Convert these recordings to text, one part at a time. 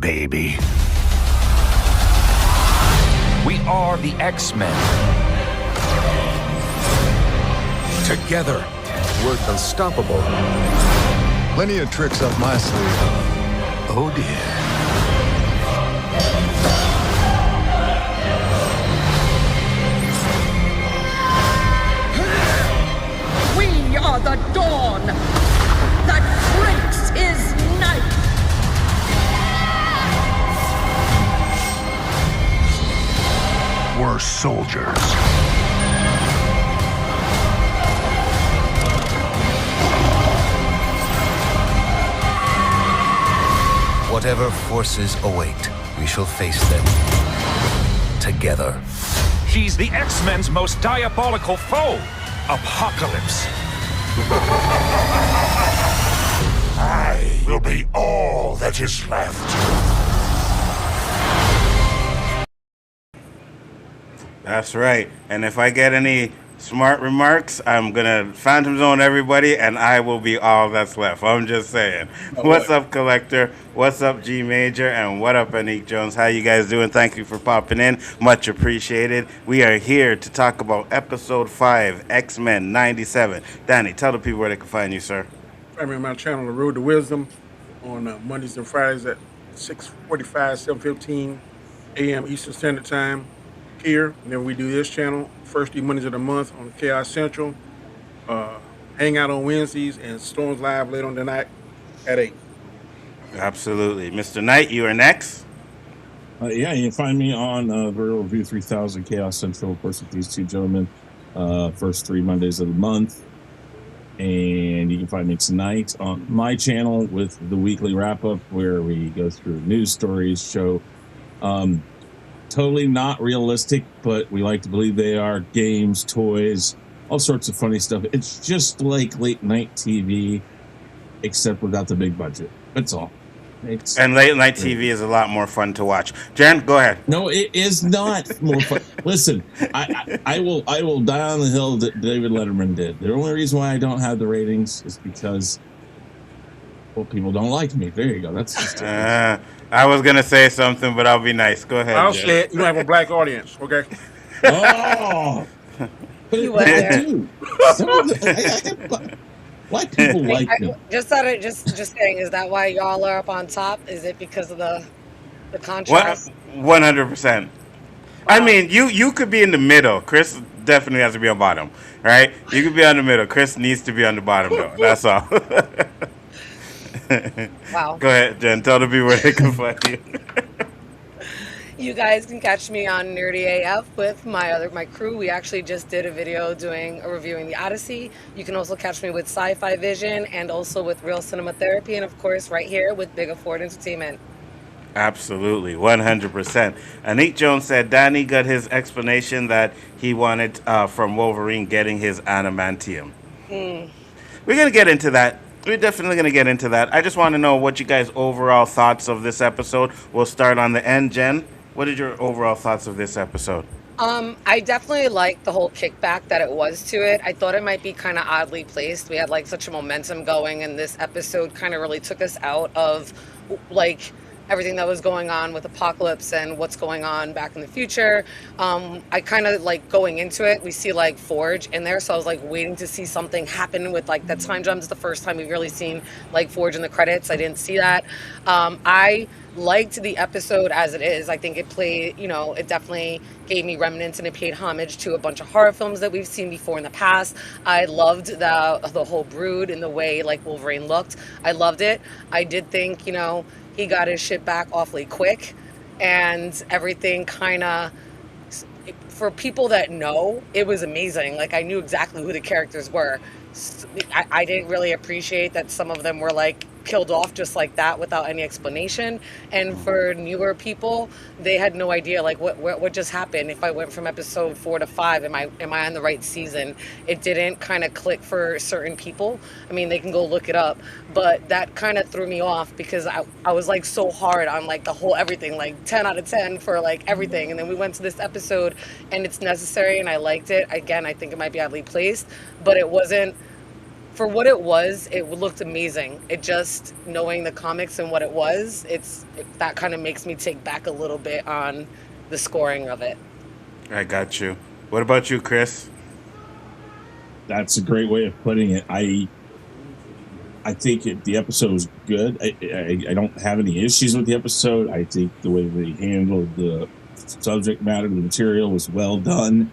baby. We are the X-Men. Together, we're unstoppable. Plenty of tricks up my sleeve. Oh dear. We are the dawn that breaks his night. We're soldiers. Whatever forces await, we shall face them together. He's the X-Men's most diabolical foe, Apocalypse. I will be all that is left. That's right. And if I get any smart remarks, I'm gonna Phantom Zone everybody, and I will be all that's left. I'm just saying. What's up, Collector? What's up, G Major? And what up, Anik Jones? How you guys doing? Thank you for popping in. Much appreciated. We are here to talk about Episode 5, X-Men 97. Danny, tell the people where they can find you, sir. Find me on my channel, The Road to Wisdom, on Mondays and Fridays at 6:45, 7:15 a.m. Eastern Standard Time here. And then we do this channel first Mondays of the month on Chaos Central. Hang out on Wednesdays and Storms Live later on tonight at 8. Absolutely. Mr. Knight, you are next. Yeah, you can find me on Vertical Review 3000 Chaos Central, of course, with these two gentlemen, first 3 Mondays of the month. And you can find me tonight on my channel with the weekly wrap-up where we go through news stories, show totally not realistic, but we like to believe they are, games, toys, all sorts of funny stuff. It's just like late night TV, except without the big budget. That's all. And late night TV is a lot more fun to watch. Jen, go ahead. No, it is not more fun. Listen, I will die on the hill that David Letterman did. The only reason why I don't have the ratings is because, well, people don't like me. There you go. That's just I was gonna say something, but I'll be nice. Go ahead. I'll Jen. say it. You don't have a black audience, okay? Oh, but I do. Some of the, black people like me. Just saying, is that why y'all are up on top? Is it because of the contrast? 100%. I mean, you could be in the middle. Chris definitely has to be on bottom, right? You could be on the middle. Chris needs to be on the bottom, though. That's all. Wow. Go ahead, Jen. Tell the people where they can find you. You guys can catch me on Nerdy AF with my crew. We actually just did a video reviewing the Odyssey. You can also catch me with Sci-Fi Vision and also with Real Cinema Therapy, and of course right here with Big Afford Entertainment. Absolutely, 100%. Anik Jones said Danny got his explanation that he wanted from Wolverine getting his adamantium. We're gonna get into that. We're definitely going to get into that. I just want to know what you guys' overall thoughts of this episode. We'll start on the end. Jen, what are your overall thoughts of this episode? I definitely liked the whole kickback that it was to it. I thought it might be kind of oddly placed. We had like such a momentum going, and this episode kind of really took us out of like everything that was going on with Apocalypse and what's going on back in the future. I kind of like going into it, we see like Forge in there, so I was like waiting to see something happen with like that time jump. Is the first time we've really seen like Forge in the credits. I didn't see that. I liked the episode as it is. I think it played, it definitely gave me remnants and it paid homage to a bunch of horror films that we've seen before in the past. I loved the whole Brood and the way like Wolverine looked. I loved it. I did think, he got his shit back awfully quick, and everything kind of, for people that know, it was amazing. Like, I knew exactly who the characters were. I didn't really appreciate that some of them were like killed off just like that without any explanation. And for newer people, they had no idea like what just happened. If I went from episode 4 to 5, am I on the right season? It didn't kind of click for certain people. I mean, they can go look it up, but that kind of threw me off because I was like so hard on like the whole everything, like 10 out of 10 for like everything. And then we went to this episode and it's necessary and I liked it. Again, I think it might be oddly placed, but it wasn't for what it was, it looked amazing. It just knowing the comics and what it was, that kind of makes me take back a little bit on the scoring of it. I got you. What about you, Chris? That's a great way of putting it. I think the episode was good. I don't have any issues with the episode. I think the way they handled the subject matter, the material was well done.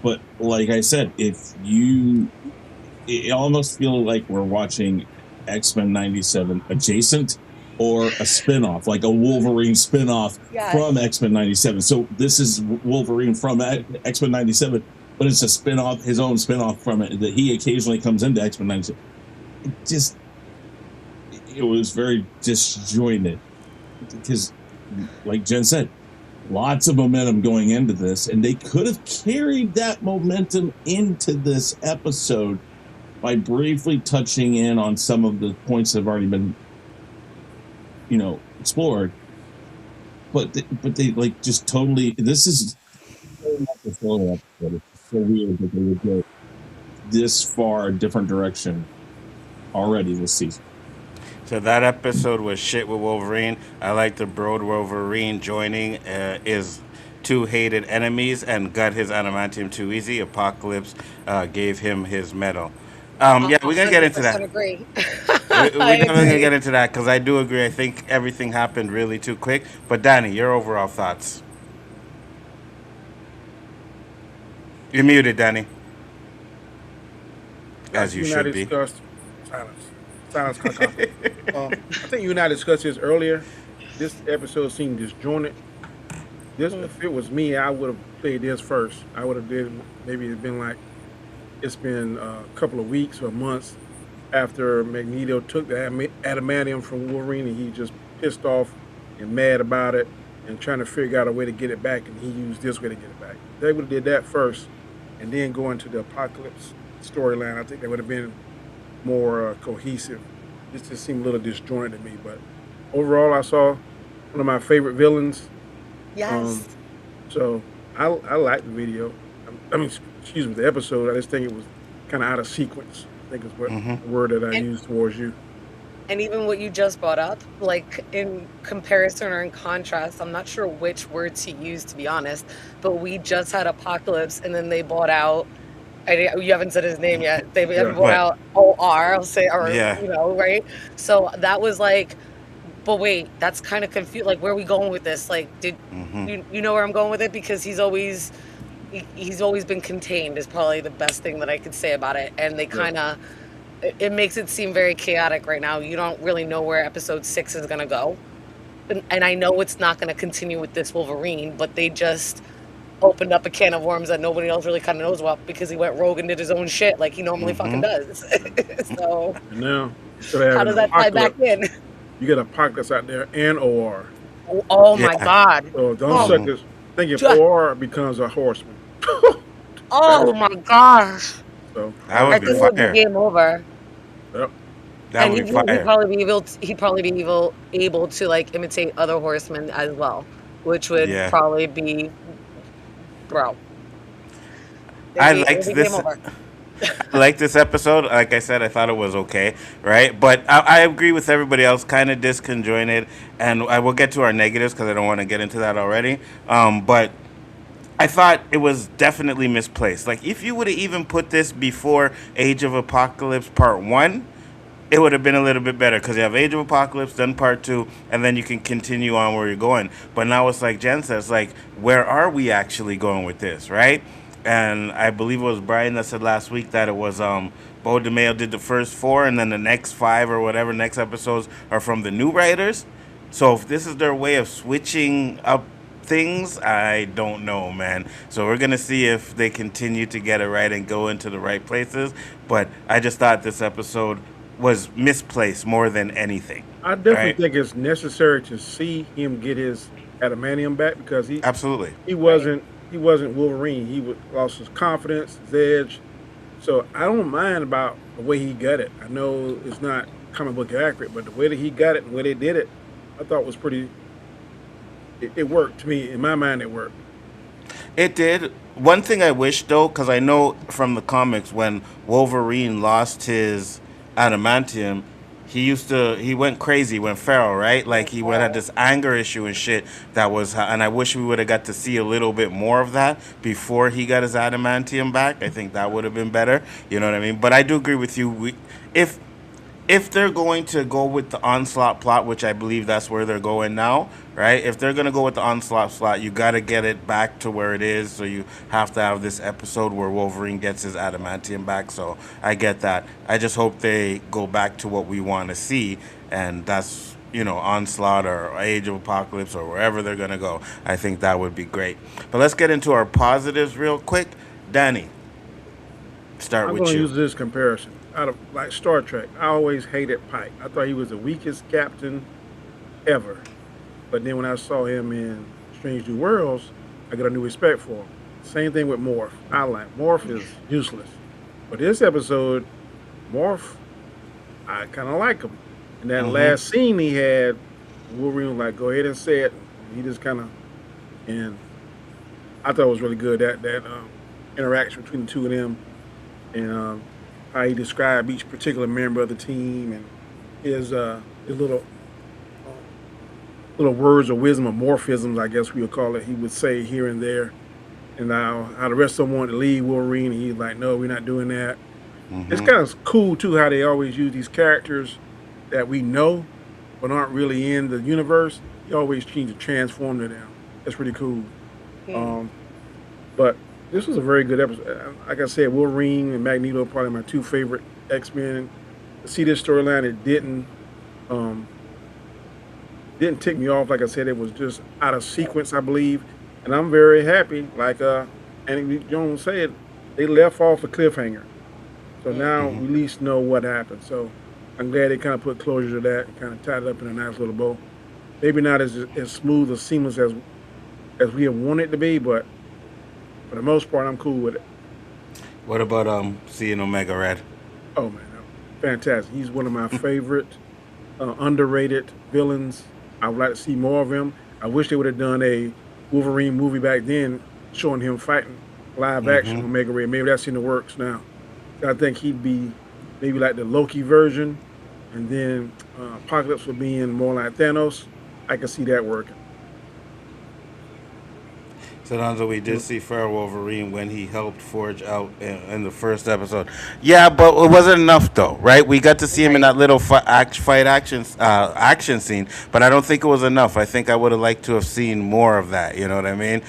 But like I said, it almost feels like we're watching X-Men 97 adjacent or a spinoff, like a Wolverine spinoff from X-Men 97. So this is Wolverine from X-Men 97, but it's a spinoff, his own spinoff from it, that he occasionally comes into X-Men 97. It was very disjointed because, like Jen said, lots of momentum going into this, and they could have carried that momentum into this episode by briefly touching in on some of the points that have already been, explored. But they like just totally. This is not the solo episode. It's so weird that they would go this far a different direction already this season. So that episode was shit with Wolverine. I like the Broad Wolverine joining his two hated enemies and got his adamantium too easy. Apocalypse gave him his medal. Yeah, we're gonna get into that. Agree. We're definitely gonna get into that because I do agree. I think everything happened really too quick. But Danny, your overall thoughts? You're muted, Danny. As you should be. Silence. I think you and I discussed this earlier. This episode seemed disjointed. If it was me, I would have played this first. I would have maybe it's been a couple of weeks or months after Magneto took the adamantium from Wolverine, and he just pissed off and mad about it and trying to figure out a way to get it back, and he used this way to get it back. They would have did that first and then go into the Apocalypse storyline. I think that would have been more cohesive. This just seemed a little disjointed to me, but overall, I saw one of my favorite villains. Yes. So I liked the video. The episode. I just think it was kind of out of sequence. I think is what the word that I used towards you. And even what you just brought up, like in comparison or in contrast, I'm not sure which word to use, to be honest, but we just had Apocalypse, and then they bought out. You haven't said his name yet. They brought out OR. I'll say, right? So that was like, but wait, that's kind of confused. Like, where are we going with this? Like, you know where I'm going with it? Because he's always been contained is probably the best thing that I could say about it. And they kind of, it makes it seem very chaotic right now. You don't really know where episode 6 is going to go. And I know it's not going to continue with this Wolverine, but they just opened up a can of worms that nobody else really kind of knows about because he went rogue and did his own shit like he normally fucking does. So now, how does that tie back in? You got Apocalypse out there and OR. Oh my God. So don't suck this. Think if OR becomes a horseman. Oh my gosh. So that would be fire. Game over. Yep. That would be fire. He'd probably be able to like imitate other horsemen as well, which would probably be bro. I liked this episode. Like I said, I thought it was okay, right? But I agree with everybody else, kind of disconjointed, and I will get to our negatives because I don't want to get into that already. But I thought it was definitely misplaced. Like, if you would have even put this before Age of Apocalypse Part 1, it would have been a little bit better because you have Age of Apocalypse, then Part 2, and then you can continue on where you're going. But now it's like Jen says, like, where are we actually going with this, right? And I believe it was Brian that said last week that it was Bo DeMayo did the first 4, and then the next 5 or whatever next episodes are from the new writers. So if this is their way of switching up things, I don't know, man. So we're going to see if they continue to get it right and go into the right places. But I just thought this episode was misplaced more than anything. I definitely think it's necessary to see him get his adamantium back because he wasn't Wolverine. He lost his confidence, his edge. So I don't mind about the way he got it. I know it's not comic book accurate, but the way that he got it and the way they did it, I thought was pretty. It worked to me. In my mind, it worked. It did. One thing I wish though, because I know from the comics when Wolverine lost his adamantium, he went crazy, went feral, right? Like he went had this anger issue and shit that was, and I wish we would have got to see a little bit more of that before he got his adamantium back. I think that would have been better. You know what I mean? But I do agree with you. If if they're going to go with the onslaught plot, which I believe that's where they're going now, right? If they're gonna go with the onslaught plot, you got to get it back to where it is. So you have to have this episode where Wolverine gets his adamantium back. So I get that. I just hope they go back to what we want to see, and that's onslaught or Age of Apocalypse or wherever they're gonna go. I think that would be great. But let's get into our positives real quick. Danny, start I'm with going to you. use this comparison. Out of like Star Trek, I always hated Pike. I thought he was the weakest captain ever. But then when I saw him in Strange New Worlds, I got a new respect for him. Same thing with Morph. I like Morph is useless. But this episode, Morph, I kind of like him. And that last scene he had, Wolverine was like, "Go ahead and say it." He just kind of, and I thought it was really good that interaction between the two of them, and how he described each particular member of the team and his little words of wisdom or morphisms, I guess we would call it. He would say here and there, and how the rest of them wanted to leave Wolverine, and he's like, "No, we're not doing that." It's kind of cool too how they always use these characters that we know but aren't really in the universe. You always change to transform to them. That's pretty cool. But this was a very good episode. Like I said, Wolverine and Magneto are probably my two favorite X-Men. To see this storyline, it didn't tick me off. Like I said, it was just out of sequence, I believe. And I'm very happy. Like Andy Jones said, they left off a cliffhanger. So now we at least know what happened. So I'm glad they kind of put closure to that and kind of tied it up in a nice little bow. Maybe not as smooth or seamless as we have wanted it to be, but for the most part, I'm cool with it. What about seeing Omega Red? Oh man, fantastic! He's one of my favorite underrated villains. I would like to see more of him. I wish they would have done a Wolverine movie back then, showing him fighting live action Omega Red. Maybe that's in the works now. I think he'd be maybe like the Loki version, and then Apocalypse would be in more like Thanos. I can see that working. So Nzo, we did see Feral Wolverine when he helped Forge out in the first episode. Yeah, but it wasn't enough though, right? We got to see him in that little fight action scene, but I don't think it was enough. I think I would have liked to have seen more of that. You know what I mean?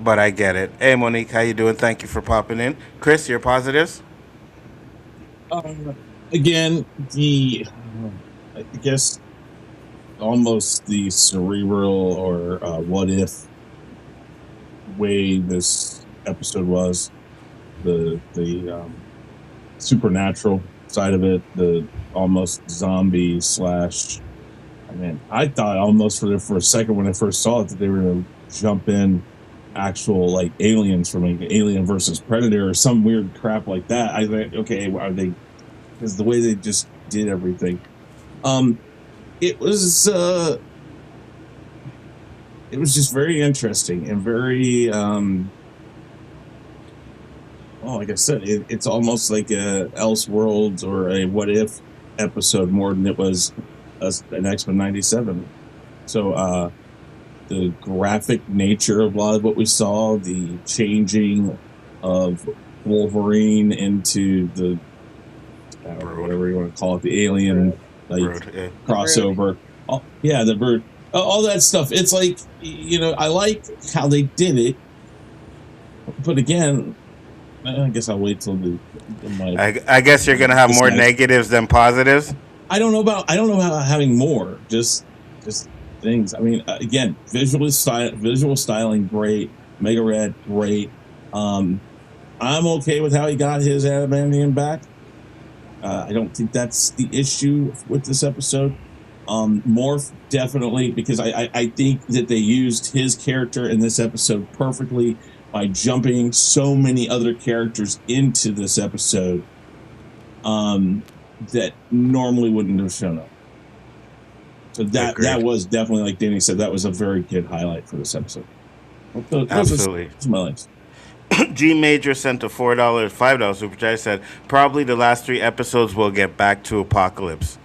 But I get it. Hey, Monique, how you doing? Thank you for popping in. Chris, your positives? Again, I guess almost the cerebral or what if way this episode was, the supernatural side of it, the almost zombie slash. I mean, I thought almost for a second when I first saw it that they were going to jump in actual like aliens from like Alien versus Predator or some weird crap like that. I thought, okay, are they? Because the way they just did everything, it was just very interesting and very well, like I said, it's almost like a Elseworlds or a What If episode more than it was an X-Men 97. So the graphic nature of a lot of what we saw, the changing of Wolverine into the whatever you want to call it, the alien crossover. The bird. All that stuff. It's like, I like how they did it, but again, I guess I'll wait till I guess you're gonna have more negatives than positives. I don't know about having more. Just things. I mean, again, visual styling, great. Mega Red, great. I'm okay with how he got his adamantium back. I don't think that's the issue with this episode. Morph, definitely, because I think that they used his character in this episode perfectly by jumping so many other characters into this episode that normally wouldn't have shown up. So that was definitely, like Danny said, that was a very good highlight for this episode. Absolutely. Melonz. G Major sent a $4, super chat. Said probably the last 3 episodes will get back to Apocalypse.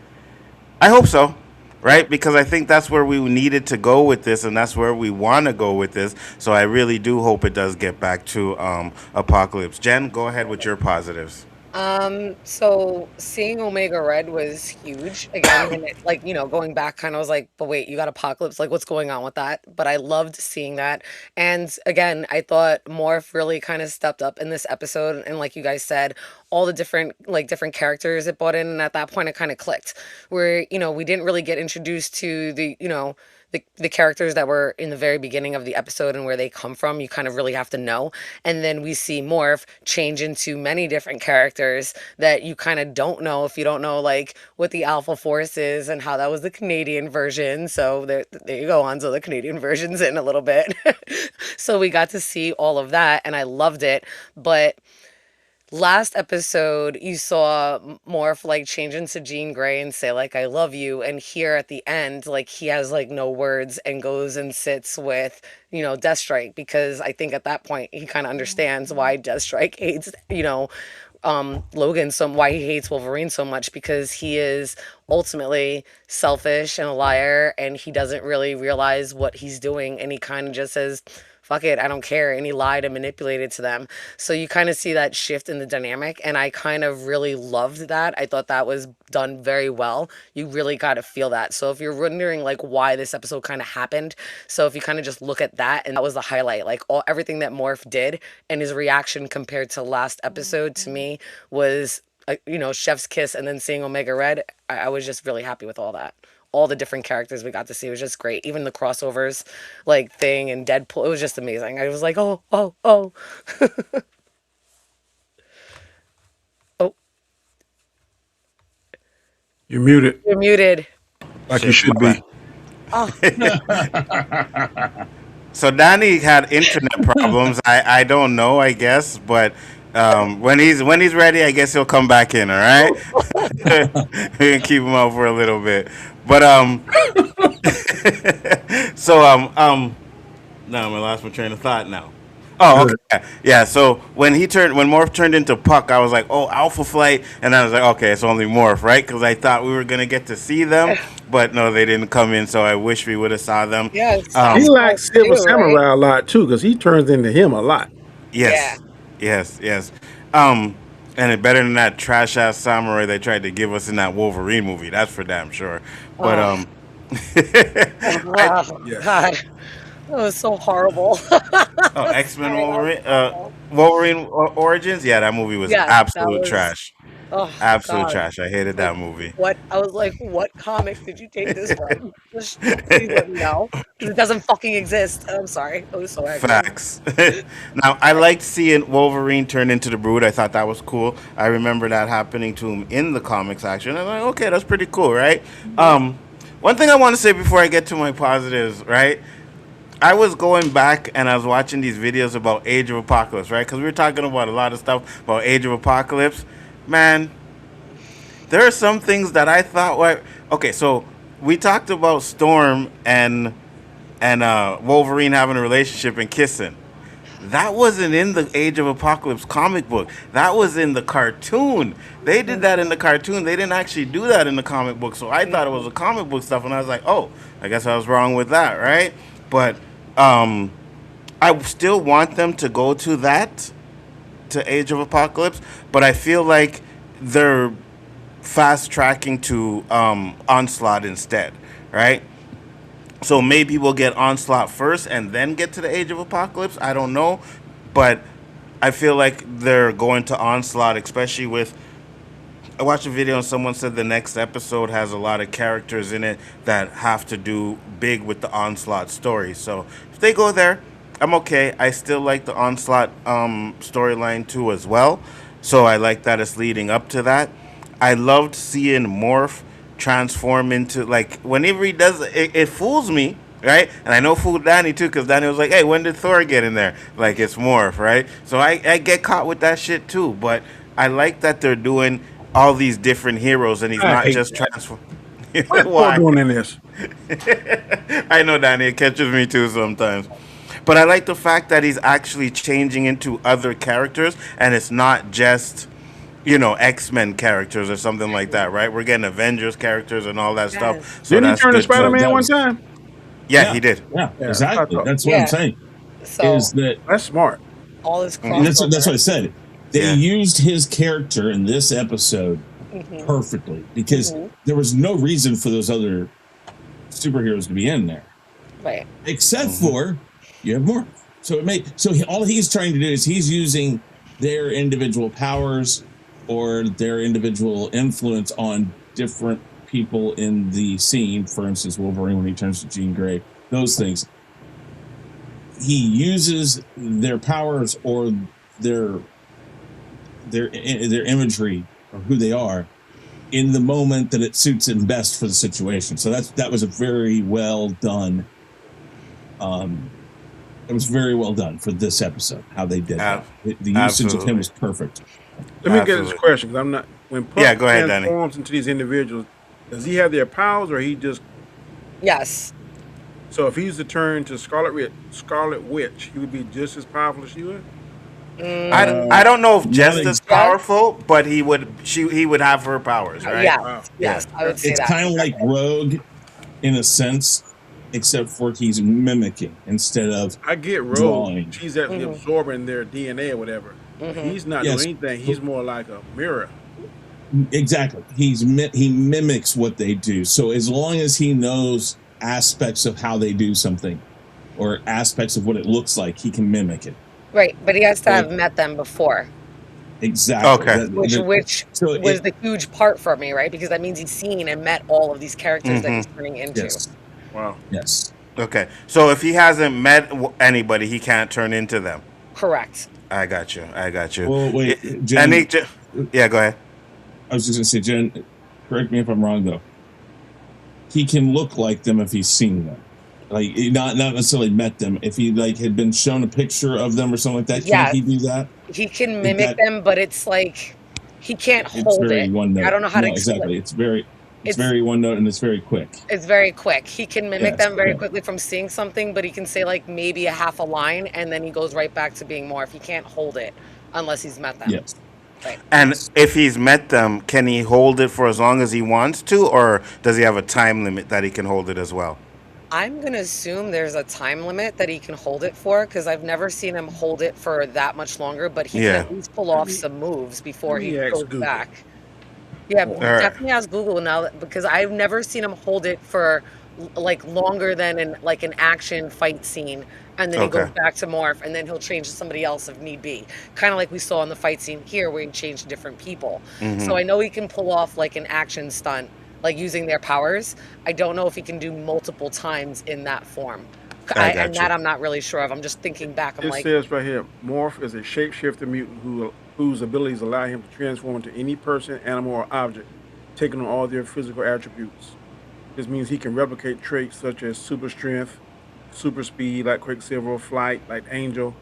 I hope so, right? Because I think that's where we needed to go with this, and that's where we want to go with this. So I really do hope it does get back to Apocalypse. Jen, go ahead with your positives. So seeing Omega Red was huge again, and it, like, going back, kind of was like, but wait, you got Apocalypse, like, what's going on with that? But I loved seeing that, and again, I thought Morph really kind of stepped up in this episode, and like you guys said, all the different characters it brought in, and at that point, it kind of clicked, where we didn't really get introduced to the characters that were in the very beginning of the episode and where they come from. You kind of really have to know. And then we see Morph change into many different characters that you kind of don't know if you don't know, like, what the Alpha Force is and how that was the Canadian version. So there you go, on. So the Canadian version's in a little bit. So we got to see all of that, and I loved it. But last episode, you saw Morph like change into Jean Grey and say like "I love you," and here at the end, like, he has like no words and goes and sits with Deathstrike, because I think at that point he kind of understands why Deathstrike hates Logan, why he hates Wolverine so much, because he is ultimately selfish and a liar, and he doesn't really realize what he's doing, and he kind of just says, fuck it, I don't care. And he lied and manipulated to them. So you kind of see that shift in the dynamic. And I kind of really loved that. I thought that was done very well. You really got to feel that. So if you're wondering like why this episode kind of happened, so if you kind of just look at that, and that was the highlight, like everything that Morph did and his reaction compared to last episode, to me was, chef's kiss. And then seeing Omega Red, I was just really happy with all that. All the different characters we got to see was just great. Even the crossovers, like Thing and Deadpool, it was just amazing. I was like, oh, oh, oh. Oh, You're muted, you're muted. like you should be. Oh, So Danny had internet problems. I don't know, I guess, but when he's ready, I guess he'll come back in. All right, we can keep him out for a little bit. But so no, I lost my train of thought now. Oh, Good. okay. Yeah, so when Morph turned into Puck, I was like, oh, Alpha Flight, and I was like, okay, it's only Morph, right? Because I thought we were gonna get to see them, but no, they didn't come in. So I wish we would have saw them. yes. He likes Silver Too, Samurai right? a lot too, because he turns into him a lot. Yes, yes. And it better than that trash ass samurai they tried to give us in that Wolverine movie. That's for damn sure. But Oh, I, oh, Yes. God. That was so horrible. oh, X Men Sorry, that was Wolverine, horrible. Origins. Yeah, that movie was Yes, that absolute was, trash. oh, Absolute God. trash. I hated Like, that movie. what? I was like, what comic did you take this from? Just please let me know. 'Cause it doesn't fucking exist. I'm sorry. I was so angry. Facts. Now, I liked seeing Wolverine turn into the Brood. I thought that was cool. I remember that happening to him in the comics, actually. And I'm like, okay, that's pretty cool, right? One thing I want to say before I get to my positives, right? I was going back and I was watching these videos about Age of Apocalypse, right? Because we were talking about a lot of stuff about Age of Apocalypse. Man, there are some things that I thought were okay. So we talked about Storm and Wolverine having a relationship and kissing. That wasn't in the Age of Apocalypse comic book. That was in the cartoon. They did that in the cartoon. They didn't actually do that in the comic book. So I thought it was a comic book stuff, and I was like, oh, I guess I was wrong with that, right? But I still want them to go to Age of Apocalypse, but I feel like they're fast tracking to Onslaught instead, right? So maybe we'll get Onslaught first and then get to the Age of Apocalypse. I don't know, but I feel like they're going to Onslaught, especially with. I watched a video and someone said the next episode has a lot of characters in it that have to do big with the Onslaught story. So if they go there, I'm okay. I still like the Onslaught storyline too as well. So I like that it's leading up to that. I loved seeing Morph transform into, like, whenever he does it, it fools me, right? And I know fooled Danny too, because Danny was like, hey, when did Thor get in there? Like, it's Morph, right? So I get caught with that shit too. But I like that they're doing all these different heroes and he's I not hate just that. transform. What's Thor Why? doing in this? I know, Danny, it catches me too sometimes. But I like the fact that he's actually changing into other characters, and it's not just X-Men characters or something like that, right? We're getting Avengers characters and all that Yes. stuff. So Didn't he that's turn to good Spider too. Man one does. time? Yeah, Yeah, he did. yeah, Yeah, exactly. I thought, That's what Yeah. I'm saying. So Is that that's smart. all this and that's what I crossover. said. They Yeah. used his character in this episode perfectly because there was no reason for those other superheroes to be in there, Right. except for you have more. So all he's trying to do is he's using their individual powers or their individual influence on different people in the scene. For instance, Wolverine when he turns to Jean Grey, those things. He uses their powers or their imagery or who they are in the moment that it suits him best for the situation. So that was a very well done. It was very well done for this episode. How they did that. The usage of him was perfect. Let me get Absolutely. this question because I'm not. When Puck Yeah, go ahead, Danny. transforms into these individuals, does he have their powers or he just? Yes. So if he's to turn to Scarlet Witch, he would be just as powerful as she would. I don't know if just as exactly. powerful, but he would have her powers, right? Yes. Wow. Yes. I would say It's that. kind of like Rogue in a sense, except for he's mimicking instead of I get Rogue. drawing. She's actually absorbing their DNA or whatever. He's not Yes. doing anything. He's more like a mirror. Exactly. He mimics what they do. So as long as he knows aspects of how they do something or aspects of what it looks like, he can mimic it. Right, but he has to have met them before, Exactly. Okay. which so was the huge part for me, right? Because that means he's seen and met all of these characters that he's turning into. yes. Wow. Yes. Okay. So if he hasn't met anybody, he can't turn into them. Correct. I got you. Well, wait, Jen, I need to. Yeah, go ahead. I was just gonna say, Jen, correct me if I'm wrong though. He can look like them if he's seen them. Like not necessarily met them. If he had been shown a picture of them or something like that, Yes. can't he do that? He can mimic them, but it's like he can't It's hold very it. one note. I don't know how to No, explain. exactly. It's It's- very one note and it's very quick. It's very quick. He can mimic Yes, them very yeah. quickly from seeing something, but he can say like maybe a half a line and then he goes right back to being Morph. He can't hold it unless he's met them. Yes. Right. And if he's met them, can he hold it for as long as he wants to, or does he have a time limit that he can hold it as well? I'm going to assume there's a time limit that he can hold it for because I've never seen him hold it for that much longer, but he Yeah. can at least pull off some moves before he Let me ask goes Google. back. Yeah, right. definitely ask Google now because I've never seen him hold it for like longer than an action fight scene, and then he goes Okay. back to Morph, and then he'll change to somebody else if need be. Kind of like we saw in the fight scene here where he changed to different people. So I know he can pull off like an action stunt, like using their powers. I don't know if he can do multiple times in that form. I got And you. that I'm not really sure of. I'm just thinking back. I'm It like, says right here, Morph is a shapeshifter mutant whose abilities allow him to transform into any person, animal, or object, taking on all their physical attributes. This means he can replicate traits such as super strength, super speed like Quicksilver, flight like Angel,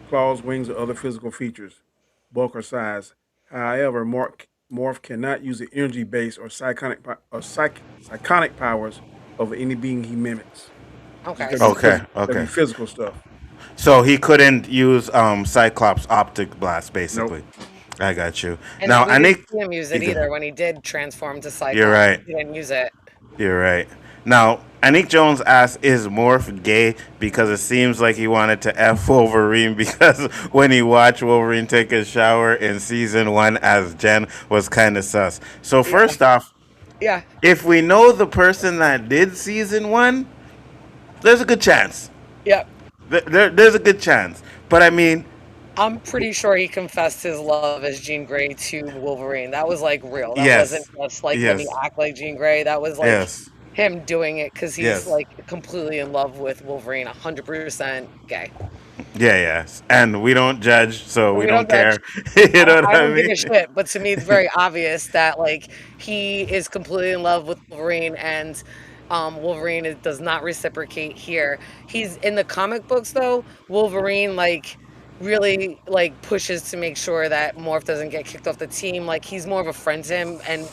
claws, wings, or other physical features, bulk or size. However, Morph cannot use the energy base or psychonic powers of any being he mimics. okay. That'd be physical stuff. So he couldn't use Cyclops optic blast, basically. I got you. And Now we I didn't need. see him use it either when he did transform to Cyclops. You're right. He didn't use it. You're right. Now, Anik Jones asked, is Morph gay? Because it seems like he wanted to F Wolverine because when he watched Wolverine take a shower in season 1 as Jen was kind of sus. So first off, Yeah. if we know the person that did season 1, there's a good chance. Yep. There's a good chance. But I mean, I'm pretty sure he confessed his love as Jean Grey to Wolverine. That was like real. That Yes. wasn't just like Yes. let me act like Jean Grey. That was like yes. him doing it because he's Yes. like completely in love with Wolverine, 100% gay. Yes. And we don't judge, so we don't care. judge. You know what I I don't give mean? a shit, but to me it's very obvious that like he is completely in love with Wolverine and Wolverine does not reciprocate here. He's in the comic books though. Wolverine like really like pushes to make sure that Morph doesn't get kicked off the team. Like he's more of a friend to him, and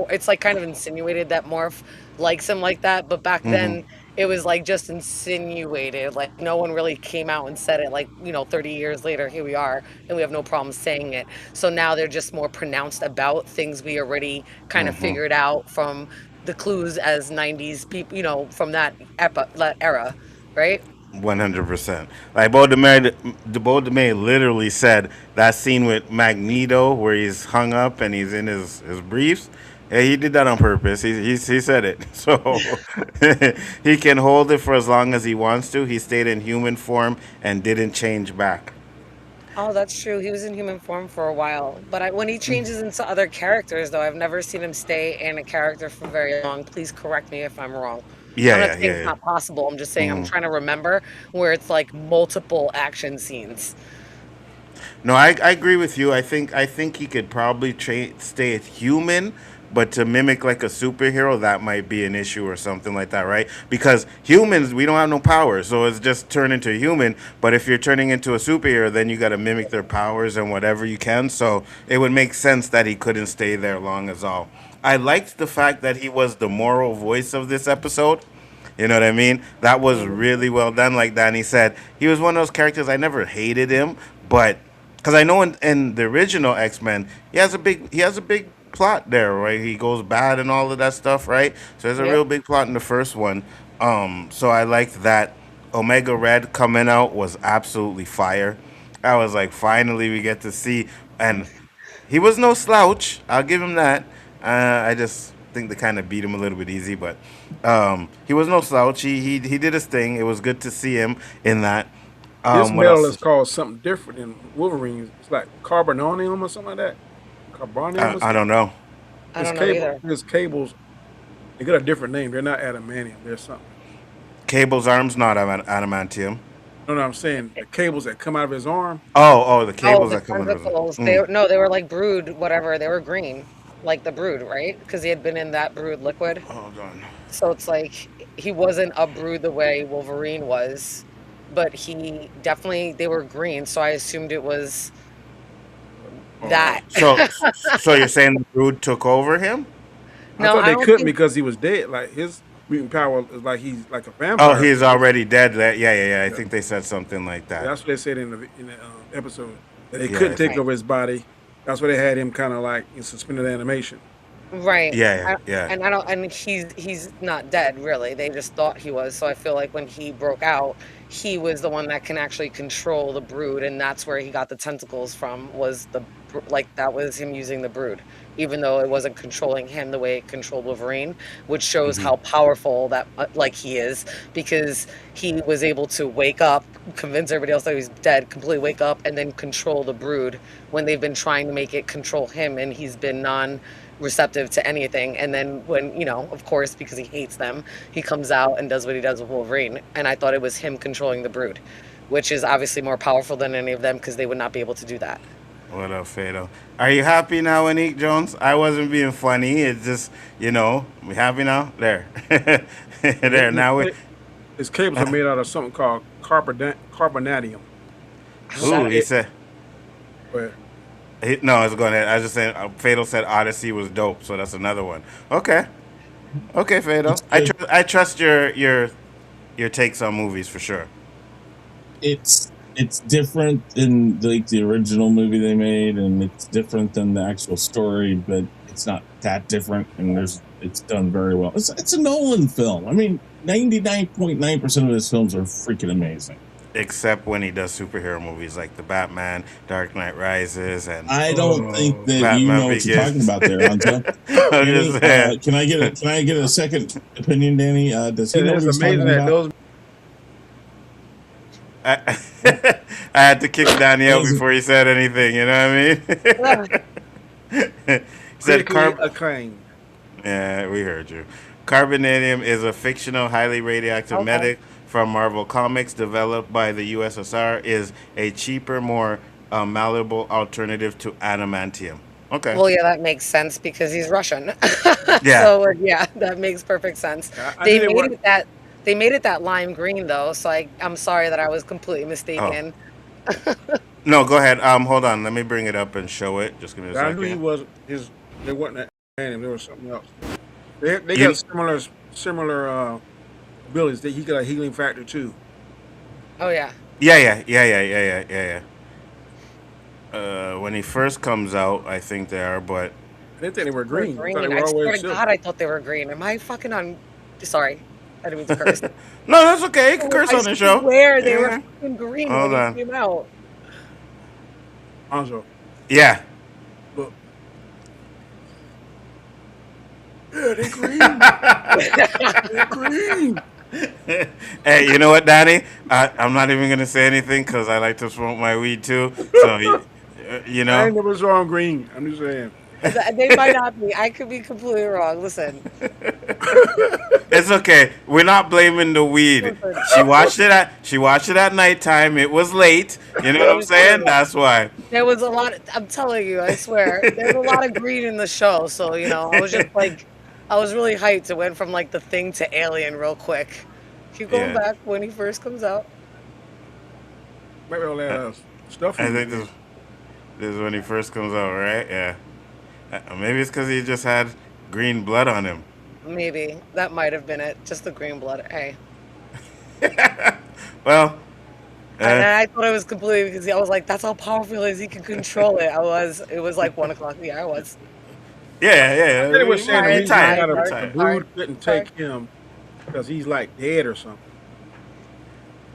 it's like kind of insinuated that Morph likes him like that. But back then it was like just insinuated. Like no one really came out and said it. Like 30 years later, here we are, and we have no problem saying it. So now they're just more pronounced about things we already kind of figured out from the clues as 90s people, from that era, right? 100%. Like Baudemare literally said that scene with Magneto where he's hung up and he's in his briefs. Yeah, he did that on purpose. He said it. So he can hold it for as long as he wants to. He stayed in human form and didn't change back. Oh, that's true. He was in human form for a while. But when he changes into other characters, though, I've never seen him stay in a character for very long. Please correct me if I'm wrong. I'm not saying it's not possible. I'm just saying I'm trying to remember where it's like multiple action scenes. No, I agree with you. I think he could probably stay human, but to mimic like a superhero, that might be an issue or something like that, right? Because humans, we don't have no powers, so it's just turn into a human. But if you're turning into a superhero, then you got to mimic their powers and whatever you can. So it would make sense that he couldn't stay there long as all. I liked the fact that he was the moral voice of this episode. You know what I mean? That was really well done. Like Danny said, he was one of those characters. I never hated him, but because I know in the original X-Men, he has a big plot there, right? He goes bad and all of that stuff, right? So there's a Yep. real big plot in the first one. So I liked that. Omega Red coming out was absolutely fire. I was like, finally we get to see, and he was no slouch. I'll give him that. I just think they kind of beat him a little bit easy, but he was no slouch. He did his thing. It was good to see him in that. This What metal is else? called something different than Wolverine's. It's like carbononium or something like that. Carbonium or I don't something. know. I don't know either. His cables, they got a different name. They're not adamantium. They're something. Cable's arm's not adamantium. No, I'm saying the cables that come out of his arm. Oh, the Oh, cables the that come under the. tentacles. They were like brood, whatever. They were green, like the brood, right? Because he had been in that brood liquid. Hold on. So it's like he wasn't a brood the way Wolverine was, but he definitely they were green. So I assumed it was that. So you're saying the Brood took over him? I No, thought I they don't couldn't think. because he was dead. Like his mutant power is like he's like a Oh, vampire. he's already dead. Yeah. I Yeah. think they said something like that. That's what they said in the episode that they Yeah, couldn't I take Right. over his body. That's why they had him kind of like in suspended animation. Right. yeah. And I don't and he's not dead really. They just thought he was. So I feel like when he broke out, he was the one that can actually control the brood and that's where he got the tentacles from was like that was him using the brood. Even though it wasn't controlling him the way it controlled Wolverine, which shows Hmm. how powerful that like he is because he was able to wake up, convince everybody else that he was dead, completely wake up and then control the brood when they've been trying to make it control him and he's been non receptive to anything. And then when, of course, because he hates them, he comes out and does what he does with Wolverine. And I thought it was him controlling the brood, which is obviously more powerful than any of them because they would not be able to do that. What up, Fado? Are you happy now, Anik Jones? I wasn't being funny. It's just, we happy now? There. There. Now we. His cables are made out of something called carbonadium. Ooh, he said. But No, it's going ahead. I was just saying, Fado said Odyssey was dope, so that's another one. Okay, Fado. I trust your takes on movies for sure. It's different than like the original movie they made, and it's different than the actual story, but it's not that different. And it's done very well. It's a Nolan film. I mean, 99.9% of his films are freaking amazing. Except when he does superhero movies like the Batman, Dark Knight Rises, and I don't think that you Batman know what you're talking Begins. about there, Anto. I'm just saying. Can I get a second opinion, Danny? Does he know what it's he's talking amazing that about? those. I, I had to kick Danielle before he said anything. You know what I mean? He said Critically acclaimed. Yeah, we heard you. Carbonadium is a fictional, highly radioactive Okay. medic from Marvel Comics, developed by the USSR. Is a cheaper, more malleable alternative to adamantium. Okay. Well, yeah, that makes sense because he's Russian. Yeah. So yeah, that makes perfect sense. I They did made what- it that they made it that lime green though, so I'm sorry that I was completely mistaken. No, go ahead. Hold on. Let me bring it up and show it. Just give me a I knew he second. was his. They wasn't that man. There was something else. They You- got similar abilities. That he got a healing factor too. Oh yeah. Yeah. When he first comes out, I think they are, but I didn't think they were They're green. I thought they green. were I swear always to silver. God, I thought they were green. Am I fucking on? Sorry, I didn't mean to curse. no, that's okay. You can curse I on the show. swear they were Yeah. fucking green Hold when on. he came out. Nzo, Yeah. look. Yeah, they green. They're green. Hey, you know what, Danny? I'm not even gonna say anything because I like to smoke my weed too. So you I know, ain't never saw them green. I'm just saying. They might not be. I could be completely wrong. Listen, it's okay. We're not blaming the weed. listen. She watched it at nighttime. It was late. You know what I'm saying? That's why. There was a lot. I'm telling you, I swear, there's a lot of green in the show. So I was just like, I was really hyped. It went from like the Thing to Alien real quick. Keep going Yeah. back when he first comes out. Maybe all that stuff. I think this is when he first comes out, right? Yeah. Maybe it's because he just had green blood on him. Maybe that might have been it. Just the green blood. Hey. Well, And I thought it was completely because I was like, that's how powerful he is. He can control it. It was like 1 o'clock. Yeah, I was. yeah. They were saying the Sorry, reason sorry, the sorry. brood couldn't take him because he's like dead or something.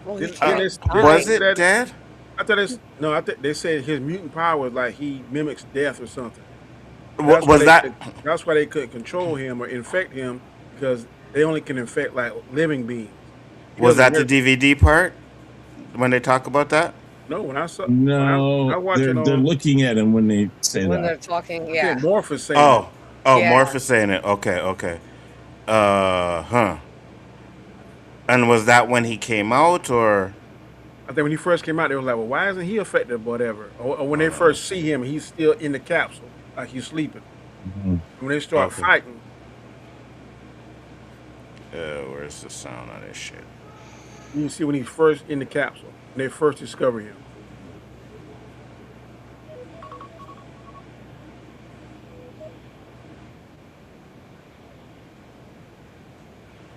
Well, Did- he did can't they- die. was it that- dead? I thought it's no. I think they said his mutant power was like he mimics death or something. Was why that? That's why they couldn't control him or infect him because they only can infect like living beings. He Was that doesn't the DVD part when they talk about that? No, when I saw No, I watch they're, it on. they're looking at him when they say When they're that. talking, I yeah. think Morph is saying. Oh, Yeah. Morph is saying it. Okay. Huh. And was that when he came out, or? I think when he first came out, they were like, "Well, why isn't he affected or whatever?" Or when they first see him, he's still in the capsule, like he's sleeping. Mhm. When they start Okay. fighting, Where's the sound on this shit? you can see when he's first in the capsule. When they first discover him.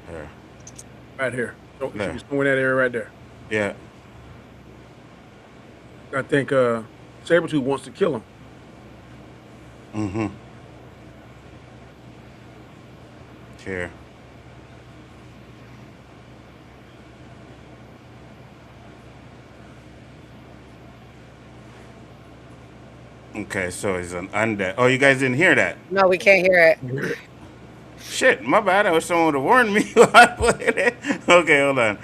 Here. Right here. So There. he's in that area right there. Yeah. I think Sabretooth wants to kill him. Mm-hmm. Here. Okay, so he's an undead. Oh, you guys didn't hear that? No, we can't hear it. Shit, my bad. I wish someone would have warned me while I played it. Okay, hold on.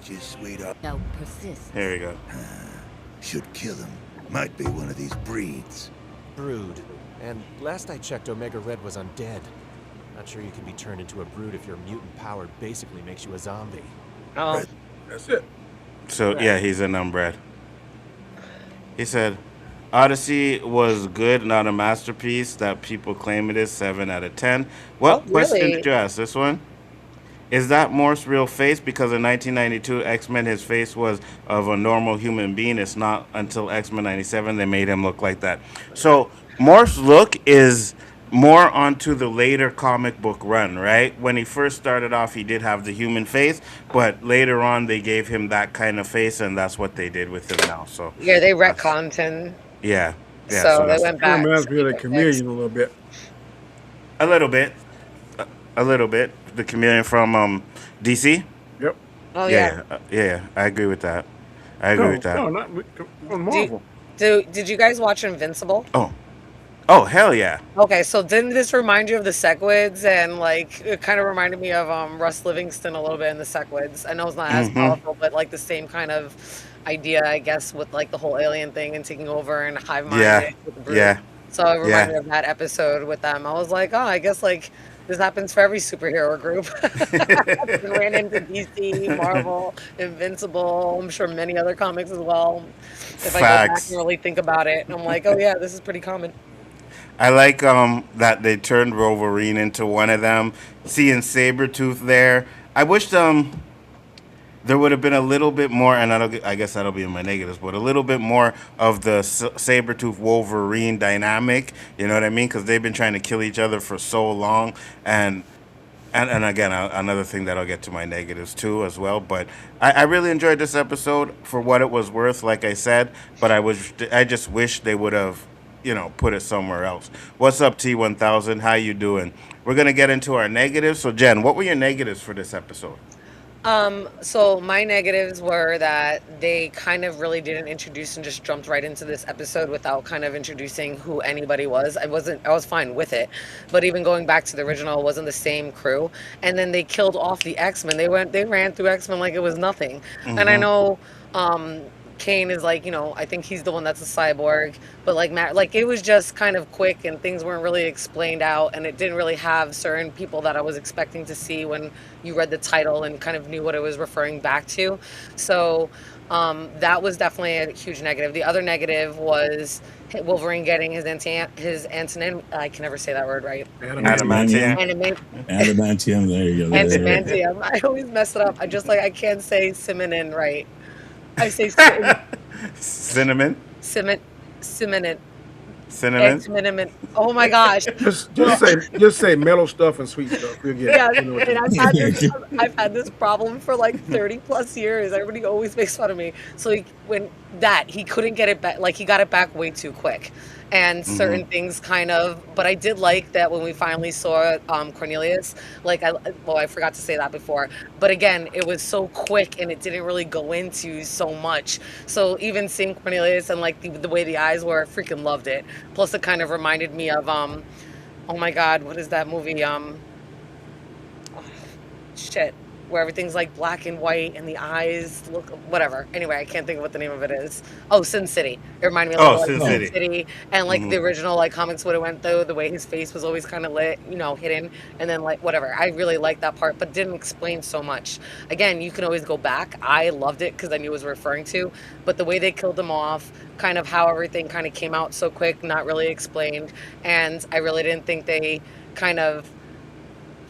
Just wait up. No, persist. Here we go. Should kill him. Might be one of these breeds. Brood. And last I checked, Omega Red was undead. Not sure you can be turned into a brood if your mutant power basically makes you a zombie. Oh, That's it. So, yeah, he's an unbred. He said, Odyssey was good, not a masterpiece that people claim it is. 7 out of 10. What Oh, question really? did you ask? This one? Is that Morph's real face? Because in 1992, X-Men, his face was of a normal human being. It's not until X-Men 97 they made him look like that. So Morph's look is more onto the later comic book run, right? When he first started off, he did have the human face, but later on they gave him that kind of face, and that's what they did with him now. So yeah, they retconned him. yeah. So they that's went It back. reminds to me of the keep it chameleon fixed. a little bit. a little bit. A little bit. The chameleon from DC. Yep. Oh yeah. Yeah. I agree with that. I agree with that. No, not from Marvel. Did you guys watch Invincible? Oh, hell yeah. Okay, so didn't this remind you of the Sequids? And like it kind of reminded me of Russ Livingston a little bit in the Sequids. I know it's not as powerful, but like the same kind of idea, I guess, with like the whole alien thing and taking over and hive mind. Yeah. With the brood. Yeah. So it reminded me of that episode with them. I was like, oh, I guess like this happens for every superhero group. We ran into DC, Marvel, Invincible. I'm sure many other comics as well. If I go back Facts. and really think about it, I'm like, oh yeah, this is pretty common. I like that they turned Wolverine into one of them. Seeing Sabretooth there. I wish there would have been a little bit more, and I guess that'll be in my negatives, but a little bit more of the Sabretooth Wolverine dynamic. You know what I mean? Because they've been trying to kill each other for so long, and And again, another thing that I'll get to my negatives too as well. But I really enjoyed this episode for what it was worth, like I said. But I just wish they would have, put it somewhere else. What's up, T1000? How you doing? We're gonna get into our negatives. So Jen, what were your negatives for this episode? So my negatives were that they kind of really didn't introduce and just jumped right into this episode without kind of introducing who anybody was. I was fine with it. But even going back to the original, it wasn't the same crew. And then they killed off the X-Men. They ran through X-Men like it was nothing. And I know, Kane is like, I think he's the one that's a cyborg, but like Matt, like it was just kind of quick and things weren't really explained out, and it didn't really have certain people that I was expecting to see when you read the title and kind of knew what it was referring back to. So that was definitely a huge negative. The other negative was Wolverine getting his antonym. I can never say that word right. Adamantium. Adamantium. There you go. Adamantium. I always mess it up. I can't say Simonin right. I say cinnamon. Cinnamon. Cinnamon. Oh my gosh! just say mellow stuff and sweet stuff. You'll get Yeah, it. You know what and I've had this problem for like 30 plus years. Everybody always makes fun of me. So he couldn't get it back. Like he got it back way too quick, and certain things kind of. But I did like that when we finally saw Cornelius. I forgot to say that before. But again, it was so quick and it didn't really go into so much. So even seeing Cornelius and like the way the eyes were, I freaking loved it. Plus, it kind of reminded me of oh my God, what is that movie? Shit, where everything's like black and white and the eyes look whatever. Anyway, I can't think of what the name of it is. Oh, Sin City. It reminded me of Sin City and like the original like comics would have went though. The way his face was always kind of lit, hidden, and then like whatever. I really liked that part, but didn't explain so much. Again, you can always go back. I loved it because I knew it was referring to, but the way they killed him off, kind of how everything kind of came out so quick, not really explained, and I really didn't think they kind of.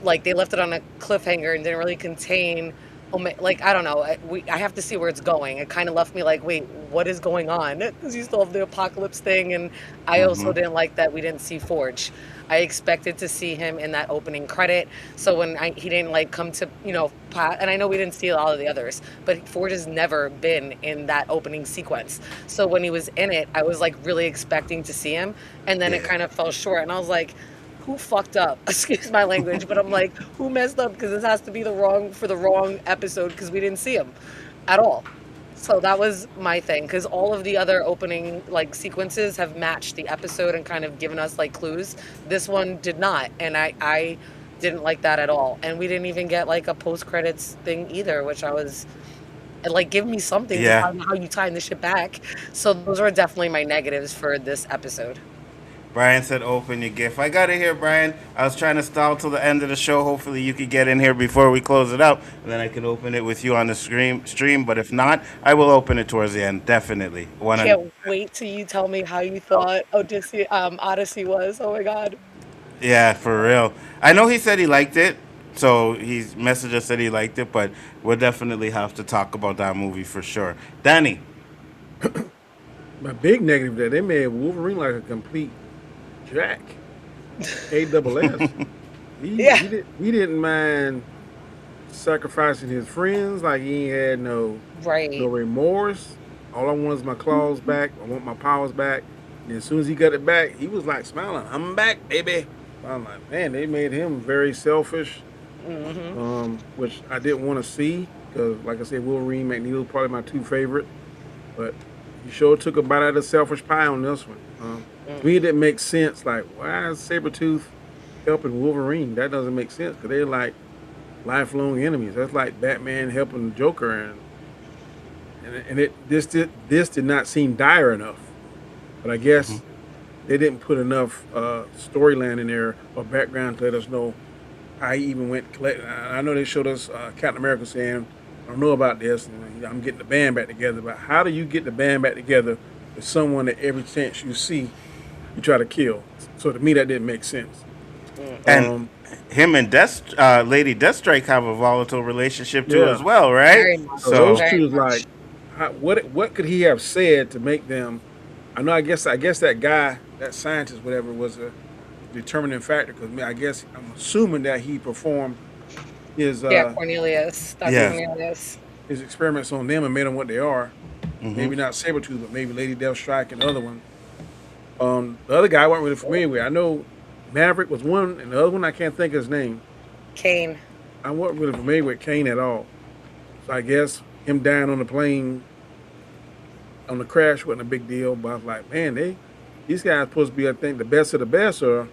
Like they left it on a cliffhanger and didn't really contain, like I don't know. I have to see where it's going. It kind of left me like, wait, what is going on? Because you still have the apocalypse thing, and I also didn't like that we didn't see Forge. I expected to see him in that opening credit. So when he didn't like come to and I know we didn't see all of the others, but Forge has never been in that opening sequence. So when he was in it, I was like really expecting to see him, and then it kind of fell short, and I was like. Who fucked up? Excuse my language, but I'm like, who messed up? Because this has to be the wrong episode because we didn't see him at all. So that was my thing. Because all of the other opening like sequences have matched the episode and kind of given us like clues. This one did not, and I didn't like that at all. And we didn't even get like a post credits thing either, which I was like, give me something to find how you time this shit back. So those are definitely my negatives for this episode. Brian said, open your gift. I got it here, Brian. I was trying to stall till the end of the show. Hopefully you could get in here before we close it out, and then I can open it with you on the stream. But if not, I will open it towards the end, definitely. Can't wait till you tell me how you thought Odyssey was. Oh, my God. Yeah, for real. I know he said he liked it, so he messaged us said he liked it, but we'll definitely have to talk about that movie for sure. Danny. My big negative that they made Wolverine like a complete Jack. ASS. He didn't mind sacrificing his friends. Like he ain't had no remorse. All I want is my claws back. I want my powers back. And as soon as he got it back, he was like smiling. I'm back, baby. I'm like, man, they made him very selfish, which I didn't want to see because, like I said, Wolverine, Magneto was probably my two favorite. But he sure took a bite out of the selfish pie on this one. To me, it didn't make sense. Like, why is Sabretooth helping Wolverine? That doesn't make sense because they're like lifelong enemies. That's like Batman helping the Joker, and this did not seem dire enough. But I guess they didn't put enough storyline in there or background to let us know how he even went collect. I know they showed us Captain America saying, "I don't know about this. I'm getting the band back together." But how do you get the band back together with someone that every chance you see, you try to kill? So to me, that didn't make sense. And him and Lady Deathstrike have a volatile relationship too, as well, right? So those two is like, what could he have said to make them? I know. I guess that guy, that scientist, whatever, was a determining factor. Because I'm assuming that he performed his Cornelius, Dr. Yeah. Cornelius. his experiments on them and made them what they are. Mm-hmm. Maybe not Sabretooth, but maybe Lady Deathstrike and the other one. The other guy I wasn't really familiar with. I know Maverick was one, and the other one I can't think of his name. Kane. I wasn't really familiar with Kane at all. So I guess him dying on the plane, on the crash wasn't a big deal. But I was like, man, these guys supposed to be, I think, the best of the best, or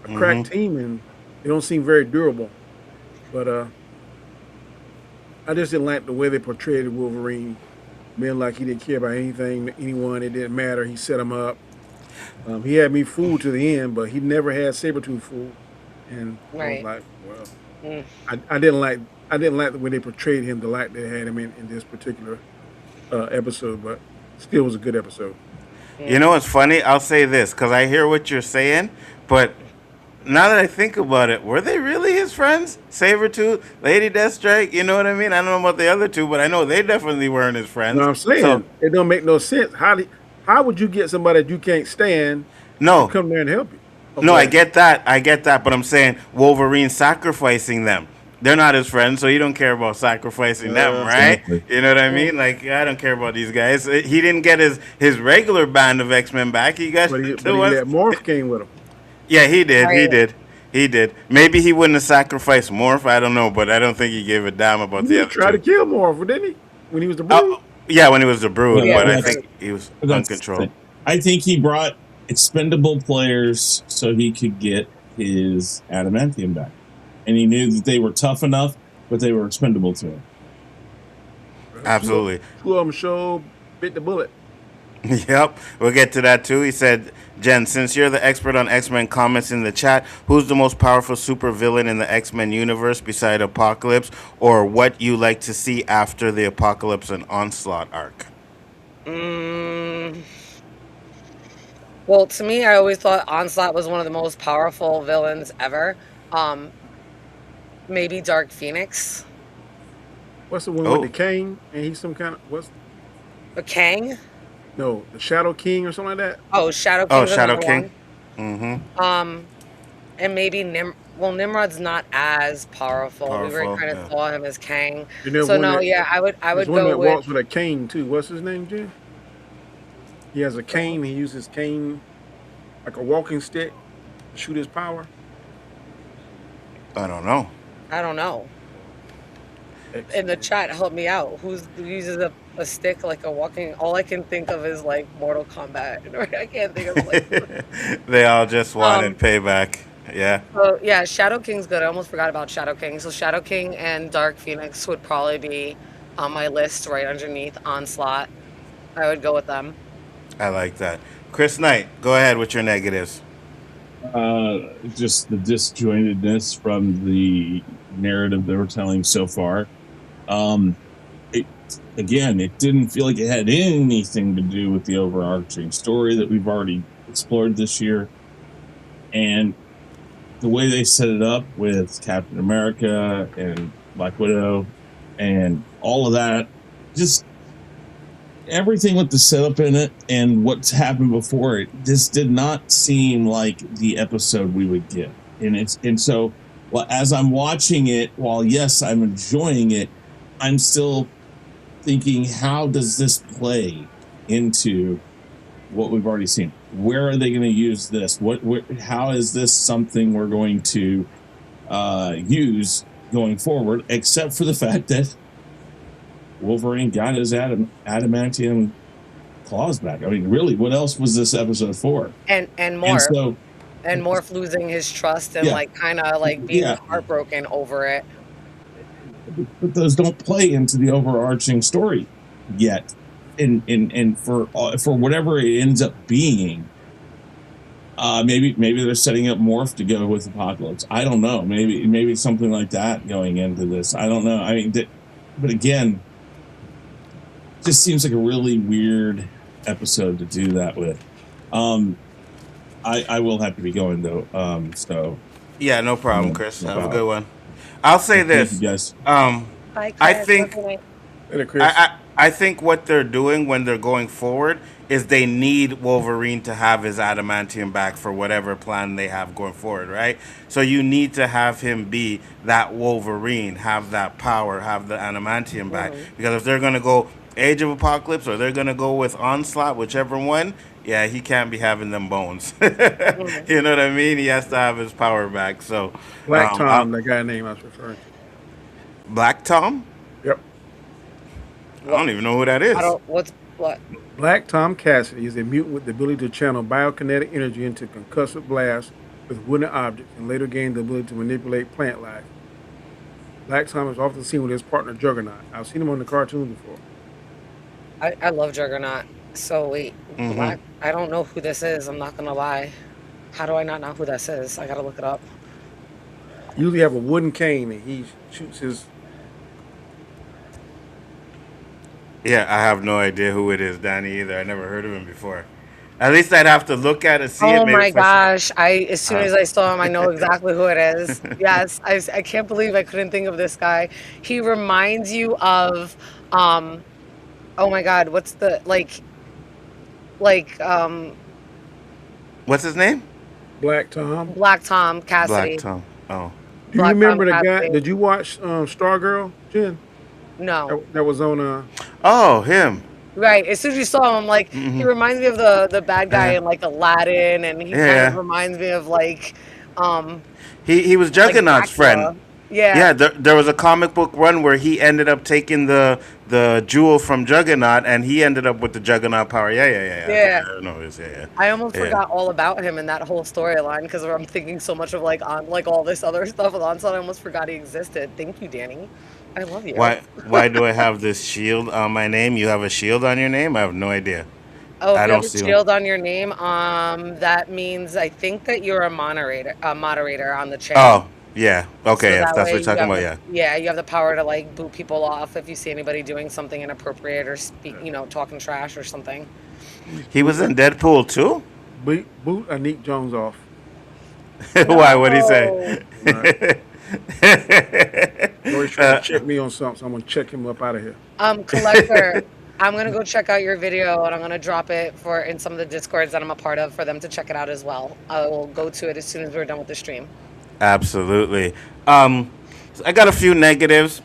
a crack team, and they don't seem very durable. But I just didn't like the way they portrayed Wolverine, being like he didn't care about anything, anyone. It didn't matter. He set him up. He had me fooled to the end, but he never had Sabretooth fooled. And I was like, well, I didn't like the way they portrayed him, the light they had him in this particular episode, but still was a good episode. You know what's funny? I'll say this, because I hear what you're saying, but now that I think about it, were they really his friends? Sabretooth, Lady Deathstrike, you know what I mean? I don't know about the other two, but I know they definitely weren't his friends. No, I'm saying, it don't make no sense. How would you get somebody that you can't stand to come there and help you? Okay. No, I get that, but I'm saying Wolverine sacrificing them. They're not his friends, so you don't care about sacrificing them, right? Exactly. You know what I mean? Like, I don't care about these guys. He didn't get his regular band of X-Men back. He got but he let Morph came with him. Yeah, he did. Right. He did. Maybe he wouldn't have sacrificed Morph. I don't know, but I don't think he gave a damn about the other two. He tried to kill Morph, didn't he? When he was the Brood? Yeah, when he was the Brood, but I think he was uncontrolled. I think he brought expendable players so he could get his adamantium back. And he knew that they were tough enough, but they were expendable to him. Absolutely. Two of them showed bit the bullet. Yep, we'll get to that too. He said, Jen, since you're the expert on X-Men comments in the chat, who's the most powerful supervillain in the X-Men universe beside Apocalypse, or what you like to see after the Apocalypse and Onslaught arc? Well, to me, I always thought Onslaught was one of the most powerful villains ever. Maybe Dark Phoenix. What's the one with the Kang? And he's some kind of a Kang? No, the Shadow King or something like that. Oh, Shadow King. Oh, Shadow King. Mm-hmm. And maybe Nimrod's not as powerful. We were kind of saw him as Kang. So no, I would one go that with walks with a cane too. What's his name, Jen? He has a cane. He uses cane like a walking stick to shoot his power. I don't know. In the chat, help me out. Who uses a stick like a walking? All I can think of is like Mortal Kombat. I can't think of like. They all just wanted payback. Yeah. So yeah, Shadow King's good. I almost forgot about Shadow King. So Shadow King and Dark Phoenix would probably be on my list right underneath Onslaught. I would go with them. I like that. Chris Knight, go ahead with your negatives. Just the disjointedness from the narrative they were telling so far. It didn't feel like it had anything to do with the overarching story that we've already explored this year. And the way they set it up with Captain America and Black Widow and all of that, just everything with the setup in it and what's happened before it, this did not seem like the episode we would get. And so as I'm watching it, while yes, I'm enjoying it, I'm still thinking, how does this play into what we've already seen? Where are they going to use this? How is this something we're going to use going forward? Except for the fact that Wolverine got his adamantium claws back. I mean, really, what else was this episode for? And Morph losing his trust and kind of being heartbroken over it. But those don't play into the overarching story yet, and for whatever it ends up being, maybe they're setting up Morph to go with Apocalypse. I don't know. Maybe something like that going into this. I don't know. I mean, but again, just seems like a really weird episode to do that with. I will have to be going though. So yeah, no problem, Chris. Have a good one. I'll say this. Thank you, guys. Bye, Chris. I think Chris. I think what they're doing when they're going forward is they need Wolverine to have his adamantium back for whatever plan they have going forward, right? So you need to have him be that Wolverine, have that power, have the adamantium back. Because if they're going to go Age of Apocalypse or they're going to go with Onslaught, whichever one, yeah, he can't be having them bones. You know what I mean? He has to have his power back. So Black Tom, the guy name I was referring to. Black Tom? Yep. I don't even know who that is. What? Black Tom Cassidy is a mutant with the ability to channel biokinetic energy into concussive blasts with wooden objects and later gain the ability to manipulate plant life. Black Tom is often seen with his partner Juggernaut. I've seen him on the cartoons before. I love Juggernaut. So wait, Black, I don't know who this is. I'm not gonna lie. How do I not know who this is? I gotta look it up. Usually have a wooden cane and he shoots his. Yeah, I have no idea who it is, Danny, either. I never heard of him before. At least I'd have to look at it, see it. Oh my gosh! As soon as I saw him, I know exactly who it is. Yes, I can't believe I couldn't think of this guy. He reminds you of, oh my God, what's the What's his name? Black Tom. Black Tom Cassidy. Black Tom. Oh. Do you remember the guy? Did you watch Stargirl, Jen? No. That was on. Oh, him. Right. As soon as you saw him, I'm like, he reminds me of the bad guy in like Aladdin, and he kind of reminds me of like, he was Juggernaut's friend. Yeah. Yeah. There was a comic book run where he ended up taking the jewel from Juggernaut, and he ended up with the Juggernaut power. Yeah. I almost forgot all about him in that whole storyline because I'm thinking so much of like on like all this other stuff with Onslaught. I almost forgot he existed. Thank you, Danny. I love you. Why do I have this shield on my name? You have a shield on your name? I have no idea. Oh, if you have a shield on your name, that means I think that you're a moderator on the channel. Oh, yeah. Okay, So if that's what you're talking about, yeah. Yeah, you have the power to like boot people off if you see anybody doing something inappropriate or talking trash or something. He was in Deadpool too? Boot Anik Jones off. Why? What'd he say? He's trying to check me on something, so I'm gonna check him up out of here. Collector, I'm gonna go check out your video and I'm gonna drop it in some of the Discords that I'm a part of for them to check it out as well. I will go to it as soon as we're done with the stream. Absolutely. I got a few negatives.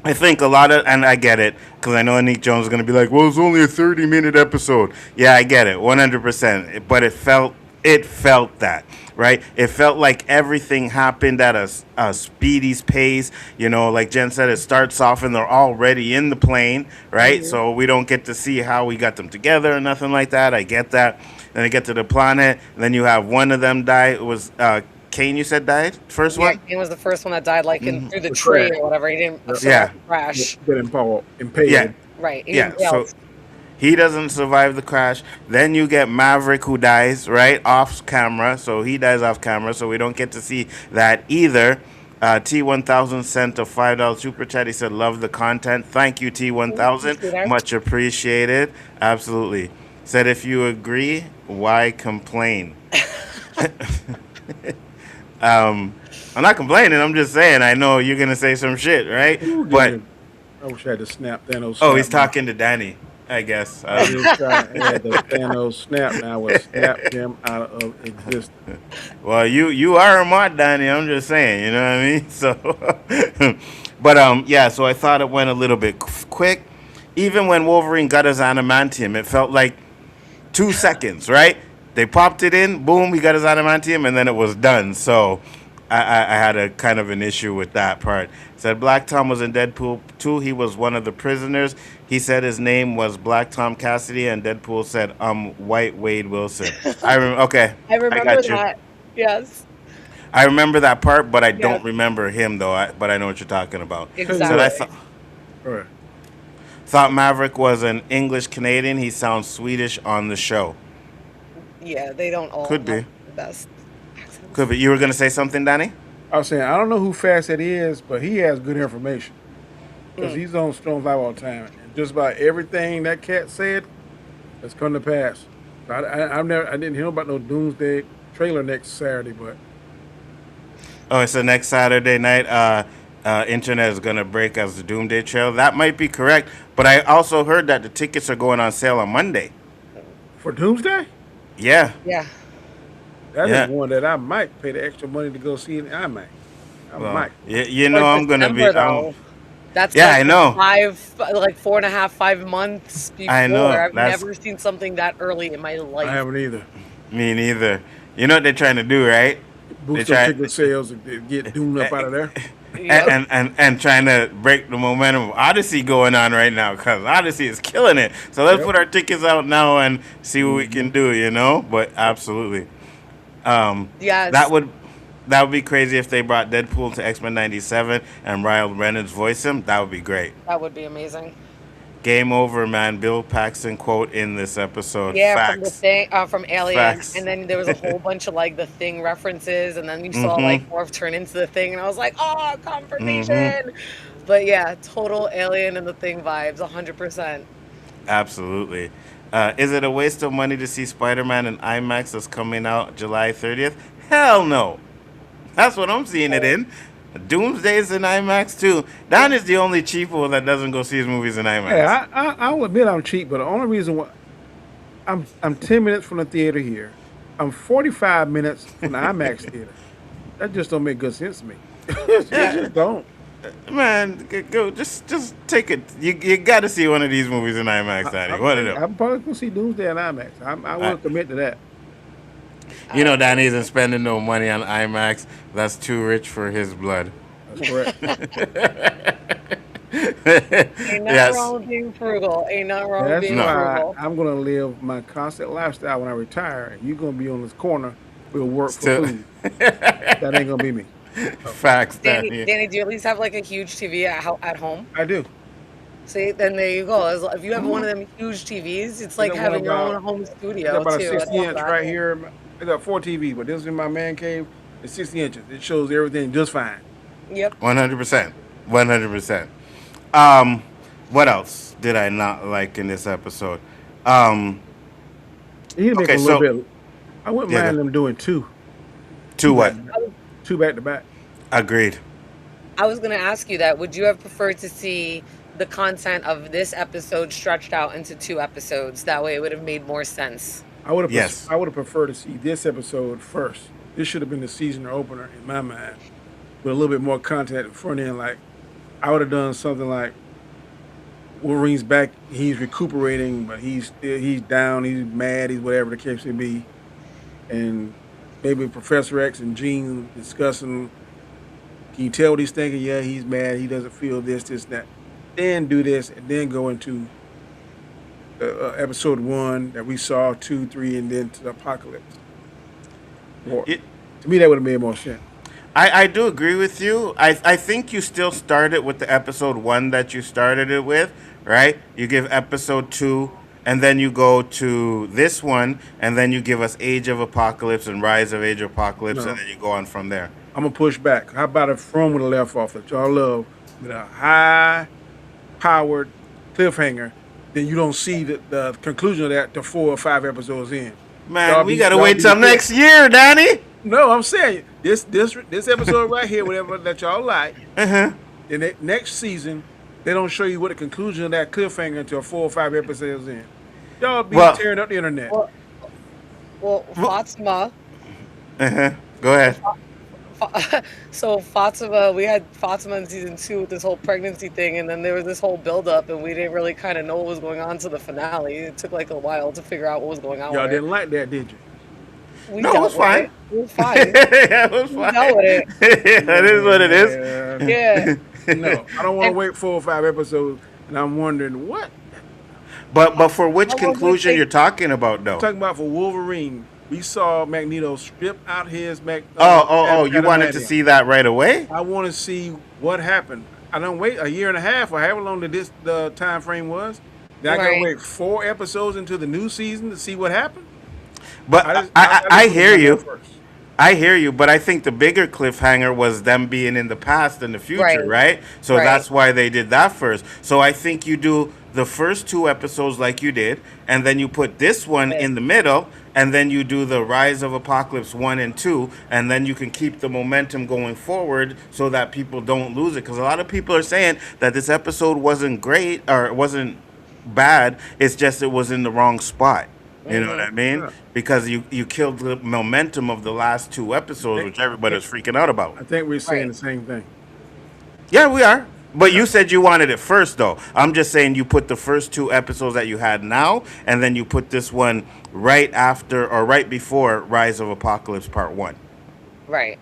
I think a lot of, and I get it, because I know Anik Jones is going to be like, well, it's only a 30-minute episode. Yeah, I get it, 100%. But it felt that, right? It felt like everything happened at a speedy's pace. You know, like Jen said, it starts off and they're already in the plane, right? So we don't get to see how we got them together or nothing like that. I get that. Then they get to the planet, and then you have one of them die. It was Kane, you said, died? First one? Yeah, Kane was the first one that died, like, through the tree or whatever. He didn't crash. Get impaled. Yeah. Right. So he doesn't survive the crash. Then you get Maverick, who dies, right, off camera. So he dies off camera, so we don't get to see that either. T1000 sent a $5 super chat. He said, love the content. Thank you, T1000. Much appreciated. Absolutely. Said, if you agree, why complain? I'm not complaining. I'm just saying I know you're gonna say some shit, right? But I wish I had to snap Thanos. Oh, he's talking to Danny, I guess. I had the Thanos snap. Now I would snap him out of existence. Well, you are a mod, Danny. I'm just saying, you know what I mean? So, but yeah. So I thought it went a little bit quick. Even when Wolverine got his adamantium, it felt like 2 seconds, right? They popped it in, boom, he got his adamantium, and then it was done. So I had a kind of an issue with that part. Said Black Tom was in Deadpool 2. He was one of the prisoners. He said his name was Black Tom Cassidy, and Deadpool said, White Wade Wilson. I remember that. Yes. I remember that part, but I don't remember him, though. But I know what you're talking about. Exactly. So thought Maverick was an English Canadian. He sounds Swedish on the show. Yeah, they don't all Could be the best accents. Could be. You were gonna say something, Danny? I was saying I don't know who Facet is, but he has good information because he's on Strong Vibe all the time, and just about everything that cat said has come to pass. I didn't hear about no Doomsday trailer next Saturday, but it's the next Saturday night. internet is going to break as the Doomsday Trail. That might be correct, but I also heard that the tickets are going on sale on Monday. For Doomsday? Yeah. Yeah. That Yeah. is one that I might pay the extra money to go see in IMAX. I Well, might. you know, I'm going to be. December, though. That's Yeah, like I know. 4.5, 5 months before. I know, I've that's- never seen something that early in my life. I haven't either. Me neither. You know what they're trying to do, right? Boost They those try- ticket sales and get Doom up out of there. Yep. and trying to break the momentum of Odyssey going on right now, because Odyssey is killing it. So let's Yep. put our tickets out now and see what we can do, you know? But absolutely. Yes. That would be crazy if they brought Deadpool to X-Men 97 and Ryan Reynolds voice him. That would be great. That would be amazing. Game over, man. Bill Paxton quote in this episode. Yeah, Facts. from the thing, from Alien, Facts. and then there was a whole bunch of like the Thing references, and then you saw like Morph turn into the Thing, and I was like, oh, confirmation. But yeah, total Alien and the Thing vibes, 100%. Absolutely. Is it a waste of money to see Spider-Man in IMAX that's coming out July 30th? Hell no. That's what I'm seeing it in. Doomsday's in IMAX too. Don is the only cheapo that doesn't go see his movies in IMAX. Hey, I'll admit I'm cheap, but the only reason why I'm 10 minutes from the theater here. I'm 45 minutes from the IMAX theater. That just don't make good sense to me. It just don't. Man, go just take it. You got to see one of these movies in IMAX, Danny. One of them. I'm probably gonna see Doomsday in IMAX. I will commit to that. You know, Danny isn't spending no money on IMAX. That's too rich for his blood. That's correct. Ain't nothing Yes. wrong with being frugal. Ain't nothing wrong with That's being why frugal. I'm gonna live my constant lifestyle when I retire, and you're gonna be on this corner. We'll work for Still- food. That ain't gonna be me. Facts, Danny. Danny, do you at least have like a huge TV at home? I do. See, then there you go. If you have one of them huge TVs, it's like got having one your about- own home I studio got about too. a I 60 love inch that. right here. I got 4 TVs, but this is in my man cave. It's 60 inches. It shows everything just fine. Yep. 100%. 100%. What else did I not like in this episode? You need to make Okay, a little so- bit. I wouldn't Yeah, mind go- them doing two. To what? 2 back to back. Agreed. I was gonna ask you that. Would you have preferred to see the content of this episode stretched out into 2 episodes? That way, it would have made more sense. I would have. Yes. I would have preferred to see this episode first. This should have been the season opener in my mind, with a little bit more content at the front end. Like, I would have done something like Wolverine's back. He's recuperating, but he's down. He's mad. He's whatever the case may be, and maybe Professor X and Jean discussing. Can you tell what he's thinking? Yeah, he's mad. He doesn't feel this, that. Then do this, and then go into episode 1 that we saw, 2, 3, and then to the apocalypse. Or, to me, that would have made more sense. I do agree with you. I think you still started with the episode 1 that you started it with, right? You give episode 2, and then you go to this one, and then you give us Age of Apocalypse and Rise of Age of Apocalypse, No. and then you go on from there. I'm going to push back. How about if From would have left off that y'all love with a high-powered cliffhanger, then you don't see the conclusion of that till 4 or 5 episodes in. Man, Y'all we be- got to y'all wait be till pissed. next year, Danny. No, I'm saying this episode right here, whatever that y'all like, Uh-huh. then next season, they don't show you what the conclusion of that cliffhanger until 4 or 5 episodes in. Y'all be Well- tearing up the internet. Well, Fatima. Uh-huh. Go ahead. So Fatima, we had Fatima in season 2 with this whole pregnancy thing, and then there was this whole build-up, and we didn't really kind of know what was going on to the finale. It took like a while to figure out what was going on. Y'all with her. didn't like that, did you? We No, it dealt was with fine. It was fine. Yeah, it was We fine. dealt with it. That is what it is. Yeah. No, I don't want to wait 4 or 5 episodes, and I'm wondering what. But for which How long would it conclusion take- you're talking about, though? I'm talking about for Wolverine. We saw Magneto strip out his You wanted to adamantium. see that right away? I want to see what happened. I don't wait a year and a half or however long the time frame was. Then I gotta Right. wait 4 episodes into the new season to see what happened. But just I wanna hear know you. first. I hear you, but I think the bigger cliffhanger was them being in the past and the future, right? So that's why they did that first. So I think you do the first 2 episodes like you did, and then you put this one in the middle, and then you do the Rise of Apocalypse 1 and 2, and then you can keep the momentum going forward so that people don't lose it. Because a lot of people are saying that this episode wasn't great or it wasn't bad. It's just it was in the wrong spot. You know what I mean? Yeah. Because you killed the momentum of the last 2 episodes, which everybody was freaking out about. I think we're saying the same thing. Yeah, we are. But you said you wanted it first, though. I'm just saying you put the first 2 episodes that you had now, and then you put this one right after or right before Rise of Apocalypse Part 1. Right.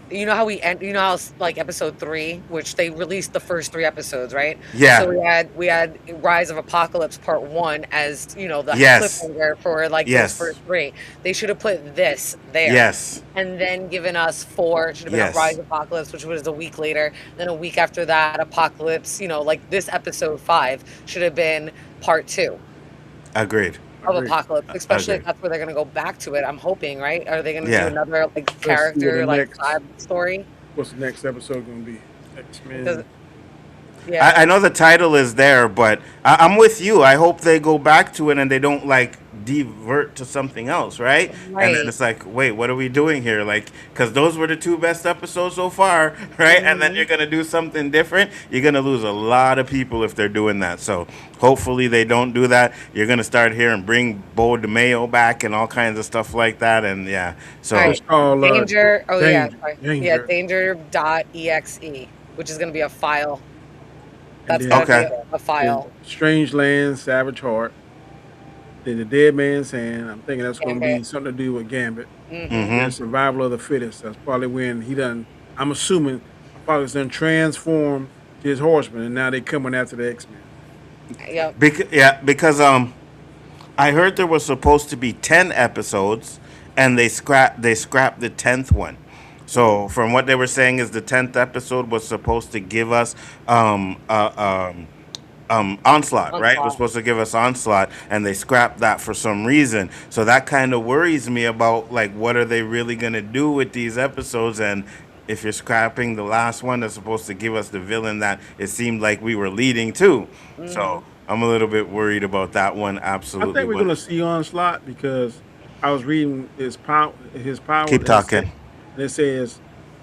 You know how we end. You know how like episode 3, which they released the first 3 episodes, right? Yeah. So we had Rise of Apocalypse Part 1 as the Yes. cliffhanger for like Yes. those first 3. They should have put this there. Yes. And then given us 4. It should have been Yes. a Rise of Apocalypse, which was a week later. Then a week after that, Apocalypse. Like this episode 5 should have been Part 2. Agreed. Of Apocalypse, especially if Agreed. that's where they're gonna go back to it. I'm hoping, right? Are they gonna Yeah. do another like see what character the like next- side story? What's the next episode going to be? X-Men. Does it- Yeah. I know the title is there, but I'm with you. I hope they go back to it and they don't like divert to something else, right? And then Right. it's like, wait, what are we doing here? Like, because those were the 2 best episodes so far, right? And then you're gonna do something different. You're gonna lose a lot of people if they're doing that. So hopefully they don't do that. You're gonna start hearing bring Bo DeMayo back and all kinds of stuff like that. And yeah, so All right. It's called Danger. Oh yeah, Danger. sorry. Danger. Yeah, danger.exe, which is gonna be a file. That's then- gonna Okay. be a file. Strange Land, Savage Heart. Then the Dead Man's Hand. I'm thinking that's going to be Gambit. something to do with Gambit. Mm-hmm. And Survival of the Fittest. That's probably when he done. I'm assuming Apocalypse done transformed to his horseman, and now they coming after the X-Men. Yep. because I heard there was supposed to be 10 episodes, and they scrapped the 10th one. So from what they were saying is the 10th episode was supposed to give us Onslaught, right? It was supposed to give us Onslaught, and they scrapped that for some reason. So that kind of worries me about like what are they really gonna do with these episodes, and if you're scrapping the last one that's supposed to give us the villain that it seemed like we were leading to. So I'm a little bit worried about that one. Absolutely. I think we're But going to see Onslaught because I was reading his power. keep talking. And it says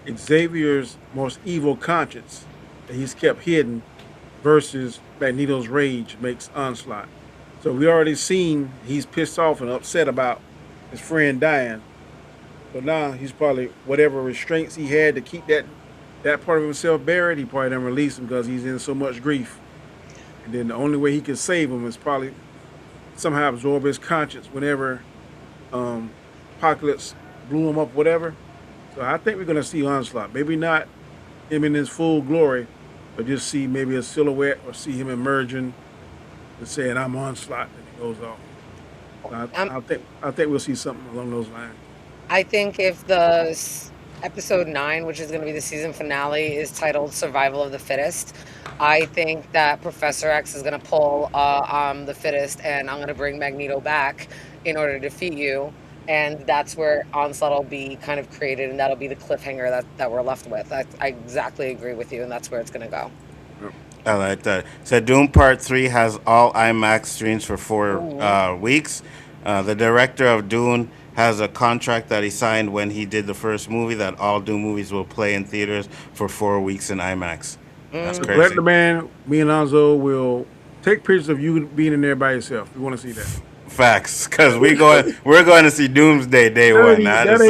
Xavier's most evil conscience that he's kept hidden versus Magneto's rage makes Onslaught. So we already seen he's pissed off and upset about his friend dying. So now he's probably whatever restraints he had to keep that part of himself buried, he probably done release him because he's in so much grief. And then the only way he can save him is probably somehow absorb his conscience whenever Apocalypse blew him up, whatever. So I think we're gonna see Onslaught. Maybe not him in his full glory, but just see maybe a silhouette or see him emerging and saying, "I'm Onslaught," and he goes off. So I think we'll see something along those lines. I think if the episode 9, which is going to be the season finale, is titled "Survival of the Fittest," I think that Professor X is going to pull the Fittest, and I'm going to bring Magneto back in order to defeat you. And that's where Onslaught will be kind of created, and that'll be the cliffhanger that we're left with. I exactly agree with you, and that's where it's going to go. I like that. So Doom Part 3 has all IMAX screens for 4 weeks. The director of Dune has a contract that he signed when he did the first movie that all Doom movies will play in theaters for 4 weeks in IMAX. That's So crazy. Collector Man, me and Nzo will take pictures of you being in there by yourself. We want to see that. Facts, because we're going to see Doomsday day one. That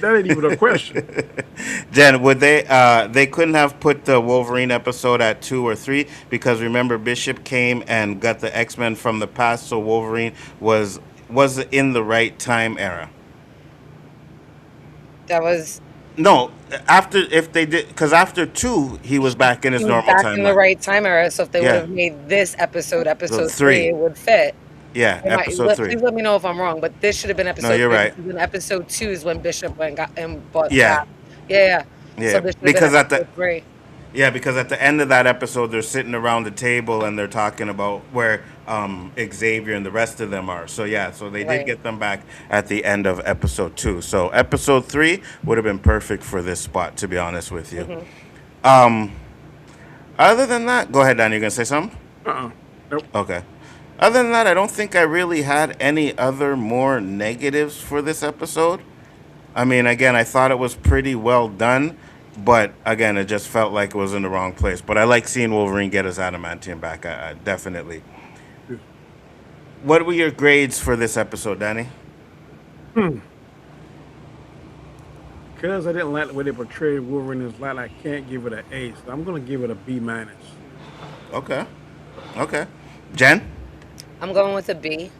ain't even a question. Jen, would they couldn't have put the Wolverine episode at 2 or 3 because remember Bishop came and got the X-Men from the past, so Wolverine was in the right time era. That was No, because after 2 he was back in his normal back time. in the right time era. So if they Yeah. would have made this episode So 3, it would fit. Yeah, episode 3. Please let me know if I'm wrong, but this should have been episode 3. you're right. And episode 2 is when Bishop went and got and bought. Yeah. Yeah. Yeah, So this should have because been at the episode 3. Yeah, because at the end of that episode, they're sitting around the table and they're talking about where Xavier and the rest of them are. So yeah, so they did Right. get them back at the end of episode 2. So episode 3 would have been perfect for this spot, to be honest with you. Hmm. Other than that, go ahead, Dan. You gonna say something? Nope. Okay. Other than that, I don't think I really had any other more negatives for this episode. I mean, again, I thought it was pretty well done, but again, it just felt like it was in the wrong place. But I like seeing Wolverine get his adamantium back. I definitely. What were your grades for this episode, Danny? Because I didn't like the way they portrayed Wolverine in his light, I can't give it an A. So I'm gonna give it a B minus. Okay. Okay. Jen? I'm going with a B.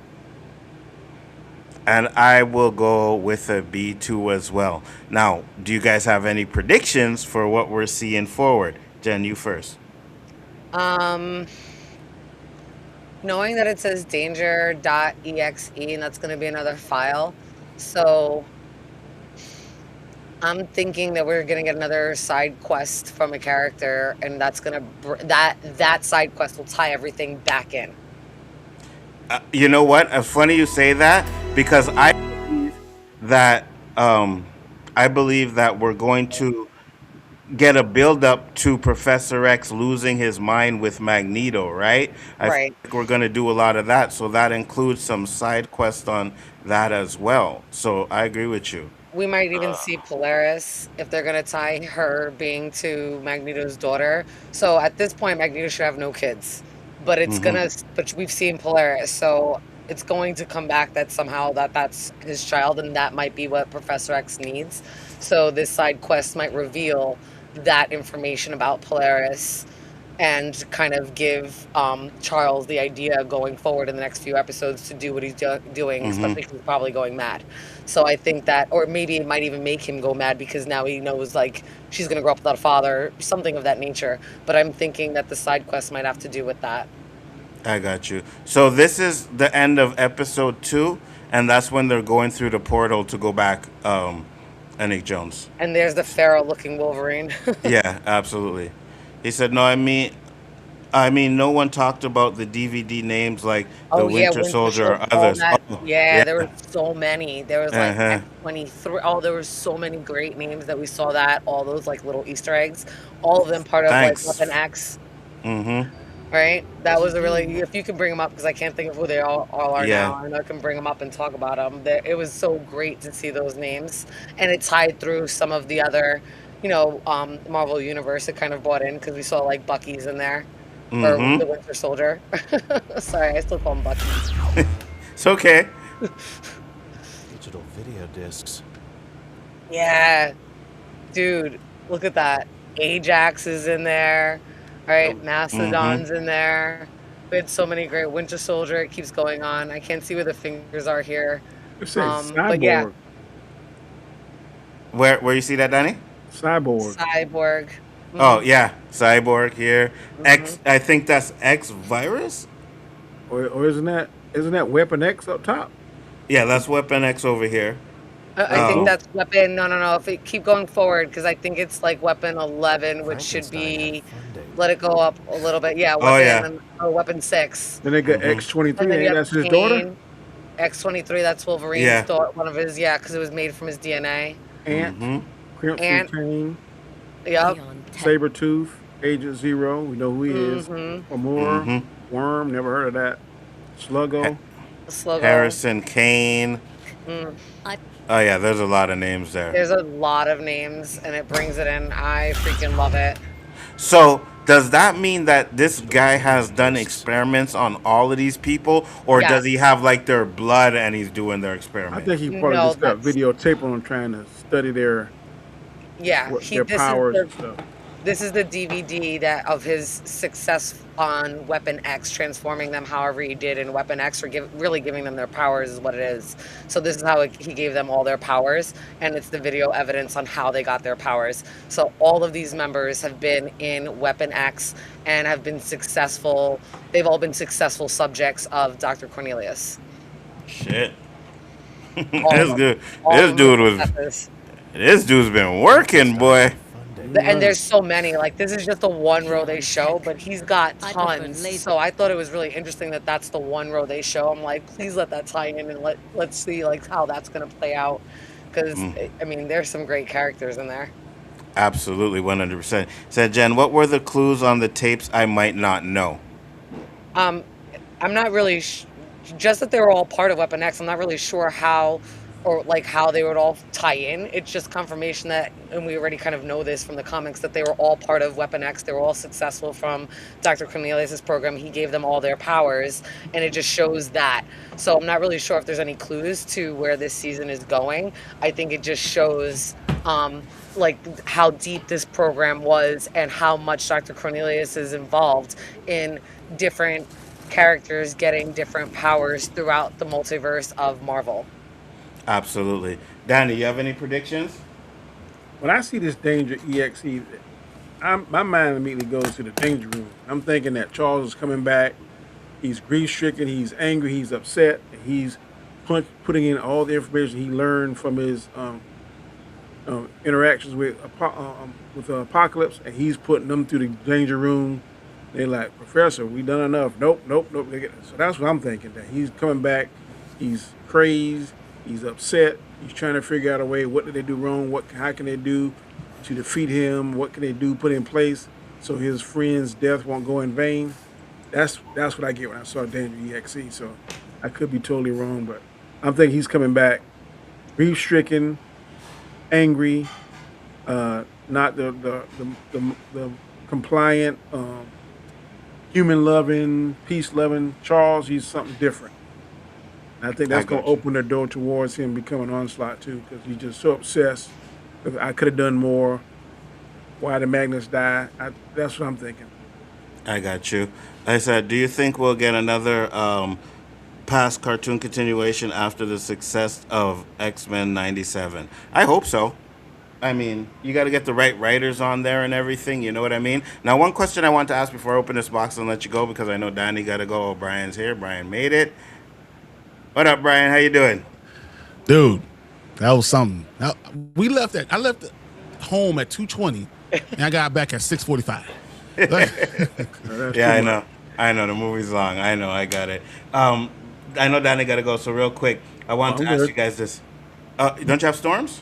And I will go with a B2 as well. Now, do you guys have any predictions for what we're seeing forward? Jen, you first. Knowing that it says danger.exe and that's going to be another file. So I'm thinking that we're going to get another side quest from a character, and that's going to that side quest will tie everything back in. You know what? Funny you say that, because I believe that we're going to get a build up to Professor X losing his mind with Magneto, right? I Right. think we're going to do a lot of that, so that includes some side quest on that as well. So I agree with you. We might even see Polaris if they're going to tie her being to Magneto's daughter. So at this point, Magneto should have no kids, but it's gonna. But we've seen Polaris, so it's going to come back that somehow that's his child, and that might be what Professor X needs. So this side quest might reveal that information about Polaris and kind of give Charles the idea going forward in the next few episodes to do what he's doing, especially because he's probably going mad. So I think that, or maybe it might even make him go mad because now he knows like she's going to grow up without a father, something of that nature. But I'm thinking that the side quest might have to do with that. I got you. So this is the end of episode 2, and that's when they're going through the portal to go back, Nick Jones. And there's the Pharaoh-looking Wolverine. Yeah, absolutely. He said, "No, I mean, no one talked about the DVD names like the Winter Soldier or others." Yeah, there were so many. There was like Uh-huh. X-23. Oh, there were so many great names that we saw that. All those like little Easter eggs. All of them part of Thanks. like Weapon X. Mm-hmm. Right? That was a really, if you can bring them up, because I can't think of who they all are Yeah. now, and I can bring them up and talk about them. It was so great to see those names, and it tied through some of the other, Marvel Universe. It kind of brought in because we saw like Bucky's in there, or the Winter Soldier. Sorry, I still call him Bucky. It's okay. Digital video discs. Yeah, dude, look at that. Ajax is in there, right? Mastodon's in there. We had so many great Winter Soldier. It keeps going on. I can't see where the fingers are here. It says But yeah, Cyborg. Where you see that, Danny? Cyborg. Cyborg. Oh yeah, Cyborg here. X. I think that's X Virus. Or isn't that Weapon X up top? Yeah, that's Weapon X over here. I think that's Weapon. No. If it keep going forward, because I think it's like Weapon 11, which should be. Let it go up a little bit. Yeah. Weapon, or Weapon 6. Then they got X-23. And then you And have that's his Kane. daughter. X-23. That's Wolverine's Yeah. daughter. One of his. Yeah, because it was made from his DNA. Ant. Crimson Ant. Kane. Yep. Sabretooth. Agent Zero. We know who he is. Gamora. Worm. Never heard of that. Sluggo. Sluggo. Harrison Kane. Oh yeah, there's a lot of names there. There's a lot of names, and it brings it in. I freaking love it. So does that mean that this guy has done experiments on all of these people, or Yes. does he have like their blood and he's doing their I experiments? think he probably No, just got that's- videotape on trying to study their Yeah, their powers and stuff. This is the DVD that of his success on Weapon X, transforming them however he did in Weapon X, or really giving them their powers is what it is. So this is how he gave them all their powers, and it's the video evidence on how they got their powers. So all of these members have been in Weapon X and have been successful. They've all been successful subjects of Dr. Cornelius. Shit. All This of them. dude, All this of dude them was, successes. this dude's been working, boy. someday. And there's so many. Like, this is just the one row they show, but he's got tons. So I thought it was really interesting that that's the one row they show. I'm like, please let that tie in and let's see like how that's gonna play out. Because I mean, there's some great characters in there. Absolutely, 100%. Said Jen, what were the clues on the tapes I might not know? I'm not really just that they were all part of Weapon X. I'm not really sure how or like how they would all tie in. It's just confirmation that, and we already kind of know this from the comics, that they were all part of Weapon X. They were all successful from Dr. Cornelius's program. He gave them all their powers, and it just shows that. So I'm not really sure if there's any clues to where this season is going. I think it just shows like how deep this program was and how much Dr. Cornelius is involved in different characters getting different powers throughout the multiverse of Marvel. Absolutely. Danny, you have any predictions? When I see this Danger EXE, my mind immediately goes to the Danger Room. I'm thinking that Charles is coming back. He's grief-stricken. He's angry. He's upset. He's putting in all the information he learned from his interactions with Apocalypse, and he's putting them through the Danger Room. They're like, Professor, we done enough. Nope. So that's what I'm thinking, that he's coming back. He's crazed. He's upset. He's trying to figure out a way. What did they do wrong? How can they do to defeat him? What can they do put in place so his friend's death won't go in vain? That's what I get when I saw Danger EXE. So I could be totally wrong, but I'm thinking he's coming back, grief-stricken, angry, not the compliant, human-loving, peace-loving Charles. He's something different. I think that's going to open the door towards him becoming Onslaught too, because he's just so obsessed. I could have done more. Why did Magnus die? That's what I'm thinking. I got you. I said, do you think we'll get another past cartoon continuation after the success of X-Men 97? I hope so. I mean, you got to get the right writers on there and everything. You know what I mean? Now, one question I want to ask before I open this box and let you go, because I know Danny got to go. Oh, Brian's here. Brian made it. What up, Brian? How you doing? Dude, that was something. Now, I left home at 2:20, and I got back at 6:45. Yeah, I know. The movie's long. I know. I got it. I know Danny got to go, so real quick, I want to ask you guys this. Don't you have storms?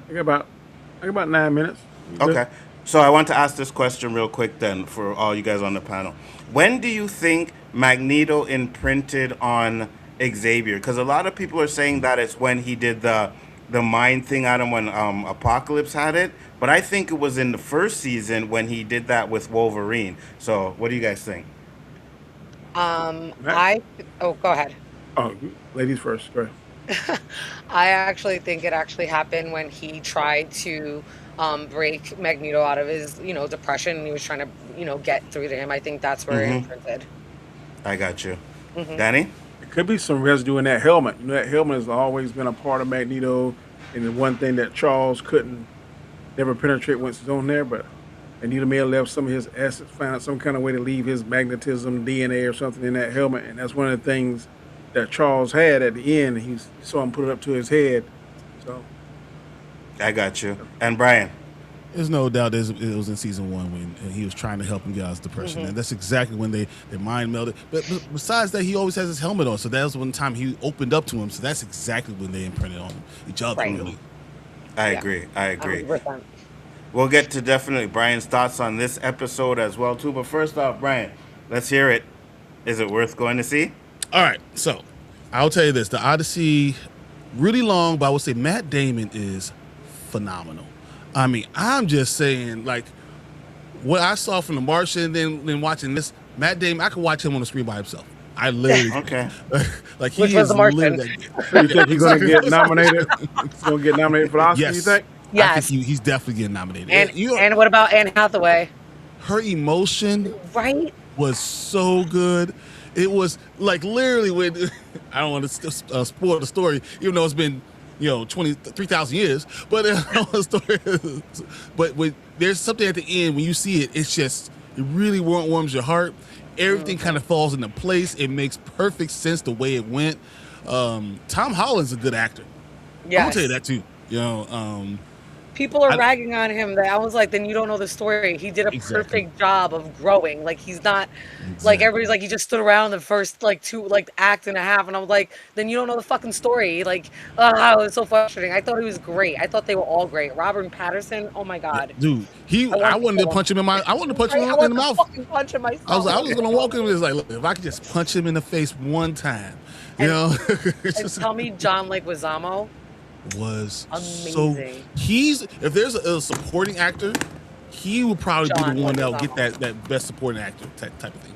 I got about 9 minutes. Okay. So I want to ask this question real quick then for all you guys on the panel. When do you think Magneto imprinted on Xavier? Because a lot of people are saying that it's when he did the mind thing on him when Apocalypse had it, but I think it was in the first season when he did that with Wolverine. So what do you guys think? Go ahead. Oh, ladies first. Go ahead. I actually think it actually happened when he tried to break Magneto out of his depression, and he was trying to get through to him. I think that's where it imprinted. I got you. Danny? Could be some residue in that helmet. That helmet has always been a part of Magneto, and the one thing that Charles couldn't never penetrate once it's on there, but Magneto may have left some of his assets, found some kind of way to leave his magnetism, DNA or something in that helmet, and that's one of the things that Charles had at the end. He saw him put it up to his head. So I got you. And Brian? There's no doubt it was in season 1 when he was trying to help him get out of his depression. And that's exactly when their mind melded. But besides that, he always has his helmet on. So that was one time he opened up to him. So that's exactly when they imprinted on each other, really. I agree. 100%. We'll get to definitely Brian's thoughts on this episode as well, too. But first off, Brian, let's hear it. Is it worth going to see? All right. So I'll tell you this. The Odyssey, really long, but I would say Matt Damon is phenomenal. I mean, I'm just saying, like, what I saw from The Martian, then watching this, Matt Damon, I could watch him on the screen by himself. I literally, like, Which was The Martian. You think he's going to get nominated? He's going to get nominated for the Oscar, you think? Yes. I think he's definitely getting nominated. And what about Anne Hathaway? Her emotion was so good. It was, like, literally when, I don't want to spoil the story, even though it's been 3,000 years, but there's something at the end when you see it, it really warms your heart. Everything kind of falls into place. It makes perfect sense the way it went. Tom Holland's a good actor. Yeah, I'll tell you that too. People are ragging on him that I was like, then you don't know the story. He did a perfect job of growing. Like he's not like everybody's like he just stood around the first like act and a half, and I was like, then you don't know the fucking story. Like, it was so frustrating. I thought he was great. I thought they were all great. Robert Patterson, oh my god, dude, I wanted to punch him in my. I wanted to punch him in the mouth. Punch him myself. I was gonna walk in and was like, look, if I could just punch him in the face one time, you know. And tell me, John Leguizamo was amazing. So if there's a supporting actor, he would probably be the one that would get that best supporting actor type of thing.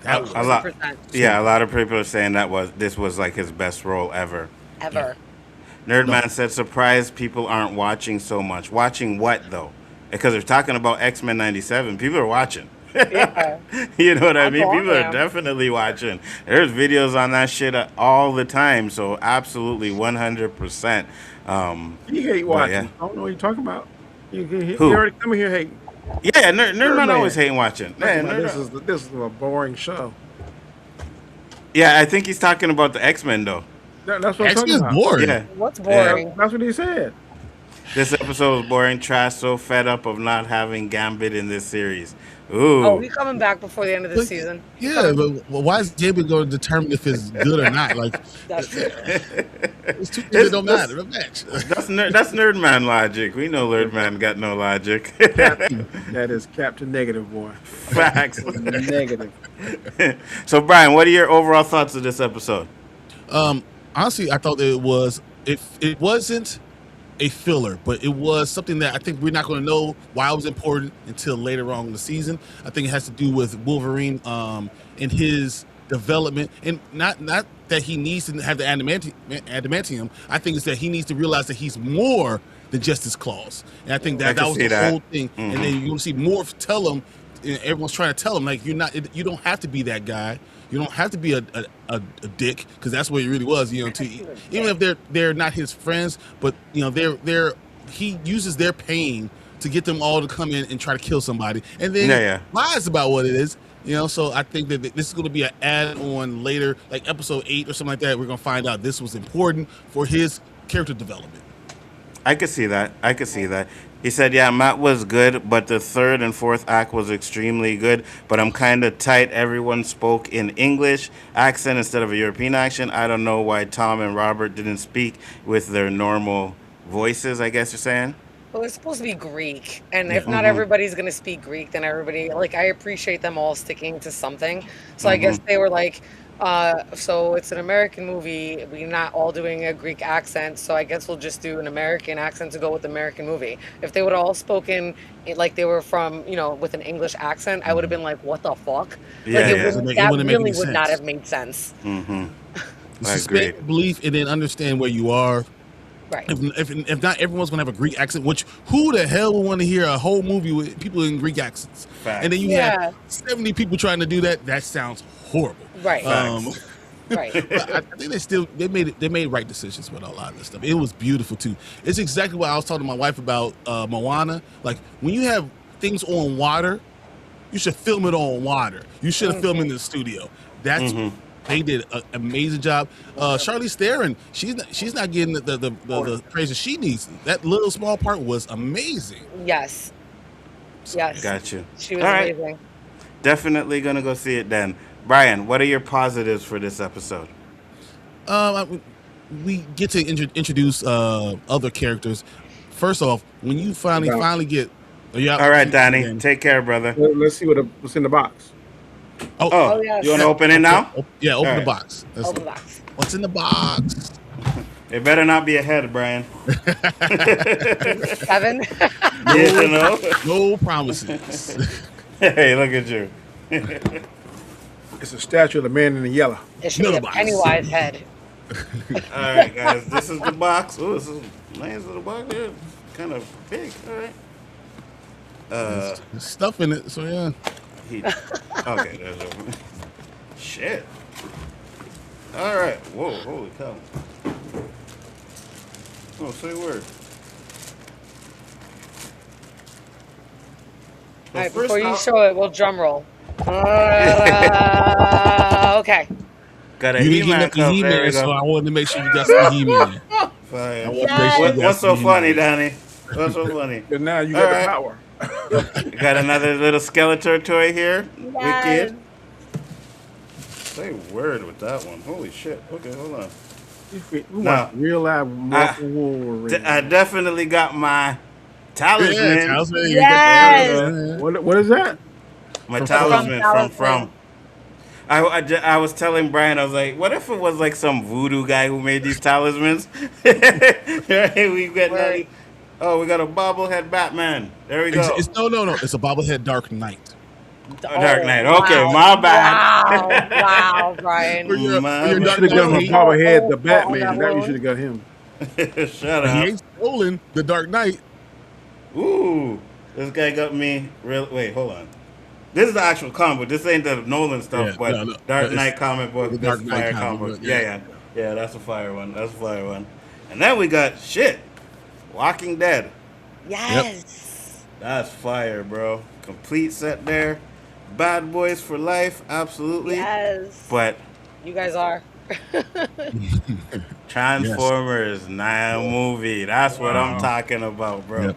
A lot of people are saying this was like his best role ever. Nerdman said, surprised people aren't watching so much. Watching what though? Because they're talking about X-Men '97. People are watching. Yeah. You know what I mean? People are definitely watching. There's videos on that shit all the time. So absolutely 100%. You hate watching. I don't know what you're talking about. You already coming here hating. Yeah, Nerdman always hating watching. This is a boring show. Yeah, I think he's talking about the X-Men though. That's what I'm talking about. Boring. Yeah. What's boring? Yeah, that's what he said. This episode was boring, trash, so fed up of not having Gambit in this series. Ooh. Oh, he's coming back before the end of the season. Yeah, but why is Gambit going to determine if it's good or not? Like, that's it's two things that don't matter. The match. That's Nerdman logic. We know Nerdman got no logic. That is Captain Negative, boy. Facts. Negative. So, Brian, what are your overall thoughts of this episode? Honestly, I thought it wasn't a filler, but it was something that I think we're not going to know why it was important until later on in the season. I think it has to do with Wolverine and his development, and not that he needs to have the adamantium. I think it's that he needs to realize that he's more than just his claws, and I think that was the whole thing. Mm-hmm. And then you're going to see Morph tell him, and everyone's trying to tell him, like, you don't have to be that guy. You don't have to be a dick, because that's what he really was. You know, even if they're not his friends, but you know he uses their pain to get them all to come in and try to kill somebody, and then lies about what it is. You know, so I think that this is going to be an add-on later, like episode 8 or something like that. We're going to find out this was important for his character development. I could see that. He said, yeah, Matt was good, but the third and fourth act was extremely good, but I'm kind of tight. Everyone spoke in English accent instead of a European accent. I don't know why Tom and Robert didn't speak with their normal voices, I guess you're saying? Well, it's supposed to be Greek, and if not everybody's going to speak Greek, then everybody, like, I appreciate them all sticking to something. So I guess they were like, so it's an American movie. We're not all doing a Greek accent, so I guess we'll just do an American accent to go with the American movie. If they would all spoken like they were from, with an English accent, I would have been like, what the fuck? That really would not have made sense. Mm-hmm. Suspend belief and then understand where you are. Right. If not, everyone's gonna have a Greek accent. Which who the hell would want to hear a whole movie with people in Greek accents? Fact. And then you have 70 people trying to do that. That sounds horrible. Right. Right. But I think they made right decisions with a lot of this stuff. It was beautiful too. It's exactly what I was talking to my wife about Moana. Like, when you have things on water, you should film it on water. You should have filmed it in the studio. That's. They did an amazing job. Charlize Theron, she's not getting the praise that she needs. That little small part was amazing. Yes. Got you. She was amazing. Definitely gonna go see it then. Brian, what are your positives for this episode? We get to introduce other characters. First off, when you finally get. All right, Donnie, take care, brother. Let's see what's in the box. Yes. You want to open it now? Yeah, open the box. Open the box. What's in the box? It better not be a head, Brian. 7? No promises. Hey, look at you. It's a statue of the man in the yellow. It should be a Pennywise head. All right, guys, this is the box. Oh, this is nice little box here. Kind of big. All right. There's stuff in it, so yeah. Okay, there's a shit. All right. Whoa, holy cow. Oh, say a word. All right, before you show it, we'll drum roll. Okay. Got a He-Man cup. There you go. So I wanted to make sure you got some He-Man. What's so funny, Donnie? What's so funny? But now you All got the right. power. We got another little Skeletor toy here. Yes. Wicked. Say word with that one. Holy shit. Okay, hold on. We No. want real live Morphin Wolverine. I definitely got my talisman. Yeah, talisman. Yes. What is that? My From talisman from. Talisman. I was telling Brian, I was like, what if it was like some voodoo guy who made these talismans? Right, we got Word. we got a bobblehead Batman. There we go. It's no. It's a bobblehead Dark Knight. Dark Knight. wow. Okay, my bad. Wow, Brian. When you're My You Dark should have got Knight, him a bobblehead, the Batman. That you alone. should have got him. Shut he up. ain't stolen the Dark Knight. Ooh, this guy got me. Wait, hold on. This is the actual comic book. This ain't the Nolan stuff, Yeah, but no, Dark it's Knight comic book. the That's Dark a Knight fire comic comic book. book, Yeah, that's a fire one. That's a fire one. And then we got Walking Dead. Yes. That's fire, bro. Complete set there. Bad Boys for Life, absolutely. Yes. But You guys are. Transformers now movie. That's what I'm talking about, bro. Yep.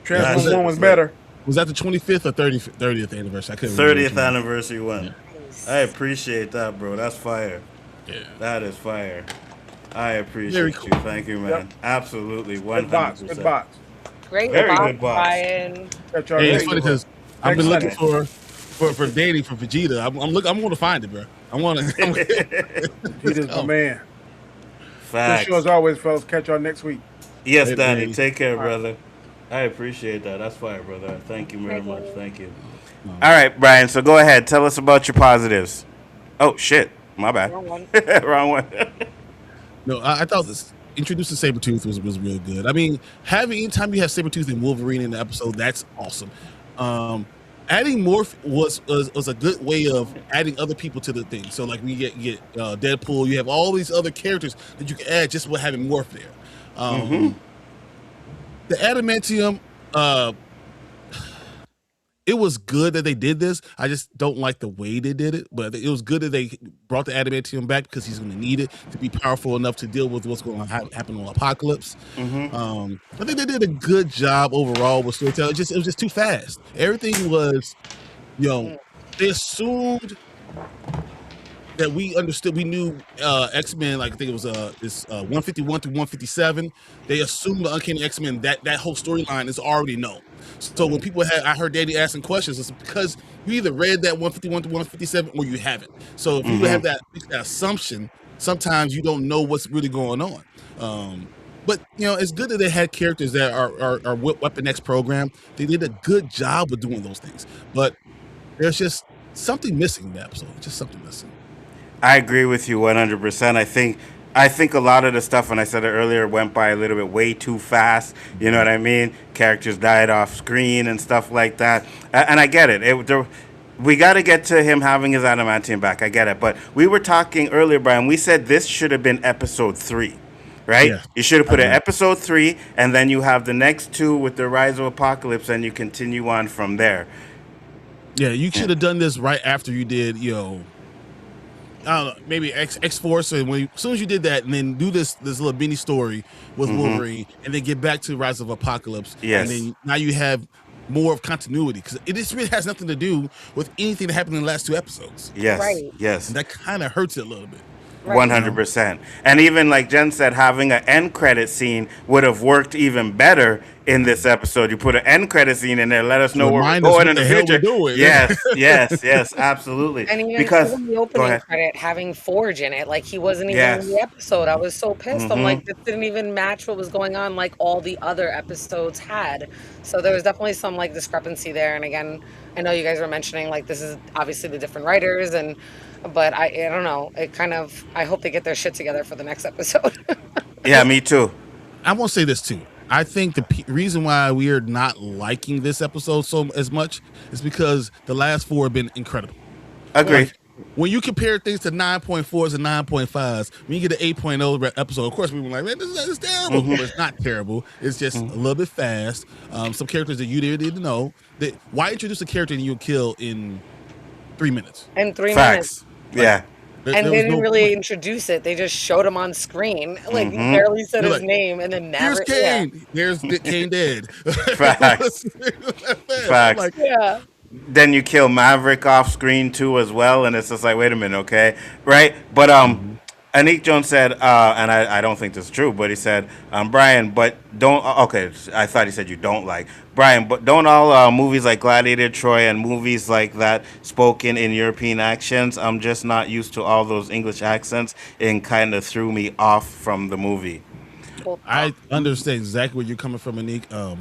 Transformers That's 1 was it. better. Was that the 25th or 30th anniversary? I couldn't remember. 30th anniversary one. Nice. I appreciate that, bro. That's fire. Yeah. That is fire. I appreciate Very you. cool. Thank you, man. Yep. Absolutely. Good box. 100%. Good box. Great Very box, good box. Brian. Catch y'all Hey, next it's funny week. because I've been Next looking for Danny for Vegeta. I'm going to find it, bro. I want to. He is my man. Good Facts. show as always, fellas. Catch y'all next week. Yes, Hey, Danny. Danny. Take care, All right. brother. I appreciate that. That's fire, brother. Thank you very Thank much. you. Thank you. All right, Brian. So go ahead. Tell us about your positives. Oh, shit. My bad. Wrong one. Wrong one. No, I thought this introducing Sabretooth was real good. I mean, anytime you have Sabretooth and Wolverine in the episode, that's awesome. Adding Morph was a good way of adding other people to the thing. So like we get Deadpool, you have all these other characters that you can add just with having Morph there. The adamantium, it was good that they did this. I just don't like the way they did it, but it was good that they brought the adamantium back because he's going to need it to be powerful enough to deal with what's going to happen on Apocalypse. I think they did a good job overall with storytelling. It was just too fast. Everything was, they assumed that we understood. We knew X-Men, like I think it was this 151 through 157. They assumed the Uncanny X-Men, that whole storyline is already known. So when people I heard Daddy asking questions, it's because you either read that 151 to 157 or you haven't. So if you have that assumption, sometimes you don't know what's really going on. But it's good that they had characters that are Weapon X program. They did a good job of doing those things. But there's just something missing in the episode. Just something missing. I agree with you 100%. I think a lot of the stuff, and I said it earlier, went by a little bit way too fast. You know what I mean? Characters died off screen and stuff like that. And I get it. We got to get to him having his adamantium back. I get it. But we were talking earlier, Brian. We said this should have been episode 3, right? Yeah. You should have put it episode 3, and then you have the next 2 with the Rise of Apocalypse, and you continue on from there. Yeah, you should have done this right after you did, I don't know, maybe X-Force, and as soon as you did that, and then do this little mini story with Wolverine, and then get back to Rise of Apocalypse. Yes. And then now you have more of continuity, because this really has nothing to do with anything that happened in the last 2 episodes. Yes, Right. yes. And that kind of hurts it a little bit. 100%. And even like Jen said, having an end credit scene would have worked even better in this episode. You put an end credit scene in there, let us know where we're Remind us going what in the the hell we're future. doing. Yes, absolutely. And even Because the go opening ahead. credit having Forge in it, like he wasn't even Yes. in the episode. I was so pissed. I'm like, this didn't even match what was going on like all the other episodes had. So there was definitely some like discrepancy there. And again, I know you guys were mentioning like this is obviously the different writers, but I don't know. I hope they get their shit together for the next episode. Yeah, me too. I won't say this too. I think the reason why we are not liking this episode as much is because the last 4 have been incredible. Agree. Like, when you compare things to 9.4s and 9.5s, when you get an 8.0 episode, of course we were like, man, this is terrible. But it's not terrible. It's just a little bit fast. Some characters that you didn't know. Why introduce a character and you'll kill in 3 minutes? In 3 minutes. Facts. Yeah. And There they was didn't no really point. introduce it. They just showed him on screen. Like, Mm-hmm. barely said You're his like, name. And then here's Maverick. Yeah. Kane. There's Kane dead. Facts. I'm Facts. like, Yeah. Then you kill Maverick off screen too as well, and it's just like, wait a minute, okay, right? But Anik Jones said, and I don't think this is true, but he said, Brian, but don't okay. I thought he said you don't like Brian, but don't all movies like Gladiator, Troy, and movies like that spoken in European accents? I'm just not used to all those English accents, and kind of threw me off from the movie. Well, I understand exactly where you're coming from, Anik.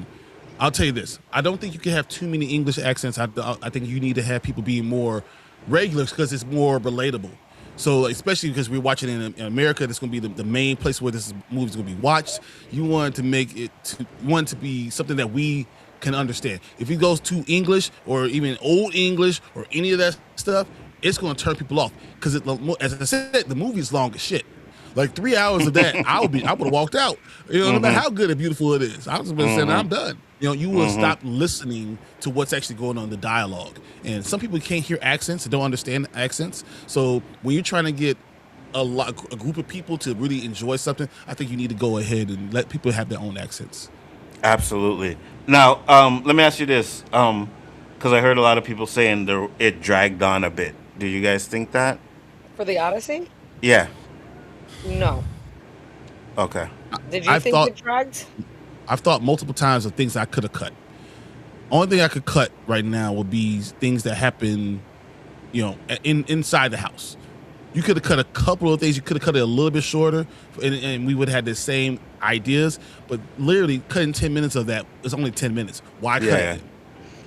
I'll tell you this: I don't think you can have too many English accents. I think you need to have people being more regulars because it's more relatable. So, especially because we're watching in America, that's going to be the main place where this movie is going to be watched. You want to make it to be something that we can understand. If it goes to English or even Old English or any of that stuff, it's going to turn people off because, as I said, the movie is long as shit. Like 3 hours of that, I would have walked out. You know, no matter how good and beautiful it is, I was just saying, I'm done. You know, you will stop listening to what's actually going on in the dialogue. And some people can't hear accents and don't understand accents. So when you're trying to get a group of people to really enjoy something, I think you need to go ahead and let people have their own accents. Absolutely. Now, let me ask you this, because I heard a lot of people saying it dragged on a bit. Do you guys think that? for the Odyssey? Yeah. No. Okay. Did you think it dragged? I've thought multiple times of things I could have cut. Only thing I could cut right now would be things that happen, you know, inside the house. You could have cut a couple of things. You could have cut it a little bit shorter, and we would have had the same ideas. But literally, cutting 10 minutes of that is only 10 minutes. Why cut it?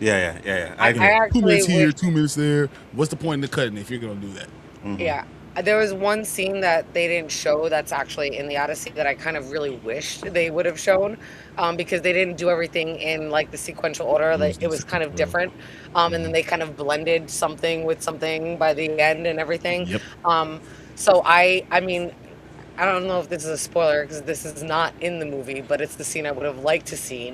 Yeah. I actually 2 minutes here, wish- 2 minutes there. What's the point in cutting if you're going to do that? Yeah. There was one scene that they didn't show that's actually in the Odyssey that I kind of really wished they would have shown, because they didn't do everything in like the sequential order. Like, it was kind of different. And then they kind of blended something with something by the end and everything. Yep. So I mean, I don't know if this is a spoiler because this is not in the movie, but it's the scene I would have liked to see,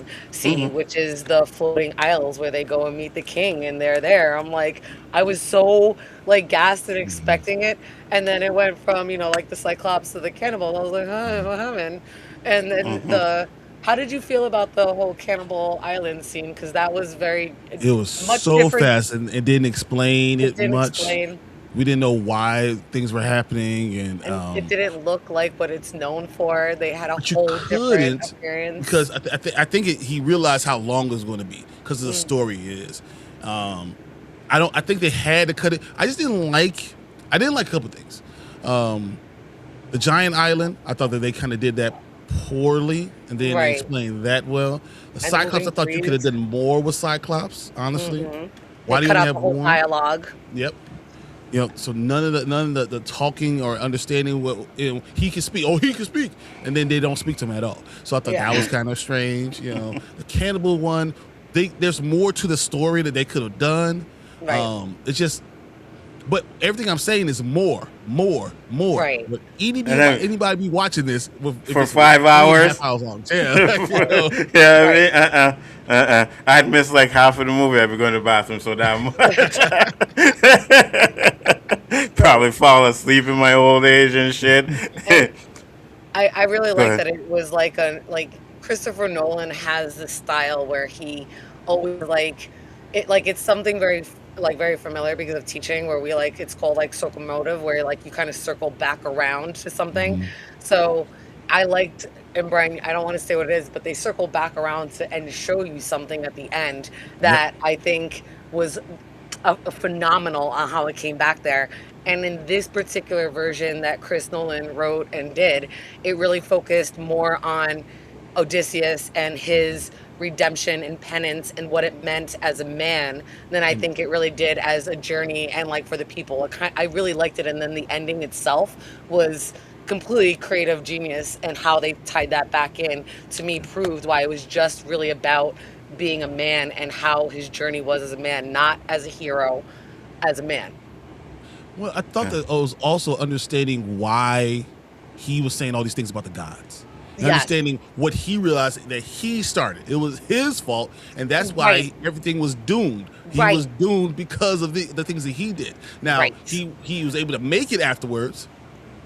which is the floating isles where they go and meet the king and they're there. I'm like, I was so like gassed and expecting it, and then it went from, you know, like the Cyclops to the cannibal. And I was like, oh, what happened? And then how did you feel about the whole Cannibal Island scene? Because that was It was much so different. fast and it didn't explain it Didn't much. explain. We didn't know why things were happening, and It didn't look like what it's known for. They had a but you whole different couldn't experience. because I think he realized how long it was going to be because of the story is. I think they had to cut it. I didn't like a couple things. The giant island, I thought that they kind of did that poorly and they didn't explain that well. The Cyclops, I thought you could have done more with Cyclops, honestly. Why do you cut only out have the whole one? dialogue. Yep. You know, so none of the talking or understanding what, you know, he can speak. Oh, he can speak, and then they don't speak to him at all. So I thought that was kind of strange. You know, the cannibal one. There's more to the story that they could have done. Right. It's just, but everything I'm saying is more. Right. But anybody be watching this for 5 hours? Long. Yeah. You know? Yeah. I mean, I'd miss like half of the movie. I'd be going to the bathroom so damn much. Probably fall asleep in my old age and shit. I really Go like ahead. that it was like Christopher Nolan has this style where he always it's something very familiar because of teaching, where we it's called like circummotive, where like you kind of circle back around to something. So I liked, and Brian, I don't want to say what it is, but they circle back around and show you something at the end that I think was a phenomenal on how it came back there. And in this particular version that Chris Nolan wrote and did, it really focused more on Odysseus and his redemption and penance and what it meant as a man than I think it really did as a journey and like for the people. I really liked it, and then the ending itself was completely creative genius, and how they tied that back in to me proved why it was just really about being a man and how his journey was as a man, not as a hero, as a man. Well, I thought that I was also understanding why he was saying all these things about the gods. Yes. understanding what he realized that he started. It was his fault, and that's why Right. everything was doomed. He Right. was doomed because of the things that he did. Now Right. he was able to make it afterwards.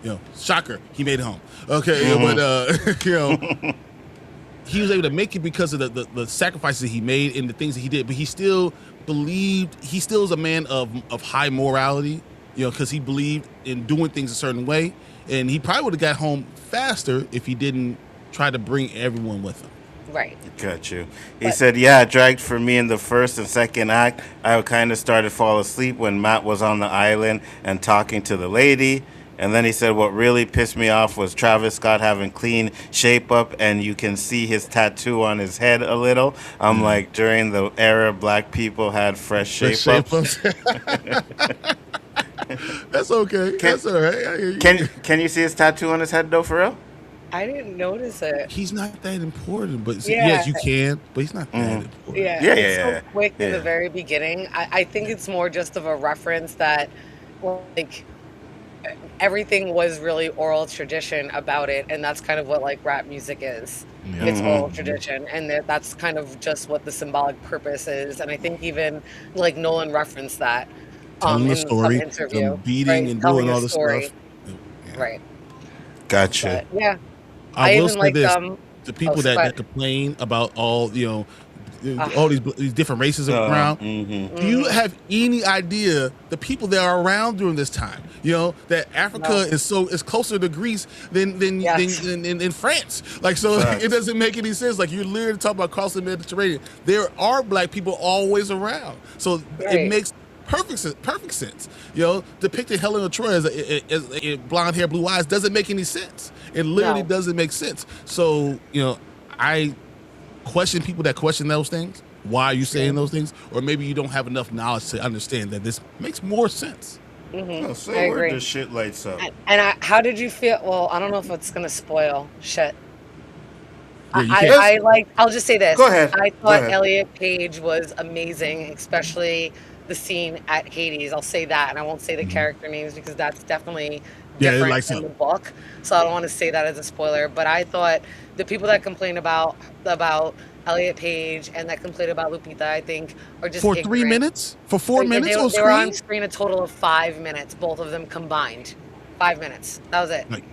You know, shocker, he made it home. Okay, but you know, he was able to make it because of the sacrifices that he made and the things that he did. But he still believed. He still is a man of high morality. You know, because he believed in doing things a certain way, and he probably would have got home faster if he didn't try to bring everyone with him. Right. Got you. He said, yeah, it dragged for me in the first and second act. I kind of started to fall asleep when Matt was on the island and talking to the lady. And then he said, what really pissed me off was Travis Scott having clean shape up, and you can see his tattoo on his head a little. I'm like, during the era, black people had fresh shape ups. That's okay. That's all right. I hear you. Can you see his tattoo on his head though, for real? I didn't notice it. He's not that important, but Yeah. yes, you can, but he's not that important. Yeah, Yeah, it's yeah, so quick in the yeah. very beginning. I think it's more just of a reference that, like, everything was really oral tradition about it, and that's kind of what like rap music is. Yeah. It's oral tradition, and that's kind of just what the symbolic purpose is. And I think even like Nolan referenced that Telling the in story, some interview, them beating right? and Telling doing all a this story. stuff. Yeah. Right. Gotcha. But, yeah. I will even say like this: the people oh, that but- complain about all all these different races around. Do you have any idea the people that are around during this time? You know that Africa is closer to Greece than in France. Like, so it doesn't make any sense. Like, you're literally talking about crossing the Mediterranean. There are black people always around, so it makes perfect sense. You know, depicting Helen of Troy as a blonde hair, blue eyes doesn't make any sense. It literally doesn't make sense. So, you know, I question people that question those things. Why are you saying those things? Or maybe you don't have enough knowledge to understand that this makes more sense. I Say where agree. this shit lights up. And how did you feel? Well, I don't know if it's gonna spoil shit. Yeah, you I can't. I'll just say this. Go ahead. I Go thought ahead. Elliot Page was amazing, especially the scene at Hades. I'll say that, and I won't say the character names because that's definitely Yeah, it different likes in him. the book. So I don't want to say that as a spoiler. But I thought the people that complain about Elliot Page and that complain about Lupita, I think, are just For 3 ignorant. minutes? For 4 Like, minutes on they were on screen? screen a total of 5 minutes, both of them combined. 5 minutes. That was it. Like,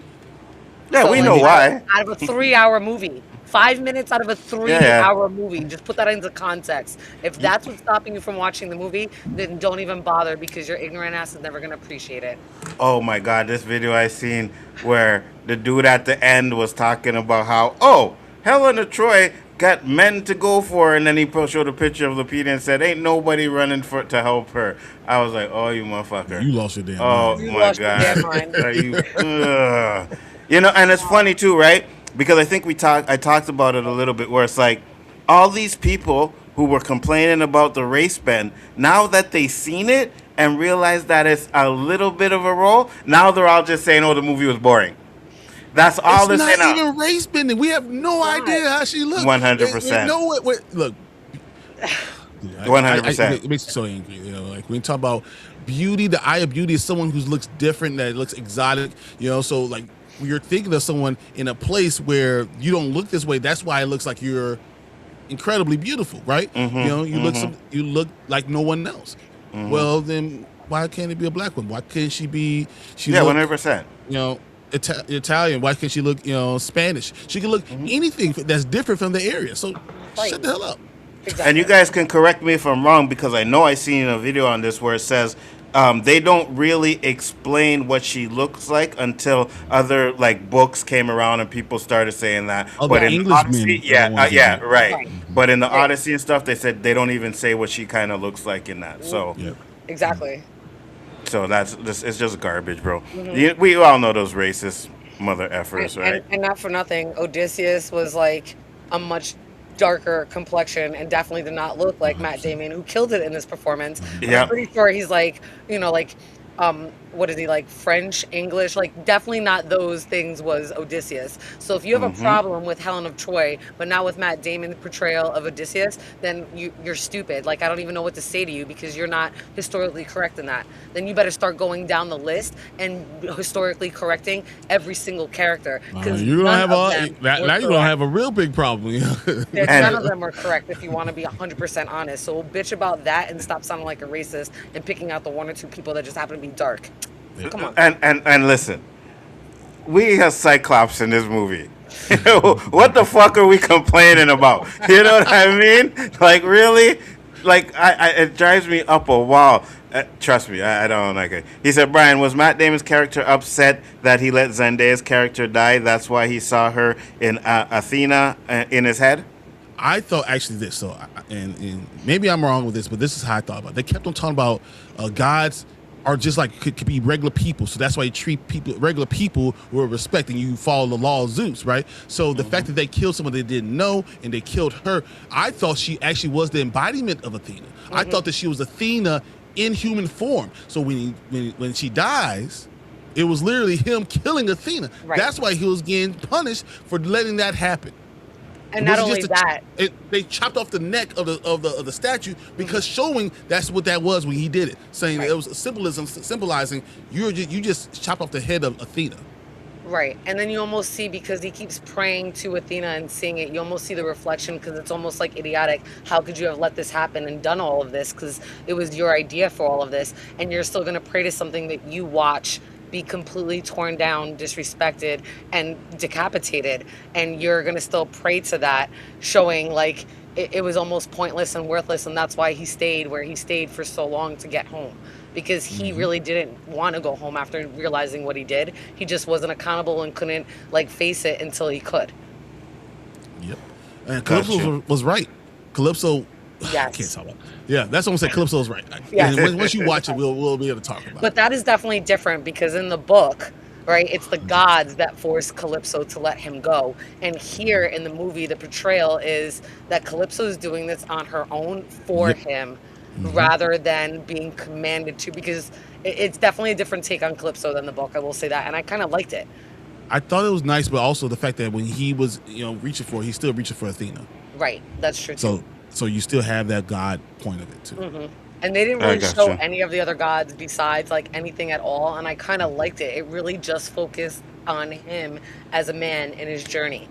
Yeah, So, we like, know why. Out of a 3-hour movie. 5 minutes out of a 3-hour movie. Just put that into context. If that's what's stopping you from watching the movie, then don't even bother because your ignorant ass is never going to appreciate it. Oh my God, this video I seen where the dude at the end was talking about how, Helen of Troy got men to go for her, and then he showed a picture of Lupita and said, ain't nobody running to help her. I was like, oh, you motherfucker. you lost your damn Oh mind. You my lost your God. damn mind. Are you, ugh. You know, and it's funny too, right? Because I think I talked about it a little bit, where it's like all these people who were complaining about the race bend, now that they seen it and realized that it's a little bit of a role, now they're all just saying, oh, the movie was boring. That's all they're It's saying not now. even race bending. We have no idea how she looks. 100%. No, look. 100%. It makes me so angry. You know, like when you talk about beauty, the eye of beauty is someone who looks different, that looks exotic. You know, so like when you're thinking of someone in a place where you don't look this way, that's why it looks like you're incredibly beautiful, right? You know, you look like no one else. Well, then why can't it be a black woman? Why can't she be? Yeah, look, 100%. You know, Italian. Why can't she look, Spanish? She can look anything that's different from the area. So shut the hell up. Exactly. And you guys can correct me if I'm wrong, because I know I seen a video on this where it says they don't really explain what she looks like until other like books came around and people started saying that. Oh, but the in Englishmen Odyssey, are the yeah, ones yeah, that- right. But in the Odyssey and stuff, they said they don't even say what she kind of looks like in that. So, Exactly. so it's just garbage, bro. We all know those racist mother effers, right? And not for nothing, Odysseus was like a much darker complexion and definitely did not look like Matt Damon, who killed it in this performance. Yeah. I'm pretty sure he's like, what is he like, French, English? Like, definitely not those things was Odysseus. So if you have a problem with Helen of Troy, but not with Matt Damon's portrayal of Odysseus, then you're stupid. Like, I don't even know what to say to you because you're not historically correct in that. Then you better start going down the list and historically correcting every single character. You're gonna have now you're gonna have a real big problem. None of them were correct if you want to be 100% honest. So we'll bitch about that and stop sounding like a racist and picking out the one or two people that just happen to be dark. Come on. And listen, we have Cyclops in this movie. What the fuck are we complaining about? You know what I mean? Like, really? Like, it drives me up a wall. Trust me, I don't like it. He said, Brian, was Matt Damon's character upset that he let Zendaya's character die? That's why he saw her in Athena in his head? I thought actually this, so and maybe I'm wrong with this, but this is how I thought about it. They kept on talking about gods are just like could be regular people, so that's why you treat regular people with respect and you follow the law of Zeus, right? So the fact that they killed someone they didn't know and they killed her, I thought she actually was the embodiment of Athena. I thought that she was Athena in human form. So when she dies, it was literally him killing Athena. Right. That's why he was getting punished for letting that happen. And not only that, they chopped off the neck of the statue because showing that's what that was when he did it, saying that it was symbolizing you just chopped off the head of Athena. Right, and then you almost see, because he keeps praying to Athena and seeing it, you almost see the reflection, because it's almost like idiotic. How could you have let this happen and done all of this? Because it was your idea for all of this, and you're still going to pray to something that you watch be completely torn down, disrespected, and decapitated, and you're going to still pray to that, showing like it was almost pointless and worthless, and that's why he stayed where he stayed for so long to get home. Because he really didn't want to go home after realizing what he did. He just wasn't accountable and couldn't like face it until he could. Yep. And Calypso was right. Calypso. Yes. I can't talk about it. Yeah, that's what I'm saying. Calypso's right. Yes. And once you watch it, we'll be able to talk about it. But that is definitely different, because in the book, right, it's the gods that force Calypso to let him go. And here in the movie, the portrayal is that Calypso is doing this on her own for him. Rather than being commanded to, because it's definitely a different take on Calypso than the book, I will say that, and I kind of liked it. I thought it was nice, but also the fact that when he was, reaching for, he's still reaching for Athena. Right, that's true too. So you still have that god point of it too. And they didn't really show any of the other gods besides like anything at all, and I kind of liked it. It really just focused on him as a man in his journey.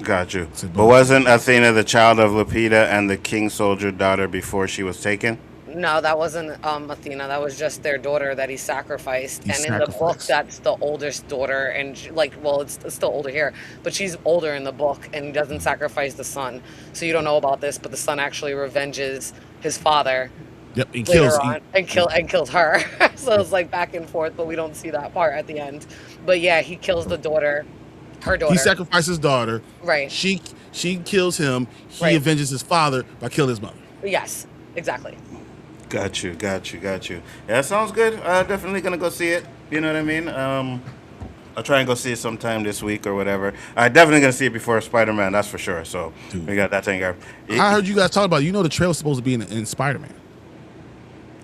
Got you. But wasn't Athena the child of Lepida and the king soldier daughter before she was taken? No, that wasn't Athena. That was just their daughter that he sacrificed. In the book, that's the oldest daughter. And it's still older here, but she's older in the book, and he doesn't sacrifice the son. So you don't know about this, but the son actually revenges his father. Yep, he kills her. So it's like back and forth, but we don't see that part at the end. But yeah, he kills the daughter. Her daughter. He sacrifices his daughter. Right. She kills him. He avenges his father by killing his mother. Yes, exactly. Got you. Yeah, sounds good. Definitely gonna go see it. You know what I mean? I'll try and go see it sometime this week or whatever. I'm definitely gonna see it before Spider-Man. That's for sure. So we got that thing. I heard you guys talk about it. The trailer's supposed to be in Spider-Man.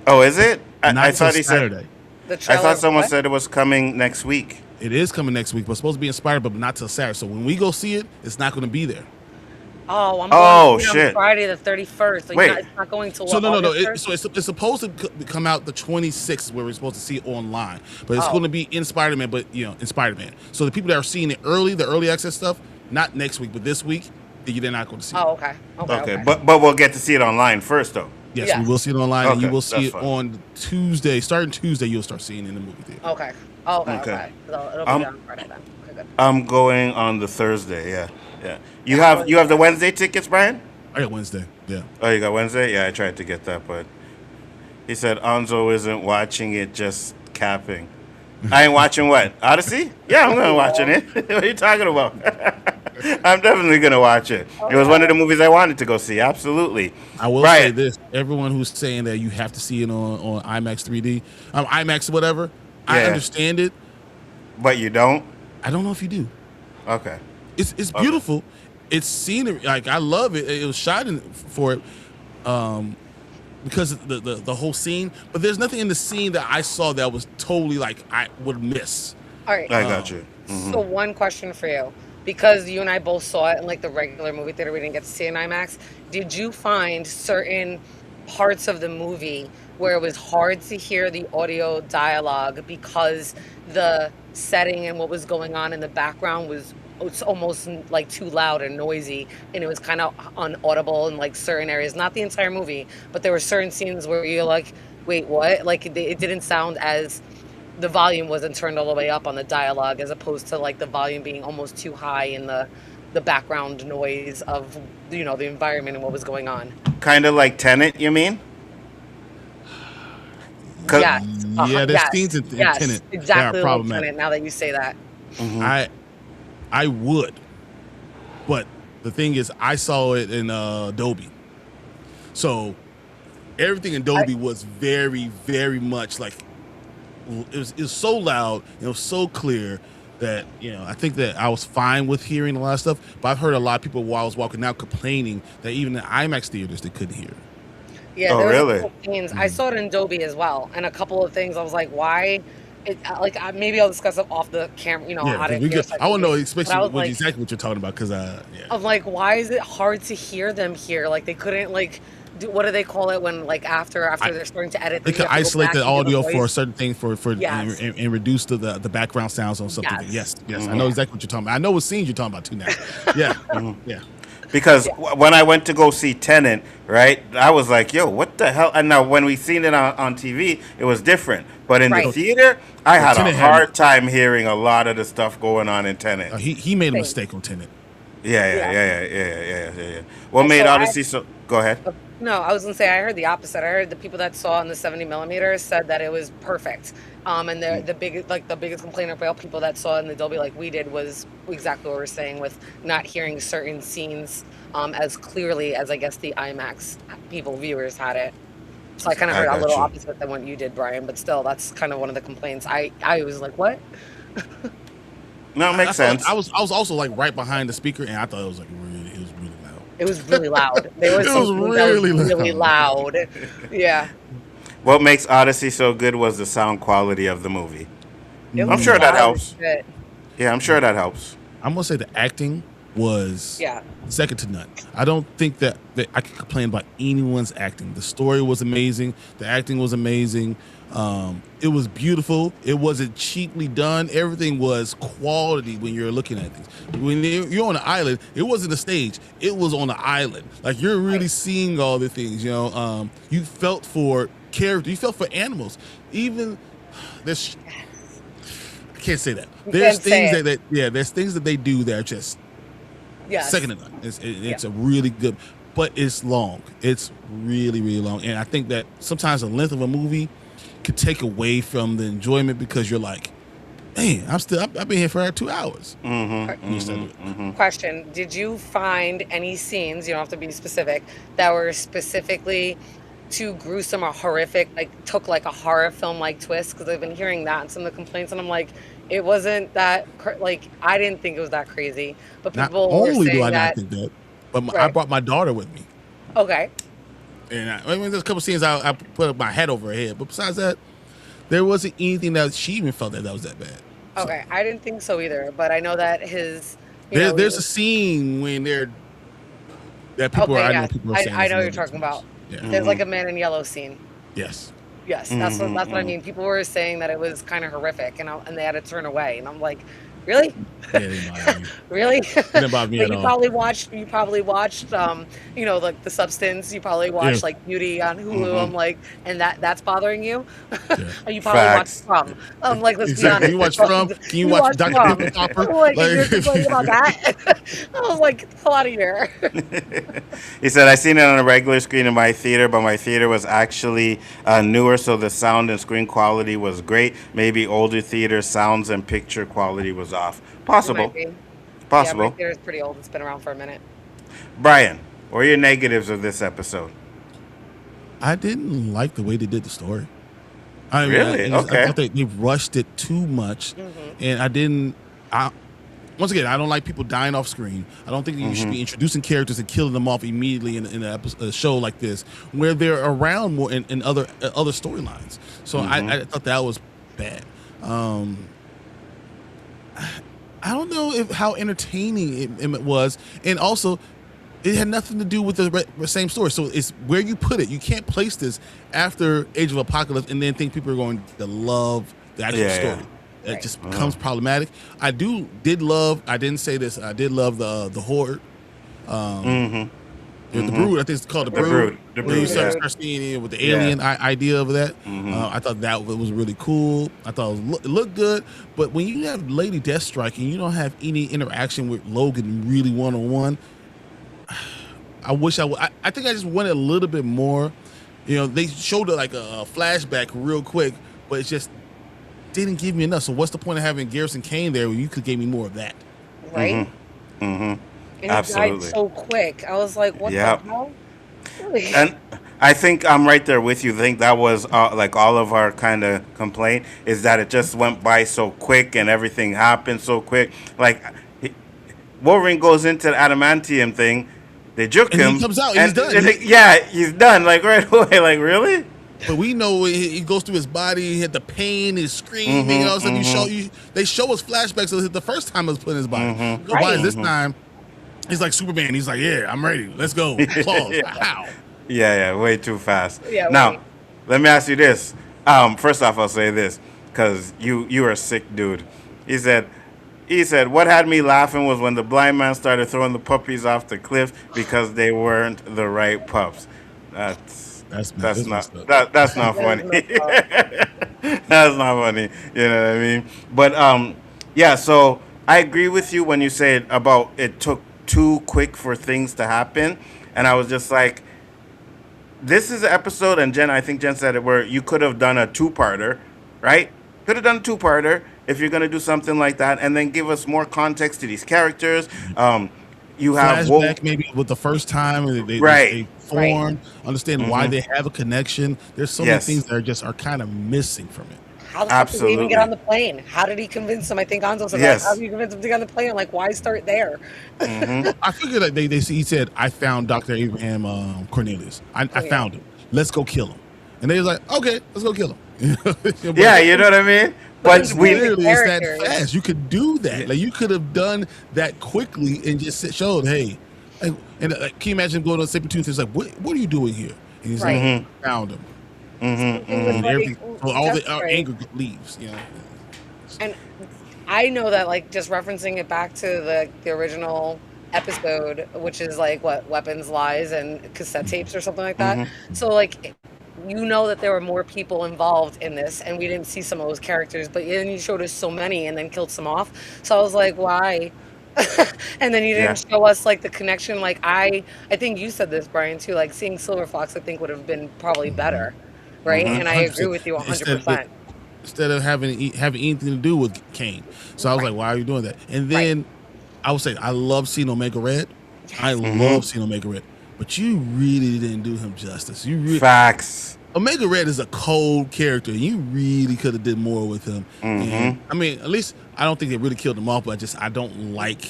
Oh, is it? I thought he Saturday. said. I thought someone said it was coming next week. It is coming next week, but it's supposed to be in Spider-Man, but not till Saturday. So when we go see it, it's not going to be there. Oh, I'm going to see it on Friday the 31st. So Wait. It's not going to So no. It's supposed to come out the 26th, where we're supposed to see it online. But it's going to be in Spider-Man, but in Spider-Man. So the people that are seeing it early, the early access stuff, not next week, but this week, they're not going to see it. Oh, okay. Okay. But we'll get to see it online first, though. Yes, we will see it online, and you will see it on Tuesday. Starting Tuesday, you'll start seeing it in the movie theater. Okay. Okay. So it'll be on Friday then. Okay, good. I'm going on the Thursday. Yeah. You have the Wednesday tickets, Brian? I got Wednesday. Yeah. Oh, you got Wednesday? Yeah, I tried to get that, but he said Nzo isn't watching it, just capping. I ain't watching what? Odyssey? Yeah, I'm going to watching it. What are you talking about? I'm definitely going to watch it. Okay. It was one of the movies I wanted to go see. Absolutely. I will say this. Everyone who's saying that you have to see it on IMAX 3D, IMAX whatever, I understand it. But you don't? I don't know if you do. Okay. It's beautiful. It's scenery. Like, I love it. It was shot for it. because of the whole scene. But there's nothing in the scene that I saw that was totally like I would miss. All right. I got you. So one question for you, because you and I both saw it in like the regular movie theater, we didn't get to see it in IMAX. Did you find certain parts of the movie where it was hard to hear the audio dialogue because the setting and what was going on in the background was it's almost like too loud and noisy, and it was kind of unaudible in like certain areas? Not the entire movie, but there were certain scenes where you're like, wait, what? Like it didn't sound as, the volume wasn't turned all the way up on the dialogue, as opposed to like the volume being almost too high in the background noise of, you know, the environment and what was going on. Kind of like Tenet, you mean? Yes. Yeah, there's scenes in Tenet exactly that are like problematic. Tenet, now that you say that. I would, but the thing is, I saw it in Dolby, so everything in Dolby was very, very much like it was so loud, it was so clear that, you know, I think that I was fine with hearing a lot of stuff. But I've heard a lot of people while I was walking out complaining that even in IMAX theaters they couldn't hear. Yeah, there was a couple scenes. I saw it in Dolby as well, and a couple of things I was like, why? Maybe I'll discuss it off the camera. You know, how to hear. I want to know especially like, exactly what you're talking about, because I'm like, why is it hard to hear them here? Like they couldn't like. What do they call it when like after they're starting to edit? They could isolate the audio for a certain thing Yes. and reduce the background sounds on something. Yes. I know exactly what you're talking about. I know what scenes you're talking about too now. Yeah, yeah. Because when I went to go see Tenet, right, I was like, yo, what the hell? And now when we seen it on TV, it was different. But in the theater, I had a hard time hearing a lot of the stuff going on in Tenet. He made a mistake on Tenet. Yeah. What made Odyssey so... Go ahead. No, I was gonna say I heard the opposite. I heard the people that saw in the 70 millimeters said that it was perfect. And the biggest complaint about people that saw in the Dolby like we did was exactly what we're saying, with not hearing certain scenes as clearly as I guess the IMAX viewers had it. So I kind of heard a little opposite than what you did, Brian. But still, that's kind of one of the complaints. I was like, what? No, it makes sense. I was also like right behind the speaker, and I thought it was like really loud. It was really loud. There was really loud. Yeah. What makes Odyssey so good was the sound quality of the movie. I'm sure that helps. Yeah, I'm sure that helps. I'm gonna say the acting was second to none. I don't think that I can complain about anyone's acting. The story was amazing. The acting was amazing. It was beautiful. It wasn't cheaply done. Everything was quality when you're looking at things. When you're on an island, it wasn't a stage. It was on an island. Like you're really seeing all the things. You know, you felt for characters. You felt for animals. Even this. I can't say that. There's things there's things that they do that are just second to none. It's a really good, but it's long. It's really, really long. And I think that sometimes the length of a movie could take away from the enjoyment, because you're like, man, I've been here for 2 hours. Question: did you find any scenes, you don't have to be specific, that were specifically too gruesome or horrific, like took like a horror film like twist? Because I've been hearing that in some of the complaints, and I'm like, it wasn't that like I didn't think it was that crazy, but people not were only saying do I that, not think that, but I brought my daughter with me. Okay. And there's a couple scenes I put my head over her head, but besides that, there wasn't anything that she even felt that was that bad. Okay, I didn't think so either, but I know that there's a scene when people are saying. I know what you're talking about. Yeah. There's like a man in yellow scene. Yes. Yes, that's what I mean. People were saying that it was kind of horrific, and they had to turn away, and I'm like, really? Yeah, really? Didn't bother me at all. You probably watched, like The Substance. You probably watched like Beauty on Hulu. I'm like, and that's bothering you? You probably watched From. I'm like, let's be honest. Can you watch From? Can you watch Dr. Pimple Popper? Like, you're complaining about that? I was like, get the hell out of here. He said, I seen it on a regular screen in my theater, but my theater was actually newer, so the sound and screen quality was great. Maybe older theater sounds and picture quality was off. Possible. Yeah, my theater's pretty old. It's been around for a minute. Brian, what are your negatives of this episode? I didn't like the way they did the story. Really? I thought they rushed it too much, and I didn't. once again, I don't like people dying off screen. I don't think you should be introducing characters and killing them off immediately in a show like this, where they're around more in other storylines. So I thought that was bad. I don't know how entertaining it was, and also it had nothing to do with the same story. So it's where you put it. You can't place this after Age of Apocalypse and then think people are going to love the actual story. It just becomes problematic. I did love. I didn't say this. I did love the Horde. The Brood. I think it's called the Brood. The Brood. You start seeing it with the alien idea of that. I thought that was really cool. I thought it looked good. But when you have Lady Deathstrike and you don't have any interaction with Logan really one-on-one, I think I just wanted a little bit more. You know, they showed like a flashback real quick, but it's just didn't give me enough. So what's the point of having Garrison Kane there when you could give me more of that? Right? And he died so quick. I was like, what the hell? Really? And I think I'm right there with you. I think that was like all of our kind of complaint is that it just went by so quick and everything happened so quick. Like Wolverine goes into the adamantium thing, they juke him. He comes out and he's done. He's done. Like right away. Like really? But we know he goes through his body, he had the pain, he's screaming, and all of a sudden they show us flashbacks of the first time it was put in his body. Why is this time he's like Superman? He's like, yeah, I'm ready. Let's go. Claws. Wow. Yeah, way too fast. Yeah, now, let me ask you this. First off, I'll say this, because you are a sick dude. He said, what had me laughing was when the blind man started throwing the puppies off the cliff because they weren't the right pups. That's not funny. That's not funny. You know what I mean? But so I agree with you when you said about it took too quick for things to happen, and I was just like, this is an episode, and I think Jen said it, where you could have done a two-parter, right? Could have done a two-parter if you're gonna do something like that, and then give us more context to these characters. You have flashback maybe with the first time they formed, understand why they have a connection. There's so many things that are kind of missing from it. How the fuck did he even get on the plane? How did he convince him? I think Nzo said, like, how did you convince him to get on the plane? Like, why start there? I figured that he said, I found Dr. Abraham Cornelius. I found him. Let's go kill him. And they was like, okay, let's go kill him. Yeah, you know what I mean? But we literally, it's that fast. You could do that. Like, you could have done that quickly and just showed, hey, can you imagine going to Sabretooth? It's like, what are you doing here? And he's like, found him. And everything, so all our anger leaves. You know? And I know that, like, just referencing it back to the original episode, which is like what, Weapons, Lies, and Cassette Tapes or something like that. So like, you know that there were more people involved in this, and we didn't see some of those characters, but then you showed us so many and then killed some off. So I was like, why? And then you didn't show us like the connection. Like I think you said this, Brian, too. Like seeing Silver Fox, I think would have been probably better, right? And I agree with you 100%. Instead of having anything to do with Kane, so I was like, why are you doing that? And then I would say I love seeing Omega Red. I love seeing Omega Red, but you really didn't do him justice. You really facts. Omega Red is a cold character. You really could have did more with him. And, I mean, at least I don't think they really killed him off, but I don't like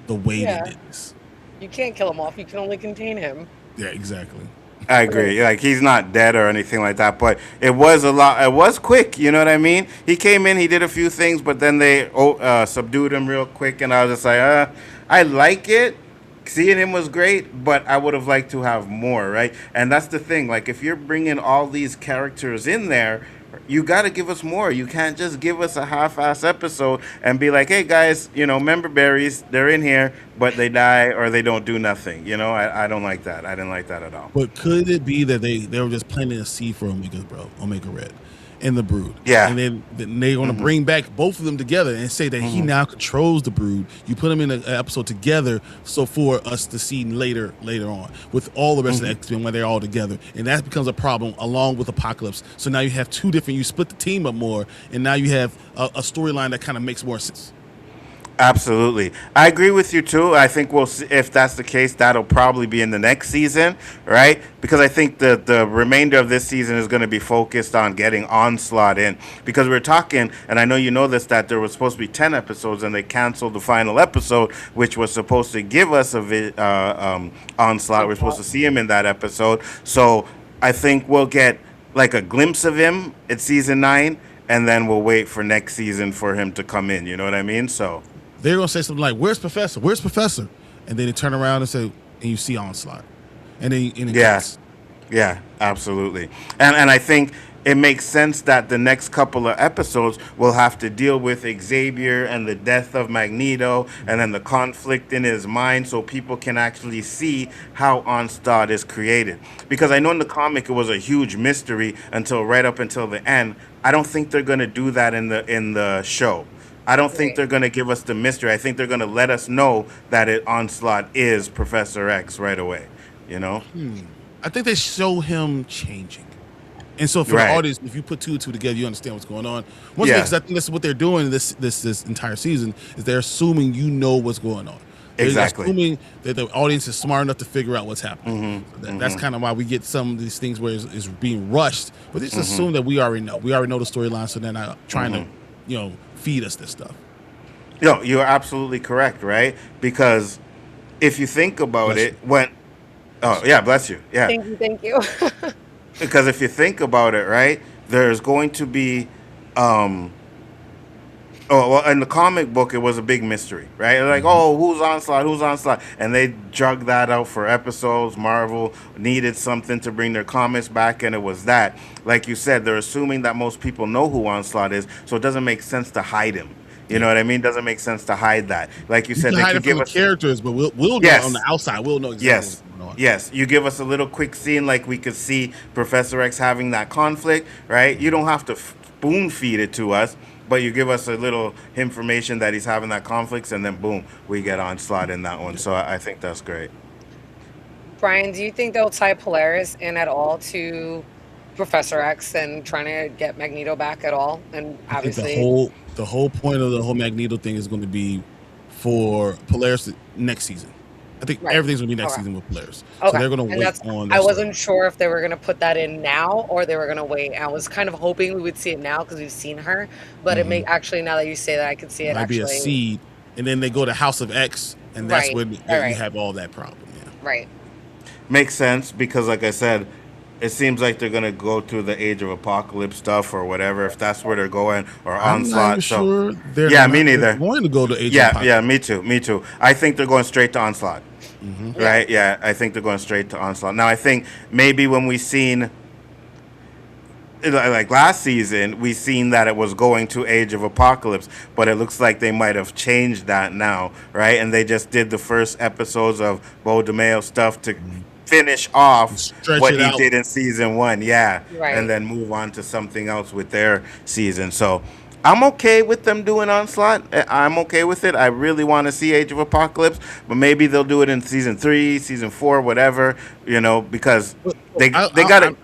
the way they did this. You can't kill him off. You can only contain him. Yeah, exactly. I agree. Like he's not dead or anything like that, but it was a lot. It was quick. You know what I mean? He came in, he did a few things, but then they subdued him real quick, and I was just like, I like it. Seeing him was great, but I would have liked to have more, right? And that's the thing. Like, if you're bringing all these characters in there, you got to give us more. You can't just give us a half-ass episode and be like, hey, guys, member berries, they're in here, but they die or they don't do nothing. I don't like that. I didn't like that at all. But could it be that they were just planting a seed for Omega Red and the Brood? Yeah. And then they're going to bring back both of them together and say that he now controls the Brood. You put them in an episode together, so for us to see later on with all the rest of the X-Men when they're all together. And that becomes a problem along with Apocalypse. So now you have two different, you split the team up more, and now you have a storyline that kind of makes more sense. Absolutely. I agree with you too. I think we'll see if that's the case, that'll probably be in the next season, right? Because I think the remainder of this season is going to be focused on getting Onslaught in. Because we're talking, and I know you know this, that there was supposed to be 10 episodes and they canceled the final episode, which was supposed to give us Onslaught. We're supposed to see him in that episode. So I think we'll get like a glimpse of him at season 9, and then we'll wait for next season for him to come in. You know what I mean? So they're gonna say something like, "Where's Professor? Where's Professor?" And then they turn around and say, and you see Onslaught, and then yeah, absolutely. And I think it makes sense that the next couple of episodes will have to deal with Xavier and the death of Magneto, and then the conflict in his mind, so people can actually see how Onslaught is created. Because I know in the comic it was a huge mystery until right up until the end. I don't think they're gonna do that in the show. I don't think they're going to give us the mystery. I think they're going to let us know that Onslaught is Professor X right away, you know? I think they show him changing. And so for the audience, if you put two and two together, you understand what's going on. Once again, because I think that's what they're doing this entire season, is they're assuming you know what's going on. They're assuming that the audience is smart enough to figure out what's happening. That's kind of why we get some of these things where it's being rushed. But they just assume that we already know. We already know the storyline, so they're not trying to, feed us this stuff. You're absolutely correct, right? Because if you think about it, bless you. Yeah. Thank you. Because if you think about it, right, there's going to be in the comic book, it was a big mystery, right? Like, who's Onslaught? And they drug that out for episodes. Marvel needed something to bring their comics back, and it was that. Like you said, they're assuming that most people know who Onslaught is, so it doesn't make sense to hide him. You know what I mean? Doesn't make sense to hide that. Like you said, they hide could give us characters, but we'll know on the outside. We'll know exactly what's going on. Yes, you give us a little quick scene, like we could see Professor X having that conflict, right? You don't have to spoon feed it to us, but you give us a little information that he's having that conflict, and then boom, we get Onslaught in that one. So I think that's great. Brian, do you think they'll tie Polaris in at all to Professor X and trying to get Magneto back at all? And obviously, the whole point of the whole Magneto thing is going to be for Polaris next season. I think everything's going to be next season with Polaris. So they're going to wait on that. I wasn't sure if they were going to put that in now or they were going to wait. I was kind of hoping we would see it now because we've seen her. But it may actually, now that you say that, I can see it might be a seed. And then they go to House of X, and that's when you have all that problem. Yeah. Right. Makes sense because, like I said, it seems like they're gonna go to the Age of Apocalypse stuff or whatever, if that's where they're going, or Onslaught. Me neither. Going to go to Age of Apocalypse. Yeah, me too. I think they're going straight to Onslaught. Right? Yeah, I think they're going straight to Onslaught. Now, I think maybe when we seen, like last season, we seen that it was going to Age of Apocalypse, but it looks like they might have changed that now, right? And they just did the first episodes of Bo DeMeo stuff to finish off what he did in season 1, and then move on to something else with their season. So I'm okay with them doing Onslaught. I'm okay with it. I really want to see Age of Apocalypse, but maybe they'll do it in season 3, season 4, whatever, because they got it.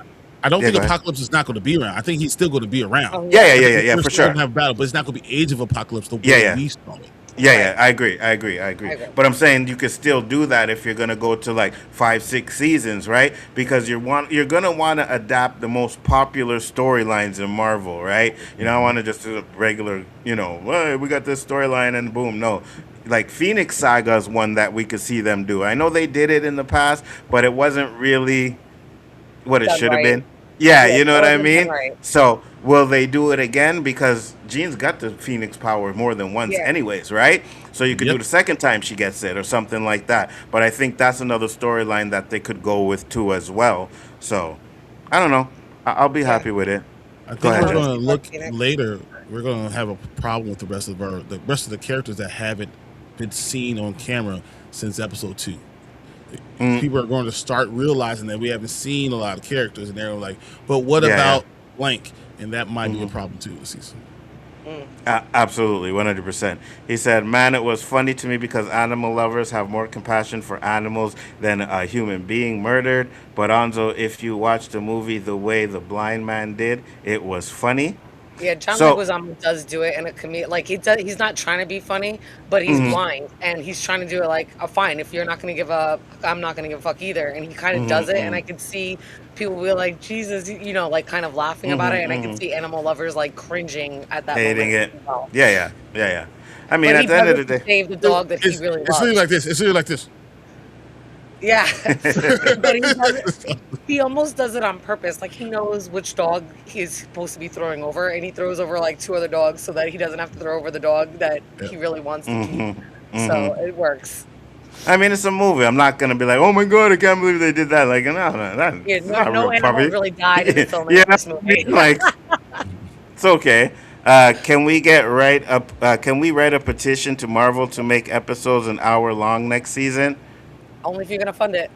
I don't think Apocalypse is not going to be around. I think he's still going to be around. Yeah, for sure. Have battle, but it's not going to be Age of Apocalypse the way we saw it. Yeah, I agree. But I'm saying you could still do that if you're gonna go to like 5-6 seasons, right? Because you're gonna want to adapt the most popular storylines in Marvel, right? You don't want to just do a regular, hey, we got this storyline and boom. No, like Phoenix Saga is one that we could see them do. I know they did it in the past, but it wasn't really what it should have been. Yeah, you know what I mean? So will they do it again? Because Jean's got the Phoenix power more than once anyways, right? So you could do the second time she gets it or something like that. But I think that's another storyline that they could go with too as well. So I don't know. I'll be happy with it. I think we're going to look later. We're going to have a problem with the rest of the characters that haven't been seen on camera since episode 2. People are going to start realizing that we haven't seen a lot of characters, and they're like, but what about blank? And that might be a problem too this season. Absolutely, 100%. He said, man, it was funny to me because animal lovers have more compassion for animals than a human being murdered. But Nzo, if you watch the movie the way the blind man did, it was funny. Yeah, John So, Leguizamo does do it in a comedic. Like he's not trying to be funny, but he's mhm, blind and he's trying to do it like, oh, fine. If you're not going to give a, I'm not going to give a fuck either. And he kind of does mhm, it, and I mhm, could see people be like, Jesus, like kind of laughing about it, mhm, and I could mhm. see animal lovers like cringing at that Hating moment it. as well. Yeah, yeah, yeah, yeah. I mean, But at he the end does of it the to day, save the dog that he really It's really loves. like this. It's really like this. Yeah, but he does it. He almost does it on purpose. Like he knows which dog he's supposed to be throwing over, and he throws over like 2 other dogs so that he doesn't have to throw over the dog that he really wants to keep. hmm So hmm it works. I mean, it's a movie. I'm not gonna be like, oh my god, I can't believe they did that. Like, no, no, that's Yeah, it's not a no real animals puppy. really died in the filming Yeah, of this I movie. mean, like, it's okay. Can we get right up? Can we write a petition to Marvel to make episodes an hour long next season? Only if you're gonna fund it.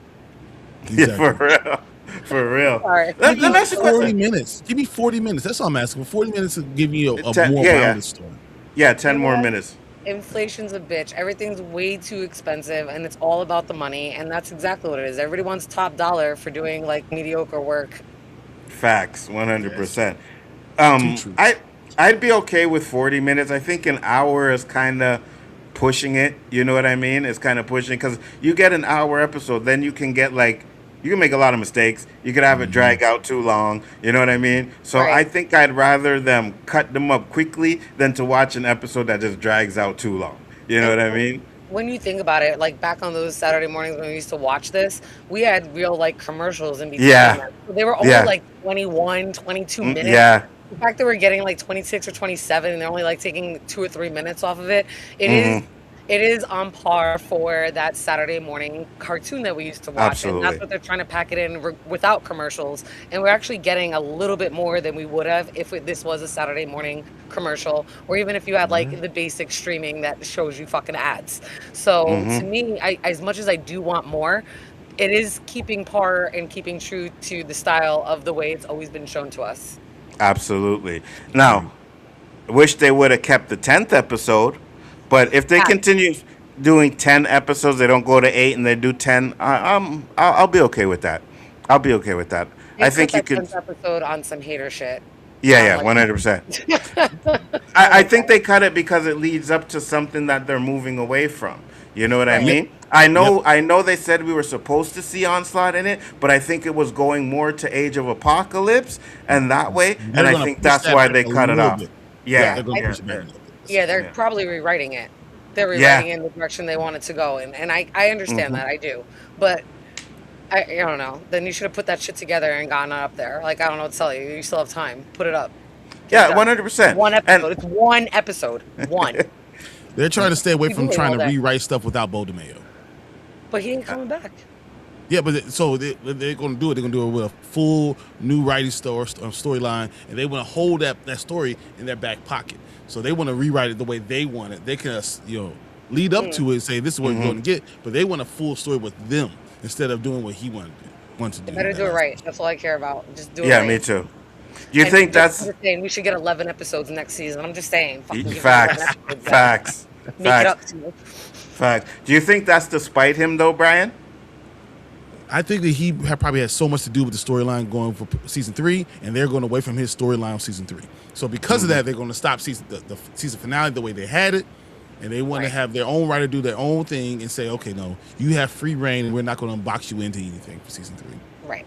Yeah, for Exactly. real, for real. Sorry. Let, Give let me me ask you a 40 question. minutes. Give me 40 minutes. That's all I'm asking. 40 minutes to give you a more Yeah, rounded story. yeah, You 10 know more what? minutes. Inflation's a bitch. Everything's way too expensive, and it's all about the money. And that's exactly what it is. Everybody wants top dollar for doing like mediocre work. Facts, Yes. 100%. Two Um, truths. I I'd be okay with 40 minutes. I think an hour is kind of pushing it. You know what I mean? It's kind of pushing because you get an hour episode, then you can get like you can make a lot of mistakes. You could have it Hmm. drag out too long. You know what I mean? So I Right. think I'd rather them cut them up quickly than to watch an episode that just drags out too long. You know And what I mean? when you think about it, like back on those Saturday mornings when we used to watch this, we had real like commercials in between Yeah, them. So they were only yeah, like 21, 22 mm, minutes. yeah. The fact that we're getting like 26 or 27 and they're only like taking 2 or 3 minutes off of it, it is Hmm. it is on par for that Saturday morning cartoon that we used to watch. And that's Absolutely. what they're trying to pack it in without commercials. And we're actually getting a little bit more than we would have if this was a Saturday morning commercial, or even if you had like the basic streaming that shows you fucking ads. So to Hmm. me, as much as I do want more, it is keeping par and keeping true to the style of the way it's always been shown to us. Absolutely. Agreed. Now, wish they would have kept the 10th episode, but if they Yeah, continue doing 10 episodes, they don't go to 8 and they do 10, I'll be okay with that. I'll be okay with that. they I cut think you that could, 10th episode on some hater shit. And yeah, I'm yeah, like, 100%. I I like think that. they cut it because it leads up to something that they're moving away from. You know what I Right. Yep. mean? I Yep. know I know they said we were supposed to see Onslaught in it, but I think it was going more to Age of Apocalypse and that way, and They're I gonna think push that's that why back they a cut it little off. bit. Yeah, Yeah, they're gonna I, yeah, push it back a little bit. yeah, they're yeah, probably rewriting it. They're yeah. rewriting it in the direction they want it to go in. And I understand Hmm. that. I do. But I don't know. Then you should have put that shit together and gotten it up there. Like, I don't know what to tell you. You still have time. Put it up. Get it Yeah, done. 100%. One And episode. It's one episode. One. They're trying to stay away You from can wait trying all to day. rewrite stuff without Bo DeMayo. But he ain't coming back. Yeah, but so they're going to do it. They're going to do it with a full new writing storyline, and they want to hold that story in their back pocket. So they want to rewrite it the way they want it. They can, lead up to it and say this is what we're going to get, but they want a full story with them instead of doing what he wants to They do. better do it right. That's all I care about. Just do it yeah, right. me too. Do you And think just that's saying we should get 11 episodes next season. I'm just saying. Fucking give me 11 facts? episodes. Facts. Make it up Facts. to you. Facts. Do you think that's to spite him though, Brian? I think that he probably has so much to do with the storyline going for season 3, and they're going away from his storyline on season 3. So because of that, they're going to stop the season finale the way they had it, and they want to Right. have their own writer do their own thing and say, okay, no, you have free reign, and we're not going to box you into anything for season 3. Right.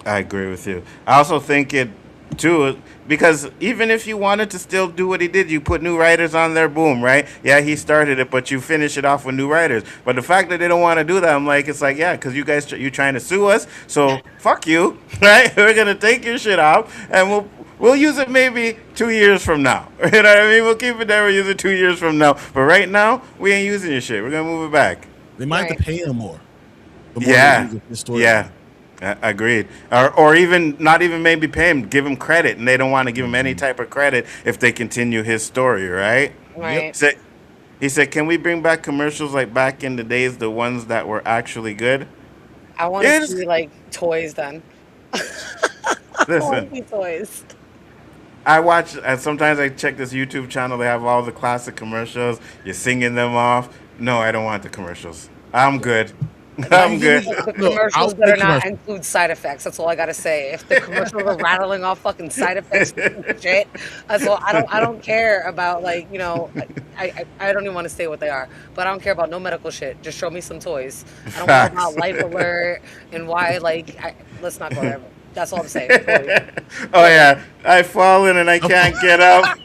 I agree with you. I also think it too because even if you wanted to still do what he did, you put new writers on there, boom, right? Yeah, he started it, but you finish it off with new writers. But the fact that they don't want to do that, I'm like, it's like, yeah, because you guys you trying to sue us, so fuck you, right? We're gonna take your shit out, and we'll use it maybe 2 years from now. You know what I mean? We'll keep it there. We'll use it 2 years from now. But right now, we ain't using your shit. We're gonna move it back. They might have Right. to pay him more. The more Yeah, they use the story. yeah, agreed. Or even not even maybe pay him, give him credit, and they don't want to give him any type of credit if they continue his story, right? Right. He said, "Can we bring back commercials like back in the days, the ones that were actually good?" I want Yeah, to just see like toys then. I want to listen. see toys. I watch. Sometimes I check this YouTube channel. They have all the classic commercials. You're singing them off. No, I don't want the commercials. I'm good. I'm good. The No, commercials I'll better say not commercial. include side effects. That's all I gotta say. If the commercials are rattling off fucking side effects and shit, that's all. I don't care about like I don't even want to say what they are, but I don't care about no medical shit. Just show me some toys. I don't care about Facts. Life Alert and why let's not go there. That's all I'm saying. Toys. Oh yeah, I've fallen and I can't get up.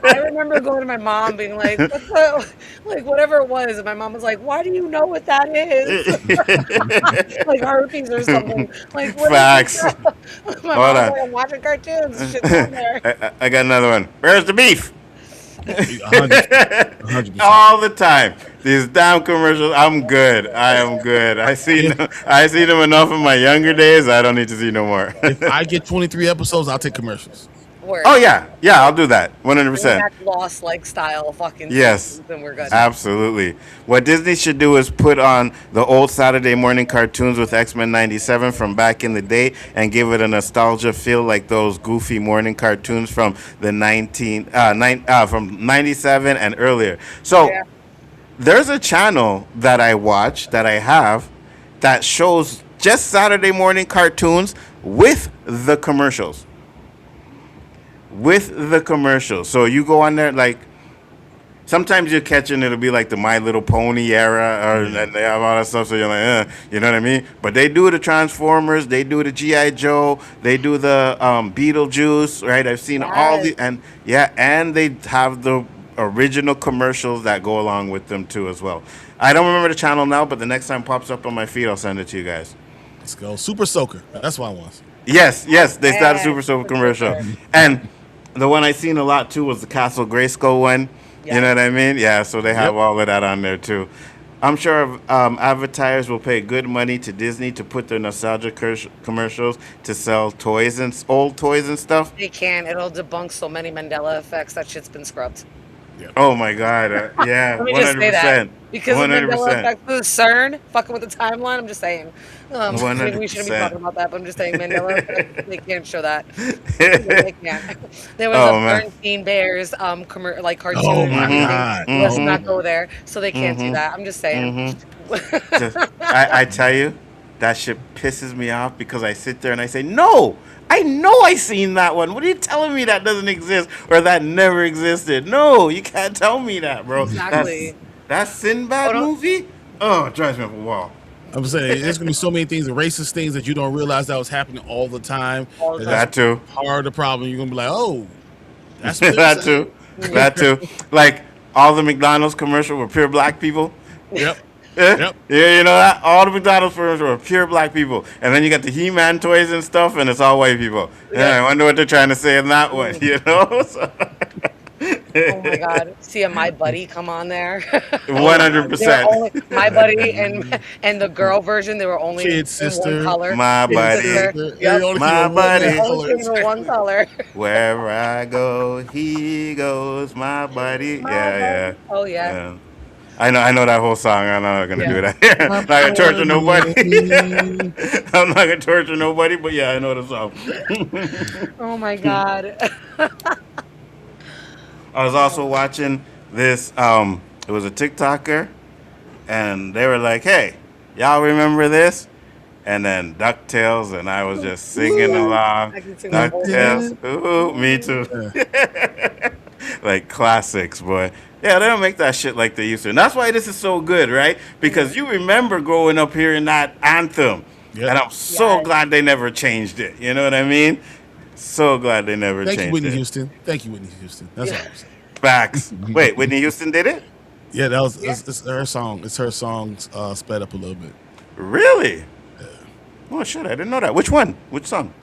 I remember going to my mom being like, "What's the, like whatever it was," and my mom was like, "Why do you know what that is?" Like herpes or something. Like what is Facts. this? My Hold mom's on. like, "I'm watching cartoons. Shit's on there." I got another one. Where's the beef? 100%. All the time. These damn commercials. I'm good. I am good. I see them enough in my younger days. I don't need to see no more. If I get 23 episodes, I'll take commercials. Word. Oh yeah, I'll do that. 100%. That Lost like style fucking Yes, seasons, and we're good. absolutely. What Disney should do is put on the old Saturday morning cartoons with X-Men 97 from back in the day and give it a nostalgia feel like those goofy morning cartoons from the from 97 and earlier. So there's a channel that I watch that I have that shows just Saturday morning cartoons with the commercials. So you go on there, like sometimes you're catching it'll be like the My Little Pony era, and they have all that stuff. So you're like, you know what I mean? But they do the Transformers, they do the G.I. Joe, they do the Beetlejuice, right? I've seen all the and they have the original commercials that go along with them too as well. I don't remember the channel now, but the next time it pops up on my feed, I'll send it to you guys. Let's go. Super Soaker. That's what I want. Yes, they started Super Soaker commercial, and the one I seen a lot too was the Castle Grayskull one. You know what I mean? Yeah, so they have all of that on there too. I'm sure advertisers will pay good money to Disney to put their nostalgia commercials to sell toys and old toys and stuff. They can. It'll debunk so many Mandela effects. That shit's been scrubbed. Oh my God! Yeah, Let me just say that. 100%. Because of 100%. Mandela effect, the CERN fucking with the timeline. I'm just saying. Maybe we shouldn't be 100%. talking about that, but I'm just saying Mandela effect, they can't show that. They can't. There was a Bernstein Bears cartoon. Oh my God! Let's not go there. So they can't do that. I'm just saying. I tell you, that shit pisses me off because I sit there and I say, no, I know I seen that one. What are you telling me that doesn't exist or that never existed? No, you can't tell me that, bro. Exactly. That Sinbad movie? Oh, it drives me up a wall. I'm saying there's gonna be so many things, racist things that you don't realize that was happening all the time. That too. Part of the problem. You're gonna be like, oh, that's that too. That too. Like all the McDonald's commercial were pure black people. Yep. Yeah, you know that? All the McDonald's commercials were pure black people. And then you got the He-Man toys and stuff, and it's all white people. Yeah, I wonder what they're trying to say in that one, you know? So. Oh my God! See a My Buddy come on there. 100%. My Buddy and the girl version, they were only Kid in sister. one color. My Kid buddy. sister. Yeah, My buddy. They only came in one color. Wherever I go, he goes, my buddy. Yeah. Oh yeah. I know that whole song. I'm not gonna do that. I'm not gonna torture nobody. I'm not gonna torture nobody, but yeah, I know the song. Oh my God. I was also watching this. It was a TikToker, and they were like, "Hey, y'all remember this?" And then DuckTales, and I was just singing along. I can sing that whole DuckTales, ooh, me too. Like classics, boy. Yeah, they don't make that shit like they used to. And that's why this is so good, right? Because you remember growing up hearing that anthem. Yep. And I'm so glad they never changed it. You know what I mean? So glad they never changed it. Thank you, Whitney Houston. Thank you, Whitney Houston. That's all I'm saying. Facts. Wait, Whitney Houston did it? Yeah, that was it's her song. It's her song sped up a little bit. Really? Yeah. Oh shit, I didn't know that. Which one? Which song?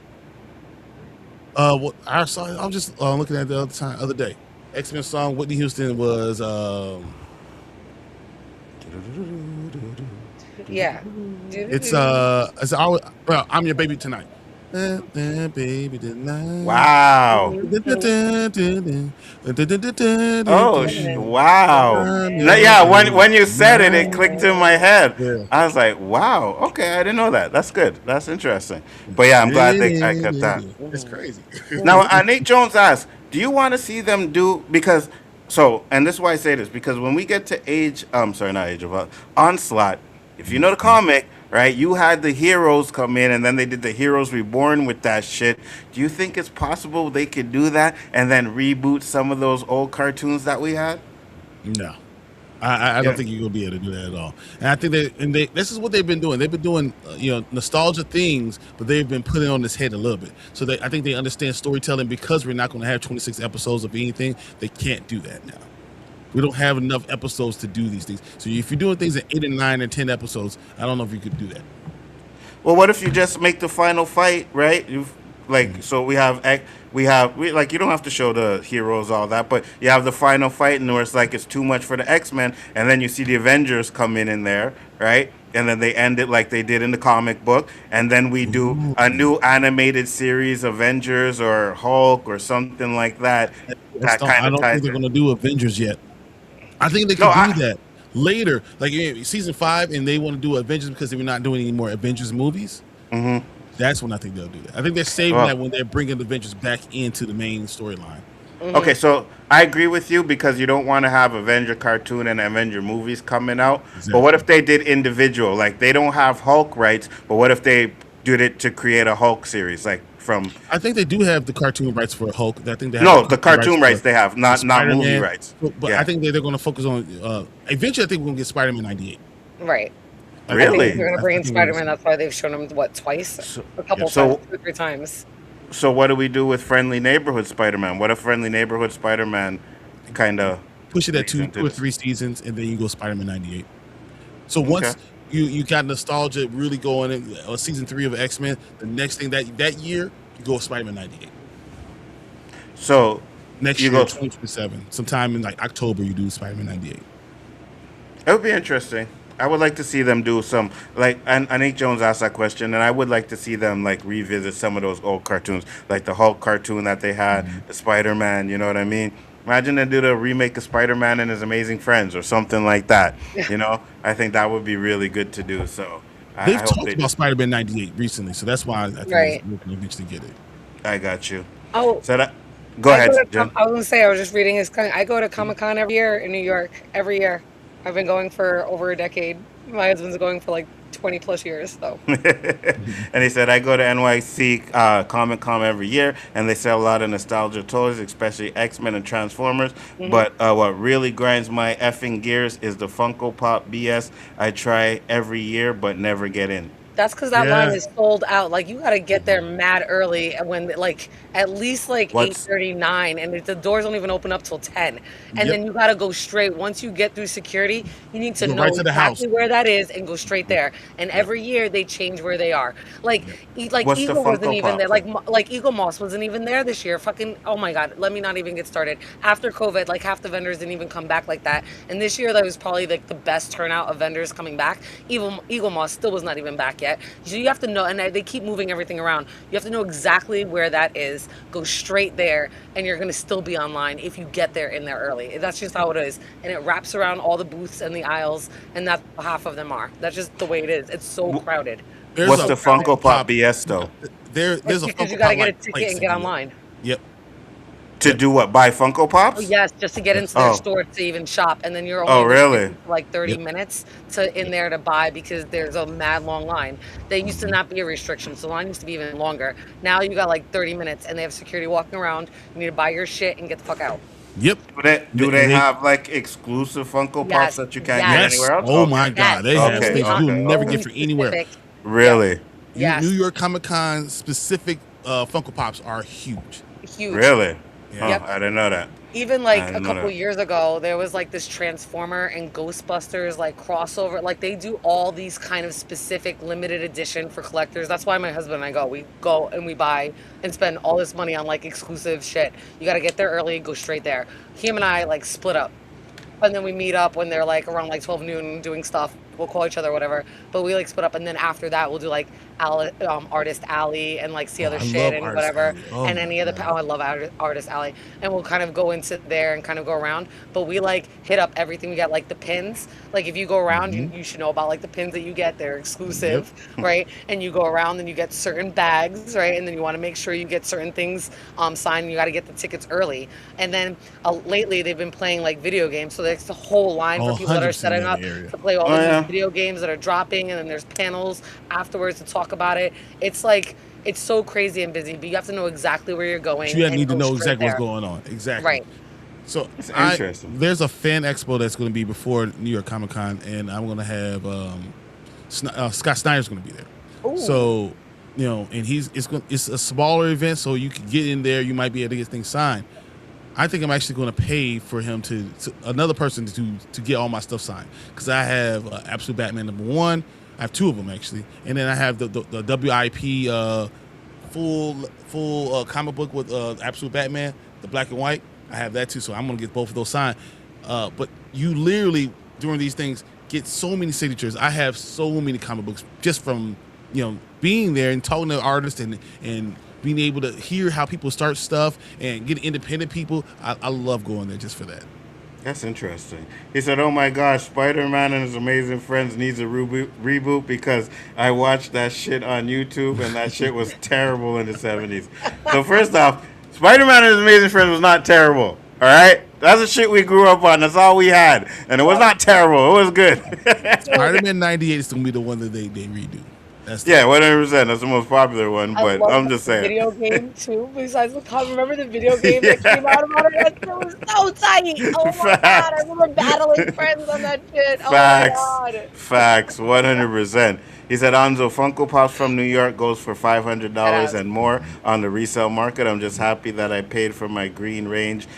Well, I saw. I'm just looking at the other day. X-Men song. Whitney Houston was. Yeah. It's I'm Your Baby Tonight. Baby tonight. Wow. Oh, wow. Yeah, when you said it, it clicked in my head. Yeah. I was like, wow. Okay, I didn't know that. That's good. That's interesting. But yeah, I'm glad I kept that. It's crazy. Now, Nate Jones asked, do you want to see them do, because So, and this is why I say this, because when we get to not Age of Onslaught, if you know the comic, right, you had the heroes come in and then they did the Heroes Reborn with that shit. Do you think it's possible they could do that and then reboot some of those old cartoons that we had? No. I don't think you're gonna be able to do that at all. And I think this is what they've been doing. They've been doing nostalgia things, but they've been putting on this head a little bit. So I think they understand storytelling because we're not going to have 26 episodes of anything. They can't do that now. We don't have enough episodes to do these things. So if you're doing things in 8 and 9 and 10 episodes, I don't know if you could do that. Well, what if you just make the final fight, right? So we you don't have to show the heroes all that, but you have the final fight, and where it's too much for the X-Men, and then you see the Avengers come in there, right? And then they end it like they did in the comic book, and then we do a new animated series, Avengers or Hulk or something like that. I don't think they're going to do Avengers yet. I think they can do that later, like season 5, and they want to do Avengers because they're not doing any more Avengers movies. Mm-hmm. That's when I think they'll do that. I think they're saving that when they're bringing the Avengers back into the main storyline. Mm-hmm. Okay, so I agree with you because you don't want to have Avenger cartoon and Avenger movies coming out. Exactly. But what if they did individual? Like, they don't have Hulk rights, but what if they did it to create a Hulk series? I think they do have the cartoon rights for Hulk. I think they have the cartoon rights they have, not movie rights. But I think they're going to focus on eventually. I think we're going to get Spider-Man 98. Right. Really? I think they're going to bring in Spider-Man. That's why they've shown him twice, a couple times, 2 or 3 times. So what do we do with Friendly Neighborhood Spider-Man? What if Friendly Neighborhood Spider-Man kind of push it at 2 or 3 seasons, and then you go Spider-Man 98? So once you got nostalgia really going in season 3 of X-Men, the next thing that year you go Spider-Man 98. So next year, 2027, sometime in October, you do Spider-Man 98. It would be interesting. I would like to see them do some, and Nick Jones asked that question, and I would like to see them revisit some of those old cartoons, like the Hulk cartoon that they had, the Spider-Man. You know what I mean? Imagine they do the remake of Spider-Man and His Amazing Friends or something like that. You know, I think that would be really good to do. So they've talked about Spider-Man 98 recently, so that's why I think we can eventually get it. I got you. Oh, so go ahead, Jen. I was gonna say I was just reading his. I go to Comic-Con every year in New York. Every year. I've been going for over a decade. My husband's going for 20 plus years, so. And he said, I go to NYC Comic-Con every year, and they sell a lot of nostalgia toys, especially X-Men and Transformers. Mm-hmm. But what really grinds my effing gears is the Funko Pop BS I try every year but never get in. That's because that line is sold out. You got to get there mad early, when at least 8:39, and the doors don't even open up till 10. And then you got to go straight. Once you get through security, you need to know exactly where that is and go straight there. And every year they change where they are. Eagle wasn't even there. Eagle Moss wasn't even there this year. Fucking, oh my God, let me not even get started. After COVID, half the vendors didn't even come back like that. And this year that was probably the best turnout of vendors coming back. Eagle Moss still was not even back yet. So you have to know, and they keep moving everything around. You have to know exactly where that is. Go straight there, and you're going to still be online if you get there in there early. That's just how it is. And it wraps around all the booths and the aisles, and that's how half of them are. That's just the way it is. It's so crowded. What's the Funko Pop BS, though? There's a Funko Because you got to get a ticket and get online. Yep. To do what? Buy Funko Pops? Oh, yes, just to get into their store to even shop, and then you're only really 30 minutes in there to buy because there's a mad long line. There used to not be a restriction, so the line used to be even longer. Now you got 30 minutes, and they have security walking around. You need to buy your shit and get the fuck out. Yep. Do they have exclusive Funko Pops that you can't get anywhere else? Oh my God, they have things you'll never get from anywhere. Really? Yes. New York Comic-Con specific Funko Pops are huge. Huge. Really? Yep. I didn't know that. Even a couple years ago, there was this Transformer and Ghostbusters crossover. They do all these kind of specific limited edition for collectors. That's why my husband and I go. We go and we buy and spend all this money on exclusive shit. You got to get there early, go straight there. Him and I split up, and then we meet up when they're around 12 noon doing stuff we'll call each other whatever. But we like split up, and then after that we'll do like Artist Alley and like see other I shit love and Artist whatever, Alley. Oh and my any other. God. Oh, I love Artist Alley, and we'll kind of go into there and kind of go around. But we like hit up everything. We got like the pins. Like if you go around, you should know about like the pins that you get. They're exclusive, right? And you go around and you get certain bags, right? And then you want to make sure you get certain things signed. And you got to get the tickets early. And then lately they've been playing like video games, so there's a whole line for people that are setting up to play all these video games that are dropping, and then there's panels afterwards to talk about it. It's like it's so crazy and busy, but you have to know exactly where you're going. You need to know exactly what's going on. Exactly. Right. So it's interesting. There's a fan expo that's going to be before New York Comic Con, and I'm going to have Scott Snyder's going to be there. Ooh. So, and it's a smaller event, so you can get in there. You might be able to get things signed. I think I'm actually going to pay for him to another person to get all my stuff signed, because I have Absolute Batman #1. I have 2 of them actually, and then I have the WIP full comic book with Absolute Batman, the black and white. I have that too, so I'm gonna get both of those signed. But you literally during these things get so many signatures. I have so many comic books just from being there and talking to artists and being able to hear how people start stuff and get independent people. I love going there just for that. That's interesting. He said, "Oh my gosh, Spider-Man and His Amazing Friends needs a reboot because I watched that shit on YouTube and that shit was terrible in the 70s." So first off, Spider-Man and His Amazing Friends was not terrible. All right, that's the shit we grew up on. That's all we had, and it was not terrible. It was good. Spider-Man '98 is gonna be the one that they redo. That's 100%. That's the most popular one, but I'm just saying. Video game too. Besides the comic, remember the video game that came out about it? That shit was so tight. Oh my god, I remember battling friends on that shit. Facts. Oh my god. Facts. 100%. He said, "Anzo, Funko Pops from New York goes for $500 and more on the resale market. I'm just happy that I paid for my Green Range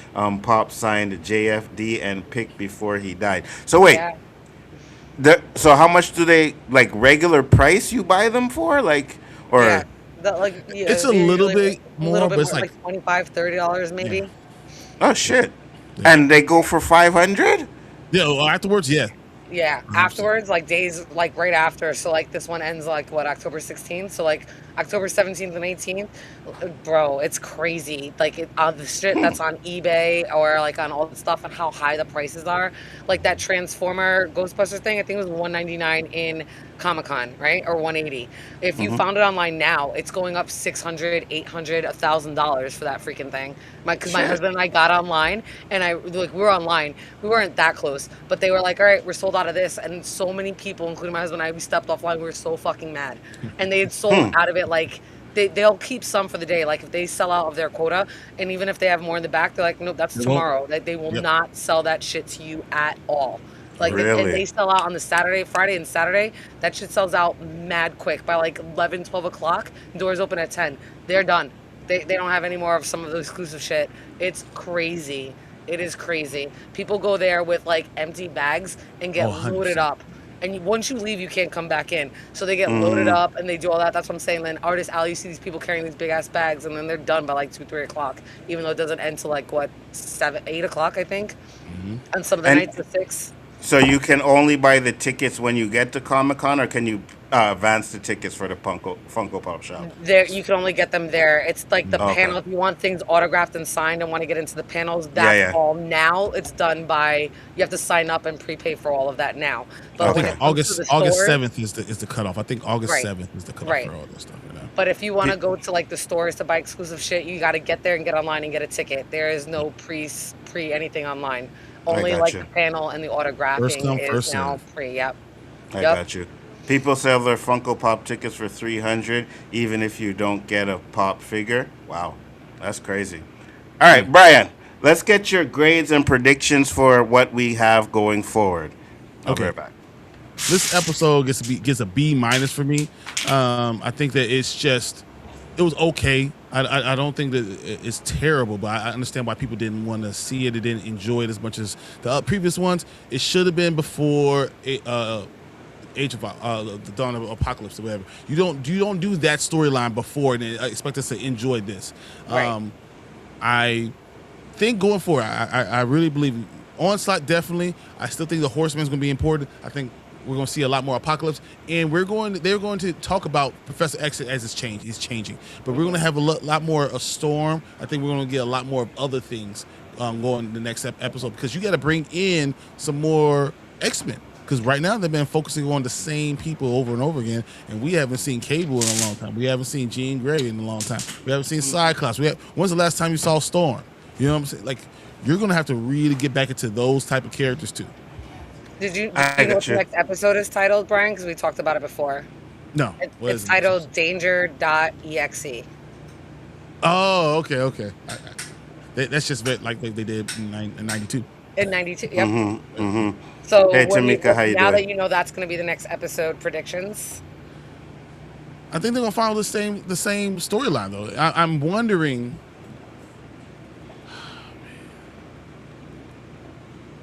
pop signed JFD and picked before he died." So wait. Yeah. So how much do they regular price you buy them for? Yeah. It's a little bit more, but it's like $25-$30 maybe. Oh shit. And they go for 500? Yeah, well, afterwards, yeah. Yeah, afterwards, like days, like right after. So like this one ends like what, October 16th? So like October 17th and 18th, bro, it's crazy. Like the shit that's on eBay or like on all the stuff and how high the prices are. Like that Transformer Ghostbusters thing, I think it was $199 in Comic-Con, right? Or $180. If you found it online now, it's going up $600, $800, $1,000 for that freaking thing. Because my husband and I got online, and we were online. We weren't that close, but they were like, "All right, we're sold out of this," and so many people, including my husband and I, we stepped offline. We were so fucking mad, and they had sold out of it. Like they'll keep some for the day. Like if they sell out of their quota, and even if they have more in the back, they're like, "Nope, that's tomorrow." Like they will not sell that shit to you at all. Like Really? and they sell out on the Friday and Saturday. That shit sells out mad quick by like 11, 12 o'clock. Doors open at 10. They're done. They don't have any more of some of the exclusive shit. It's crazy. It is crazy. People go there with like empty bags and get loaded up. And once you leave, you can't come back in. So they get loaded up and they do all that. That's what I'm saying. Then Artist Alley, you see these people carrying these big ass bags, and then they're done by like 2, 3 o'clock. Even though it doesn't end till like what, 7, 8 o'clock, I think. On some of the nights at 6. So you can only buy the tickets when you get to Comic-Con, or can you advance the tickets for the Funko Pop shop? There, you can only get them there. It's like the panel. If you want things autographed and signed and want to get into the panels, that's all now. It's done by, you have to sign up and prepay for all of that now. But when it comes August to the stores, 7th is the cutoff. I think August 7th is the cutoff for all this stuff. But if you want to go to like the stores to buy exclusive shit, you got to get there and get online and get a ticket. There is no pre anything online. Only like the panel and the autographing is now free. Yep. I got you. People sell their Funko Pop tickets for $300, even if you don't get a pop figure. Wow, that's crazy. All right, Brian, let's get your grades and predictions for what we have going forward. I'll be right back. This episode gets a B- for me. I think that it was okay. I don't think that it's terrible, but I understand why people didn't want to see it. They didn't enjoy it as much as the previous ones. It should have been before Age of the Dawn of Apocalypse or whatever. You don't do that storyline before and expect us to enjoy this. Right. I think going forward, I really believe Onslaught definitely. I still think the Horseman's going to be important. I think we're going to see a lot more Apocalypse, and they're going to talk about Professor X as it's changing. But we're going to have a lot more of Storm. I think we're going to get a lot more of other things going in the next episode, because you got to bring in some more X-Men. Because right now they've been focusing on the same people over and over again, and we haven't seen Cable in a long time. We haven't seen Jean Grey in a long time. We haven't seen Cyclops. When's the last time you saw Storm? You know what I'm saying? Like, you're going to have to really get back into those type of characters too. Do you know what the next episode is titled, Brian? Because we talked about it before. No. It's titled Danger.exe. Oh, okay. That's just like they did in 92. In 92, yep. Mm-hmm. So hey, Tamika, how you now doing? that you know that's going to be the next episode, predictions? I think they're going to follow the same storyline, though. I'm wondering,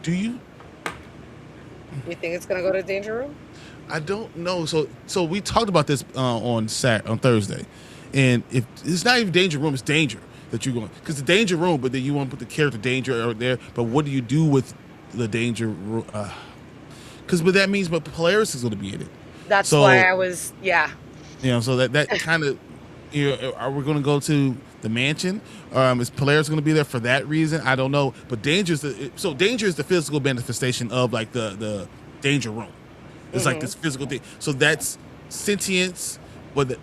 do you think it's going to go to Danger Room? I don't know. So we talked about this on Thursday, and if it's not even Danger Room, it's Danger that you're going, because the Danger Room, but then you want to put the character Danger out there. But what do you do with the Danger Room? Because but that means Polaris is going to be in it. That's why I was so that kind of, are we going to go to the mansion? Is Polaris going to be there for that reason? I don't know. But Danger is the physical manifestation of like the Danger Room. It's like this physical thing. So that's sentience. But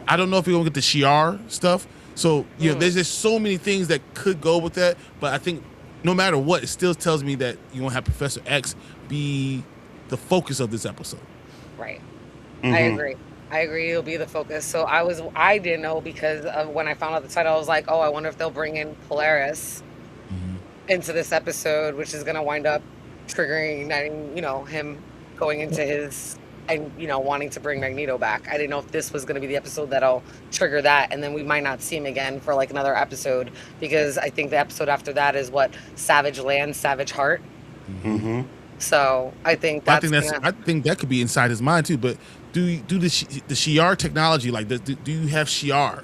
I don't know if we're going to get the Shi'ar stuff. So, there's just so many things that could go with that. But I think no matter what, it still tells me that you're going to have Professor X be the focus of this episode. Right. I agree. It'll be the focus. So I didn't know, because of when I found out the title, I was like, oh, I wonder if they'll bring in Polaris into this episode, which is going to wind up triggering, him going into his, and wanting to bring Magneto back. I didn't know if this was going to be the episode that'll trigger that, and then we might not see him again for like another episode, because I think the episode after that is what, Savage Land, Savage Heart. So I think I think that could be inside his mind too. But do the Shi'ar technology, like do you have Shi'ar?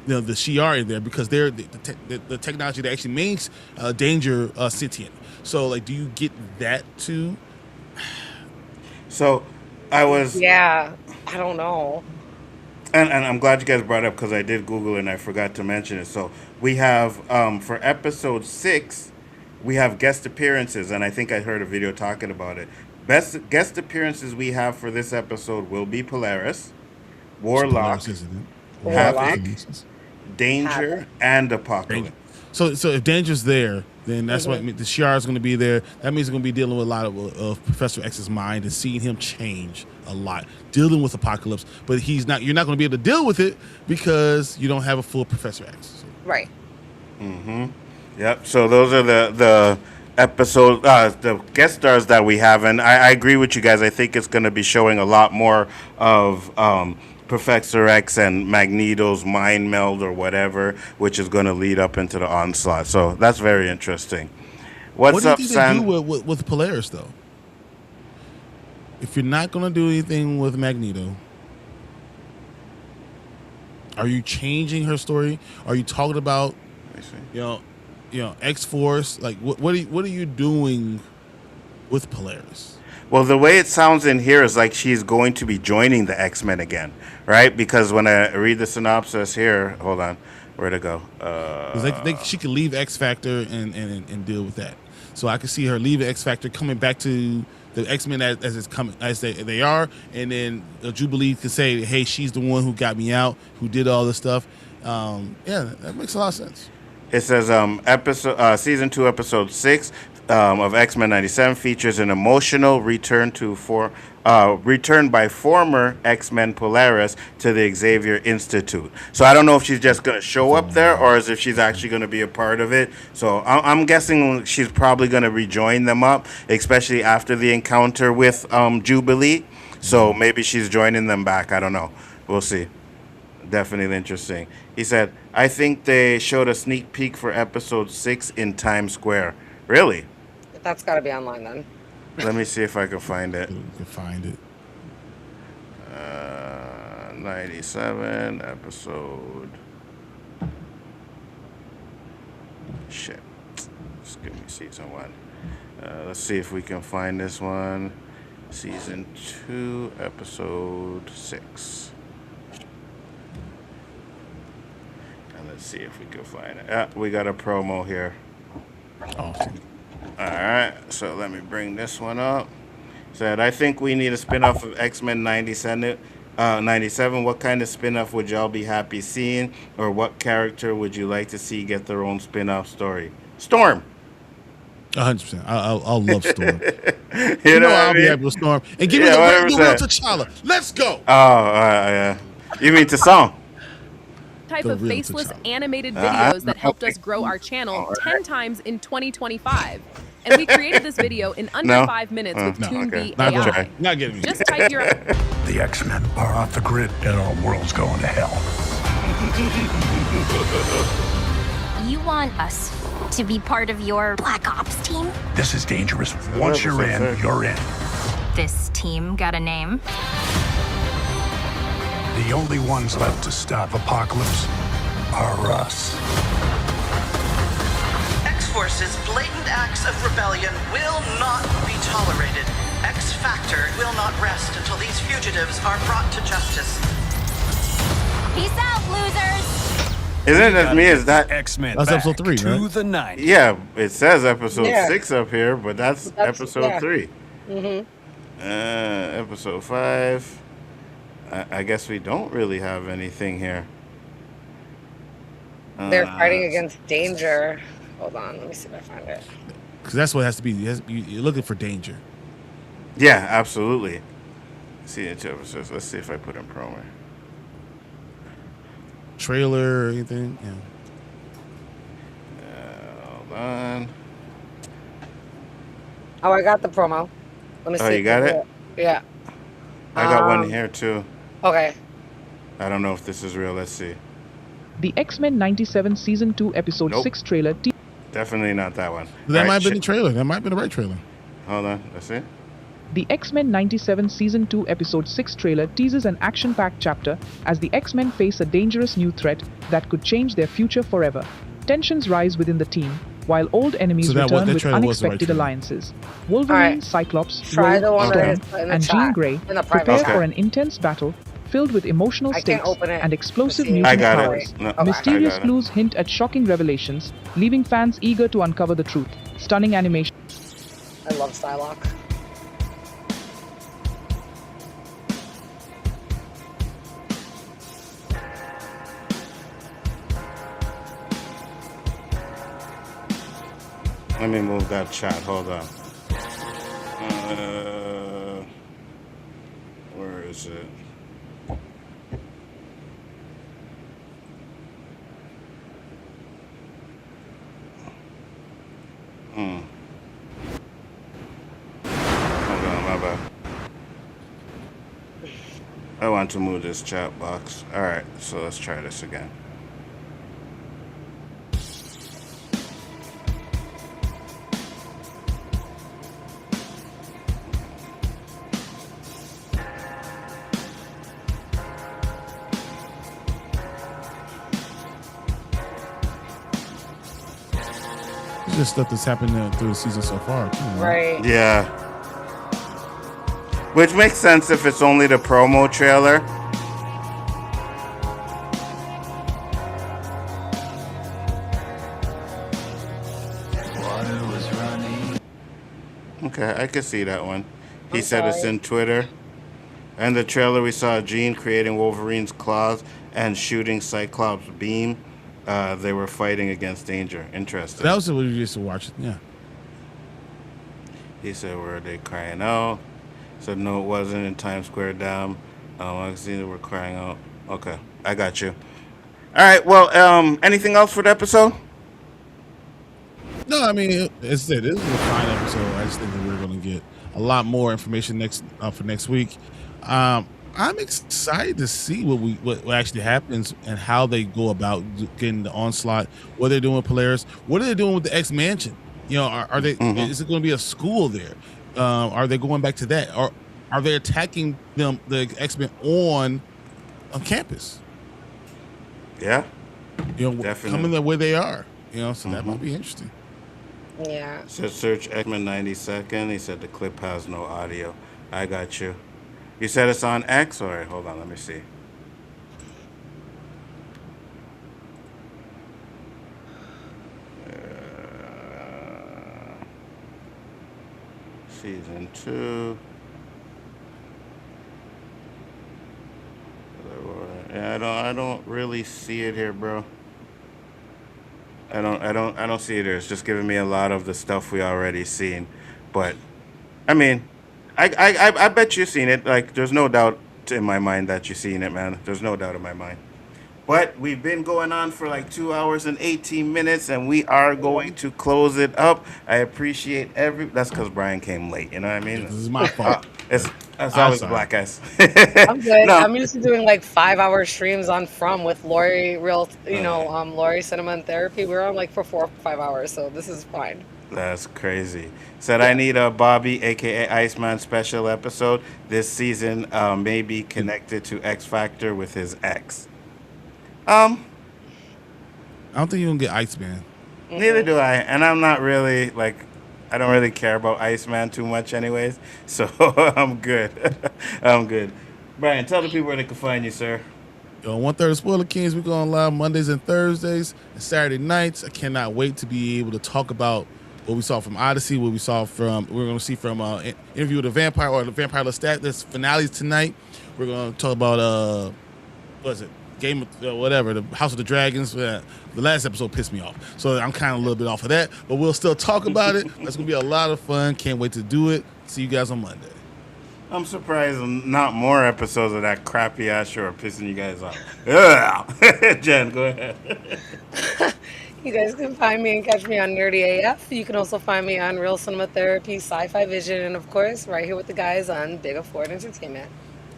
The Shi'ar in there, because they're the technology that actually makes Danger sentient. So like, do you get that too? So I don't know. And I'm glad you guys brought it up, because I did Google it and I forgot to mention it. So we have, for episode 6, we have guest appearances, and I think I heard a video talking about it. Best guest appearances we have for this episode will be Polaris, Warlock, Havoc, Danger, and Apocalypse. So if Danger's there, then that's what the Shi'ar is going to be there. That means it's going to be dealing with a lot of Professor X's mind and seeing him change a lot, dealing with Apocalypse. But you're not going to be able to deal with it because you don't have a full Professor X. So. Right. Yep. So those are the episode, the guest stars that we have, and I agree with you guys. I think it's going to be showing a lot more of Professor X and Magneto's mind meld or whatever, which is going to lead up into the onslaught. So that's very interesting. What's up, Sam? What do you think they do with Polaris, though? If you're not going to do anything with Magneto, are you changing her story? Are you talking about, X-Force? Like, what are you doing with Polaris? Well, the way it sounds in here is like she's going to be joining the X-Men again, right? Because when I read the synopsis here, hold on, where'd it go? She could leave X-Factor and deal with that. So I could see her leaving X-Factor, coming back to the X-Men as they are, and then Jubilee could say, hey, she's the one who got me out, who did all this stuff. That makes a lot of sense. It says season 2, episode 6 of X-Men 97 features an emotional return by former X-Men Polaris to the Xavier Institute. So I don't know if she's just going to show up there or as if she's actually going to be a part of it. So I'm guessing she's probably going to rejoin them up, especially after the encounter with Jubilee. So maybe she's joining them back. I don't know. We'll see. Definitely interesting. He said, I think they showed a sneak peek for episode 6 in Times Square. Really? That's got to be online then. Let me see if I can find it. You can find it. 97 episode. Shit. Just give me season 1. Let's see if we can find this one. Season 2, Episode 6. And let's see if we can find it. We got a promo here. Awesome. Alright, so let me bring this one up. Said, I think we need a spin-off of X-Men 97. What kind of spin-off would y'all be happy seeing? Or what character would you like to see get their own spin-off story? Storm! 100%. I'll love Storm. you know I'll I be mean? happy with Storm. And give me the real T'Challa. Let's go! Oh, yeah. You mean to song? Type of faceless animated videos that helped us grow our channel 10 times in 2025. And we created this video in under 5 minutes with ToonB AI. Not getting me. Just type your... The X-Men are off the grid and our world's going to hell. You want us to be part of your Black Ops team? This is dangerous. Once you're in, you're in. This team got a name? The only ones left to stop Apocalypse are us. X-Force's blatant acts of rebellion will not be tolerated. X-Factor will not rest until these fugitives are brought to justice. Peace out, losers! Isn't it just me? Is that X-Men? That's episode 3, to right? the 90s. Yeah, it says episode 6 up here, but that's episode 3. Episode 5. I guess we don't really have anything here. They're fighting against danger. Hold on, let me see if I find it. Because that's what it has to be. You're looking for danger. Yeah, absolutely. See it, episodes. Let's see if I put in promo. Trailer or anything? Yeah. Hold on. Oh, I got the promo. Let me see. Oh, you got it? Yeah. I got one here too. Okay. I don't know if this is real. Let's see. The X-Men 97 Season 2 Episode 6 trailer. Definitely not that one. That might have been the trailer. That might have been the right trailer. Hold on. Let's see. The X-Men 97 Season 2 Episode 6 trailer teases an action-packed chapter as the X-Men face a dangerous new threat that could change their future forever. Tensions rise within the team, while old enemies return with unexpected alliances. Wolverine, Cyclops, Rogue, Storm, and Jean Grey prepare for an intense battle filled with emotional stakes and explosive mutant powers. Mysterious clues hint at shocking revelations, leaving fans eager to uncover the truth. Stunning animation. I love Psylocke. Let me move that chat. Hold on. Where is it? Hold on, my bad. I want to move this chat box. All right, so let's try this again. It's just stuff that's happened through the season so far, too, right? Yeah. Which makes sense if it's only the promo trailer. Okay, I can see that one. He said it's in Twitter. And the trailer we saw Jean creating Wolverine's claws and shooting Cyclops' beam. They were fighting against danger. Interesting. That was what we used to watch. Yeah. He said, were they crying out? Said, no, it wasn't in Times Square Dam. I can see they were crying out. Okay, I got you. All right, well, anything else for the episode? No, I mean, as I said, this is a fine episode. I just think that we're going to get a lot more information for next week. I'm excited to see what actually happens and how they go about getting the onslaught. What they're doing with Polaris. What are they doing with the X Mansion? You know, are they? Is it going to be a school there? Are they going back to that? Or are they attacking the X-Men on campus? Yeah, you know, definitely coming the way they are. You know, so that might be interesting. Yeah. Said search X-Men 92nd. He said the clip has no audio. I got you. You said it's on X? All right, hold on. Let me see. Season 2. Yeah, I don't really see it here, bro. I don't see it here. It's just giving me a lot of the stuff we already seen. But I mean, I bet you've seen it. Like, there's no doubt in my mind that you've seen it, man. There's no doubt in my mind. But we've been going on for like 2 hours and 18 minutes, and we are going to close it up. I appreciate that's because Brian came late. You know what I mean? This is my fault. It's always the black guys. I'm good. No. I'm used to doing like 5-hour streams on From with Lori, Lori Cinema and Therapy. We're on like for 4 or 5 hours, so this is fine. That's crazy. Said I need a Bobby, aka Iceman, special episode this season. Maybe connected to X Factor with his ex. I don't think you can get Iceman. Neither do I, and I'm not really like. I don't really care about Iceman too much, anyways. So I'm good. I'm good. Brian, tell the people where they can find you, sir. Yo, 1/3 Spoiler Kings. We're going live Mondays and Thursdays and Saturday nights. I cannot wait to be able to talk about what we saw from Odyssey, what we saw from. We're going to see from Interview with the Vampire or the Vampire Lestat. There's finales tonight. We're going to talk about what is it? Game of whatever, the House of the Dragons. The last episode pissed me off, so I'm kind of a little bit off of that. But we'll still talk about it. It's gonna be a lot of fun. Can't wait to do it. See you guys on Monday. I'm surprised not more episodes of that crappy ass show are pissing you guys off. Yeah. Jen, go ahead. You guys can find me and catch me on Nerdy AF. You can also find me on Real Cinema Therapy, Sci-Fi Vision, and of course, right here with the guys on Big Afford Entertainment.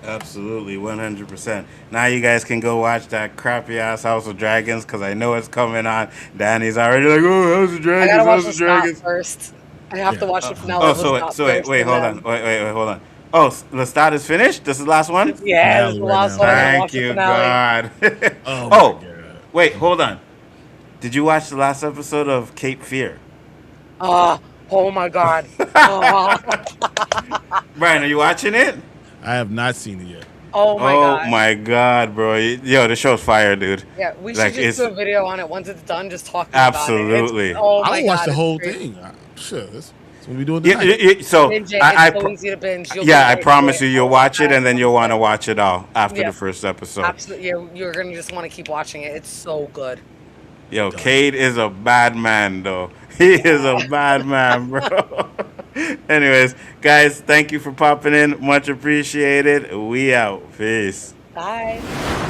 Absolutely, 100%. Now you guys can go watch that crappy ass House of Dragons because I know it's coming on. Danny's already like, oh, House of Dragons, I gotta watch House of Dragons first. I have to watch the finale. Wait, hold on. Wait, hold on. Oh, Lestat is finished? This is the last one? Yeah, this is the last one. Thank you, God. Oh, wait, hold on. Did you watch the last episode of Cape Fear? Oh my God. Brian, are you watching it? I have not seen it yet. Oh my God, bro. Yo, the show's fire, dude. Yeah, we should just do a video on it once it's done, just talking absolutely. about it. Oh my I'll watch God, the whole crazy. thing. Sure, that's what we doing tonight. I promise you'll watch it, and then you'll want to watch it all after the first episode. Absolutely, you're going to just want to keep watching it. It's so good. Yo, Cade is a bad man, though. He is a bad man, bro. Anyways, guys, thank you for popping in. Much appreciated. We out. Peace. Bye.